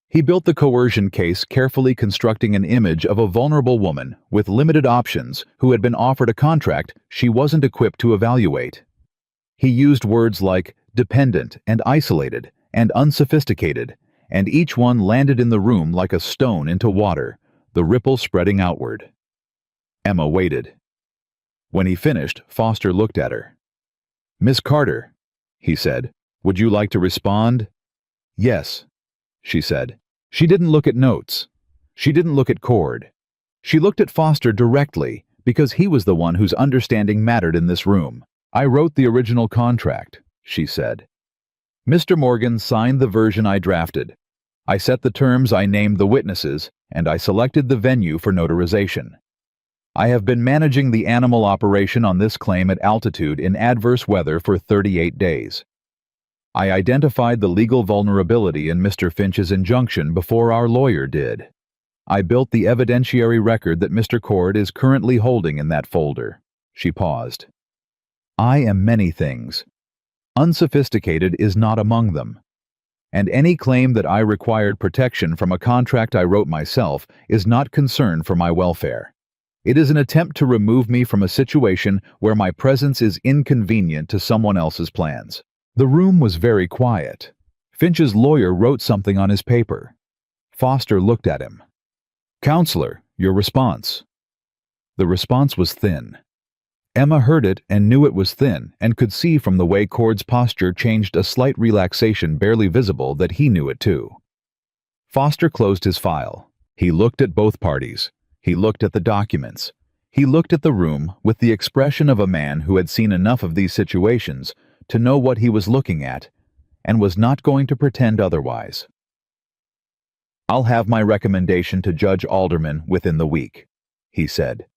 He built the coercion case, carefully constructing an image of a vulnerable woman with limited options who had been offered a contract she wasn't equipped to evaluate. He used words like dependent and isolated and unsophisticated, and each one landed in the room like a stone into water, the ripple spreading outward. Emma waited. When he finished, Foster looked at her. "Miss Carter," he said, "would you like to respond?" Yes, she said. She didn't look at notes. She didn't look at Cord. She looked at Foster directly, because he was the one whose understanding mattered in this room. I wrote the original contract, she said. Mr. Morgan signed the version I drafted. I set the terms, I named the witnesses, and I selected the venue for notarization. I have been managing the animal operation on this claim at altitude in adverse weather for 38 days. I identified the legal vulnerability in Mr. Finch's injunction before our lawyer did. I built the evidentiary record that Mr. Cord is currently holding in that folder. She paused. I am many things. Unsophisticated is not among them. And any claim that I required protection from a contract I wrote myself is not concern for my welfare. It is an attempt to remove me from a situation where my presence is inconvenient to someone else's plans. The room was very quiet. Finch's lawyer wrote something on his paper. Foster looked at him. Counselor, your response. The response was thin. Emma heard it and knew it was thin and could see from the way Cord's posture changed a slight relaxation barely visible that he knew it too. Foster closed his file. He looked at both parties. He looked at the documents. He looked at the room with the expression of a man who had seen enough of these situations to know what he was looking at and was not going to pretend otherwise. I'll have my recommendation to Judge Alderman within the week, he said.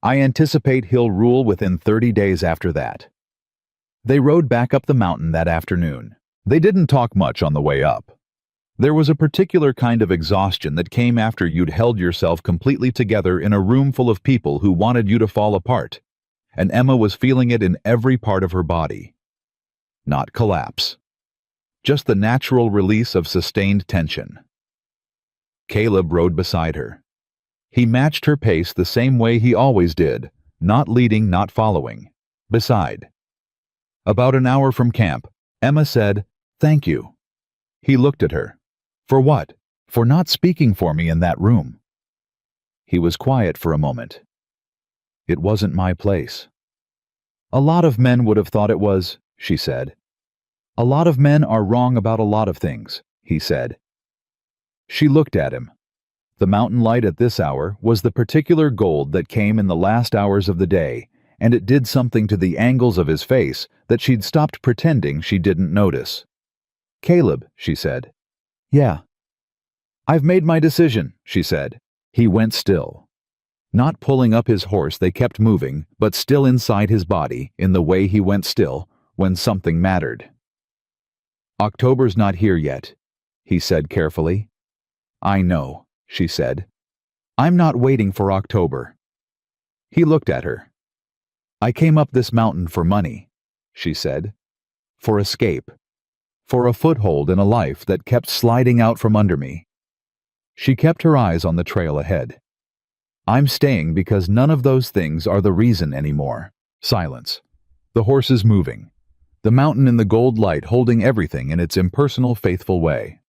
I anticipate he'll rule within 30 days after that. They rode back up the mountain that afternoon. They didn't talk much on the way up. There was a particular kind of exhaustion that came after you'd held yourself completely together in a room full of people who wanted you to fall apart, and Emma was feeling it in every part of her body. Not collapse. Just the natural release of sustained tension. Caleb rode beside her. He matched her pace the same way he always did, not leading, not following. Beside. About an hour from camp, Emma said, "Thank you." He looked at her. For what? For not speaking for me in that room. He was quiet for a moment. It wasn't my place. A lot of men would have thought it was, she said. A lot of men are wrong about a lot of things, he said. She looked at him. The mountain light at this hour was the particular gold that came in the last hours of the day, and it did something to the angles of his face that she'd stopped pretending she didn't notice. Caleb, she said. Yeah. I've made my decision, she said. He went still. Not pulling up his horse, they kept moving, but still inside his body, in the way he went still, when something mattered. October's not here yet, he said carefully. I know, she said. I'm not waiting for October. He looked at her. I came up this mountain for money, she said. For escape. For a foothold in a life that kept sliding out from under me. She kept her eyes on the trail ahead. I'm staying because none of those things are the reason anymore. Silence. The horses moving. The mountain in the gold light holding everything in its impersonal, faithful way.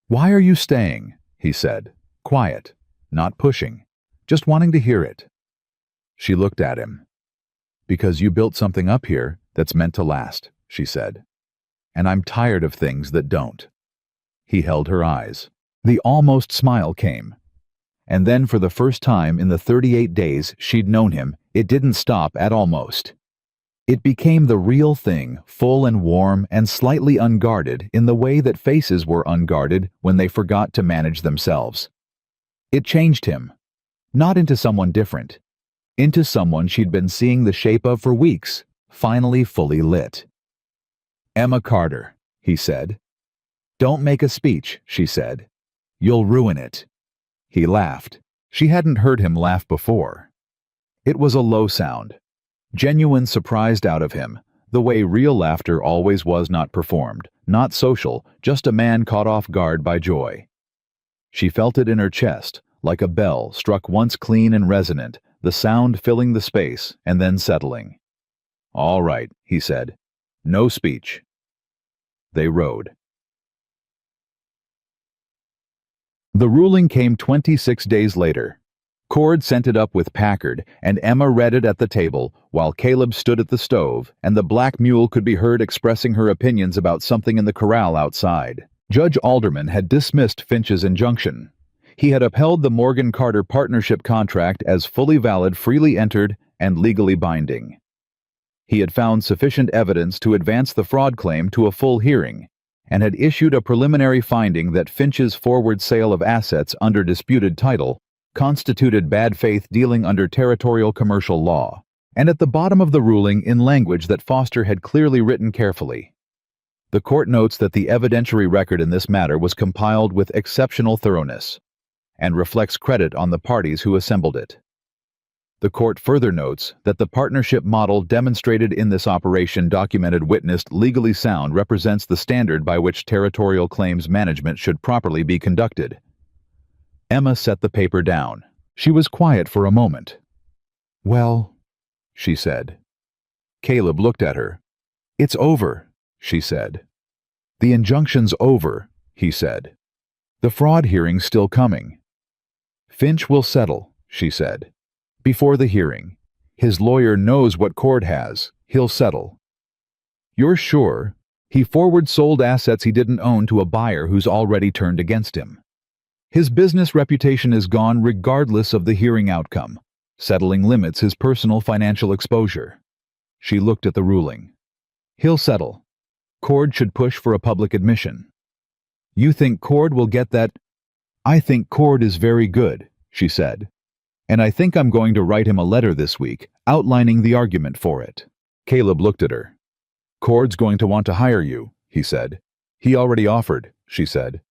Why are you staying? He said. Quiet. Not pushing. Just wanting to hear it. She looked at him. Because you built something up here that's meant to last, she said. And I'm tired of things that don't. He held her eyes. The almost smile came. And then for the first time in the 38 days she'd known him, it didn't stop at almost. It became the real thing, full and warm and slightly unguarded in the way that faces were unguarded when they forgot to manage themselves. It changed him. Not into someone different. Into someone she'd been seeing the shape of for weeks, finally fully lit. Emma Carter, he said. Don't make a speech, she said. You'll ruin it. He laughed. She hadn't heard him laugh before. It was a low sound. Genuine, surprised out of him, the way real laughter always was, not performed, not social, just a man caught off guard by joy. She felt it in her chest, like a bell struck once clean and resonant, the sound filling the space and then settling. All right, he said. No speech. They rode. The ruling came 26 days later. Cord sent it up with Packard, and Emma read it at the table, while Caleb stood at the stove, and the black mule could be heard expressing her opinions about something in the corral outside. Judge Alderman had dismissed Finch's injunction. He had upheld the Morgan-Carter partnership contract as fully valid, freely entered, and legally binding. He had found sufficient evidence to advance the fraud claim to a full hearing, and had issued a preliminary finding that Finch's forward sale of assets under disputed title constituted bad faith dealing under territorial commercial law, and at the bottom of the ruling in language that Foster had clearly written carefully. The court notes that the evidentiary record in this matter was compiled with exceptional thoroughness, and reflects credit on the parties who assembled it. The court further notes that the partnership model demonstrated in this operation documented witnessed legally sound represents the standard by which territorial claims management should properly be conducted. Emma set the paper down. She was quiet for a moment. "Well," she said. Caleb looked at her. "It's over," she said. "The injunction's over," he said. "The fraud hearing's still coming." "Finch will settle," she said. "Before the hearing. His lawyer knows what Cord has. He'll settle." "You're sure? He forward sold assets he didn't own to a buyer who's already turned against him. His business reputation is gone regardless of the hearing outcome. Settling limits his personal financial exposure." She looked at the ruling. "He'll settle. Cord should push for a public admission." "You think Cord will get that?" "I think Cord is very good," she said. "And I think I'm going to write him a letter this week, outlining the argument for it." Caleb looked at her. "Cord's going to want to hire you," he said. "He already offered," she said.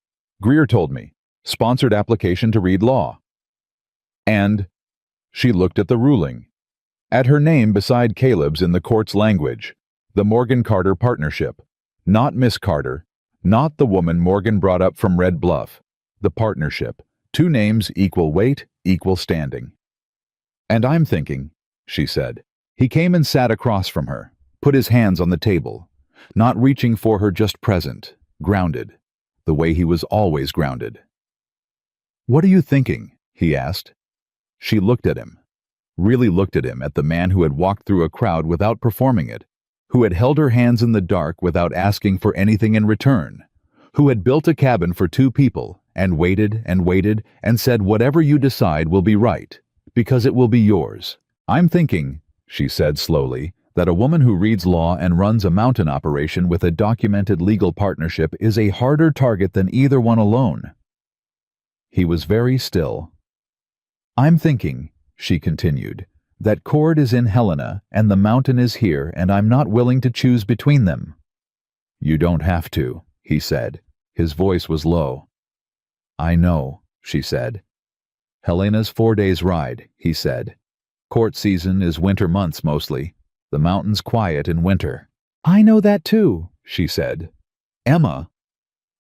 "Greer told me. Sponsored application to read law." And she looked at the ruling. At her name beside Caleb's in the court's language, the Morgan-Carter partnership. Not Miss Carter, not the woman Morgan brought up from Red Bluff. The partnership. Two names, equal weight, equal standing. "And I'm thinking," she said. He came and sat across from her, put his hands on the table, not reaching for her, just present, grounded, the way he was always grounded. "What are you thinking?" he asked. She looked at him, really looked at him, at the man who had walked through a crowd without performing it, who had held her hands in the dark without asking for anything in return, who had built a cabin for two people and waited and said, "Whatever you decide will be right, because it will be yours." "I'm thinking," she said slowly, "that a woman who reads law and runs a mountain operation with a documented legal partnership is a harder target than either one alone." He was very still. "I'm thinking," she continued, "that Cord is in Helena and the mountain is here, and I'm not willing to choose between them." "You don't have to," he said. His voice was low. "I know," she said. "Helena's 4 days' ride," he said. "Court season is winter months mostly. The mountain's quiet in winter." "I know that too," she said. "Emma."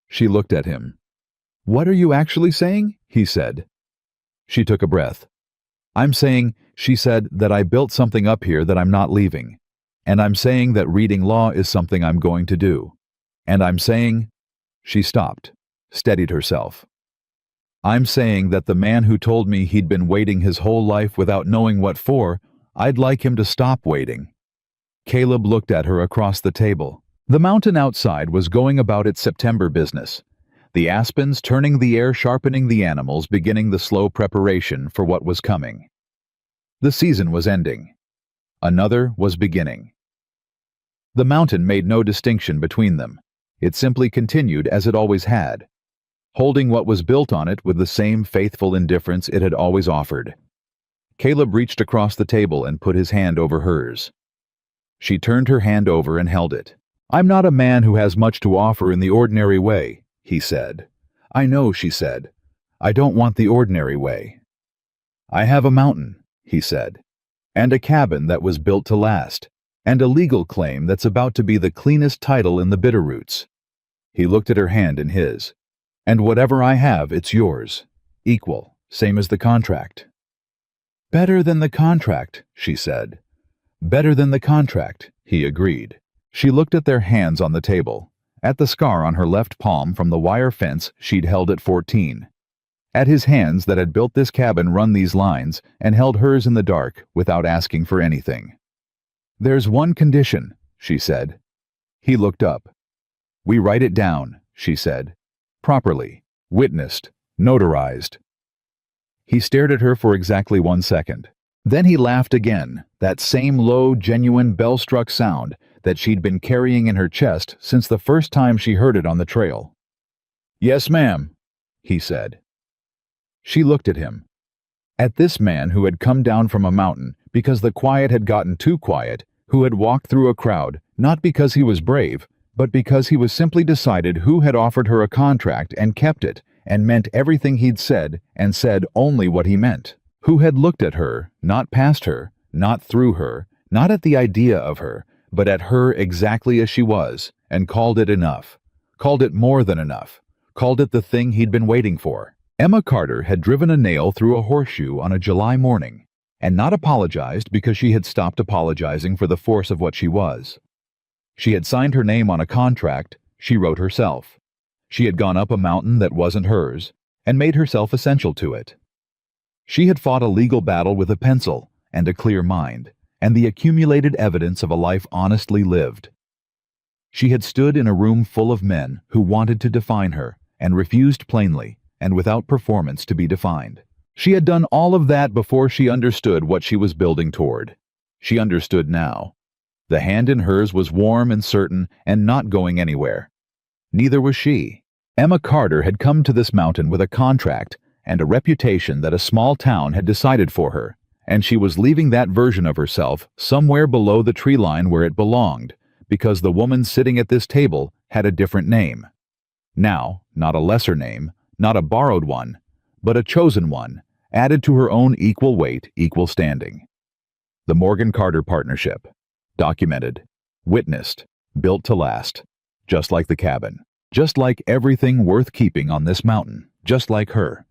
She looked at him. "What are you actually saying?" he said. She took a breath. "I'm saying," she said, "that I built something up here that I'm not leaving. And I'm saying that reading law is something I'm going to do. And I'm saying—" She stopped, steadied herself. "I'm saying that the man who told me he'd been waiting his whole life without knowing what for, I'd like him to stop waiting." Caleb looked at her across the table. The mountain outside was going about its September business. The aspens turning the air, sharpening the animals, beginning the slow preparation for what was coming. The season was ending. Another was beginning. The mountain made no distinction between them. It simply continued as it always had, holding what was built on it with the same faithful indifference it had always offered. Caleb reached across the table and put his hand over hers. She turned her hand over and held it. "I'm not a man who has much to offer in the ordinary way," he said. "I know," she said. "I don't want the ordinary way." "I have a mountain," he said, "and a cabin that was built to last, and a legal claim that's about to be the cleanest title in the Bitterroots." He looked at her hand in his. "And whatever I have, it's yours. Equal, same as the contract." "Better than the contract," she said. "Better than the contract," he agreed. She looked at their hands on the table, at the scar on her left palm from the wire fence she'd held at 14. At his hands that had built this cabin run these lines and held hers in the dark without asking for anything. "There's one condition," she said. He looked up. "We write it down," she said. "Properly. Witnessed. Notarized." He stared at her for exactly 1 second. Then he laughed again, that same low, genuine, bell-struck sound that she'd been carrying in her chest since the first time she heard it on the trail. "Yes, ma'am," he said. She looked at him. At this man who had come down from a mountain because the quiet had gotten too quiet, who had walked through a crowd, not because he was brave, but because he was simply decided who had offered her a contract and kept it, and meant everything he'd said, and said only what he meant. Who had looked at her, not past her, not through her, not at the idea of her, but at her exactly as she was, and called it enough. Called it more than enough. Called it the thing he'd been waiting for. Emma Carter had driven a nail through a horseshoe on a July morning, and not apologized because she had stopped apologizing for the force of what she was. She had signed her name on a contract she wrote herself. She had gone up a mountain that wasn't hers, and made herself essential to it. She had fought a legal battle with a pencil and a clear mind, and the accumulated evidence of a life honestly lived. She had stood in a room full of men who wanted to define her, and refused plainly, and without performance to be defined. She had done all of that before she understood what she was building toward. She understood now. The hand in hers was warm and certain and not going anywhere. Neither was she. Emma Carter had come to this mountain with a contract and a reputation that a small town had decided for her, and she was leaving that version of herself somewhere below the tree line where it belonged, because the woman sitting at this table had a different name. Now, not a lesser name, not a borrowed one, but a chosen one, added to her own equal weight, equal standing. The Morgan Carter Partnership. Documented. Witnessed. Built to last. Just like the cabin. Just like everything worth keeping on this mountain. Just like her.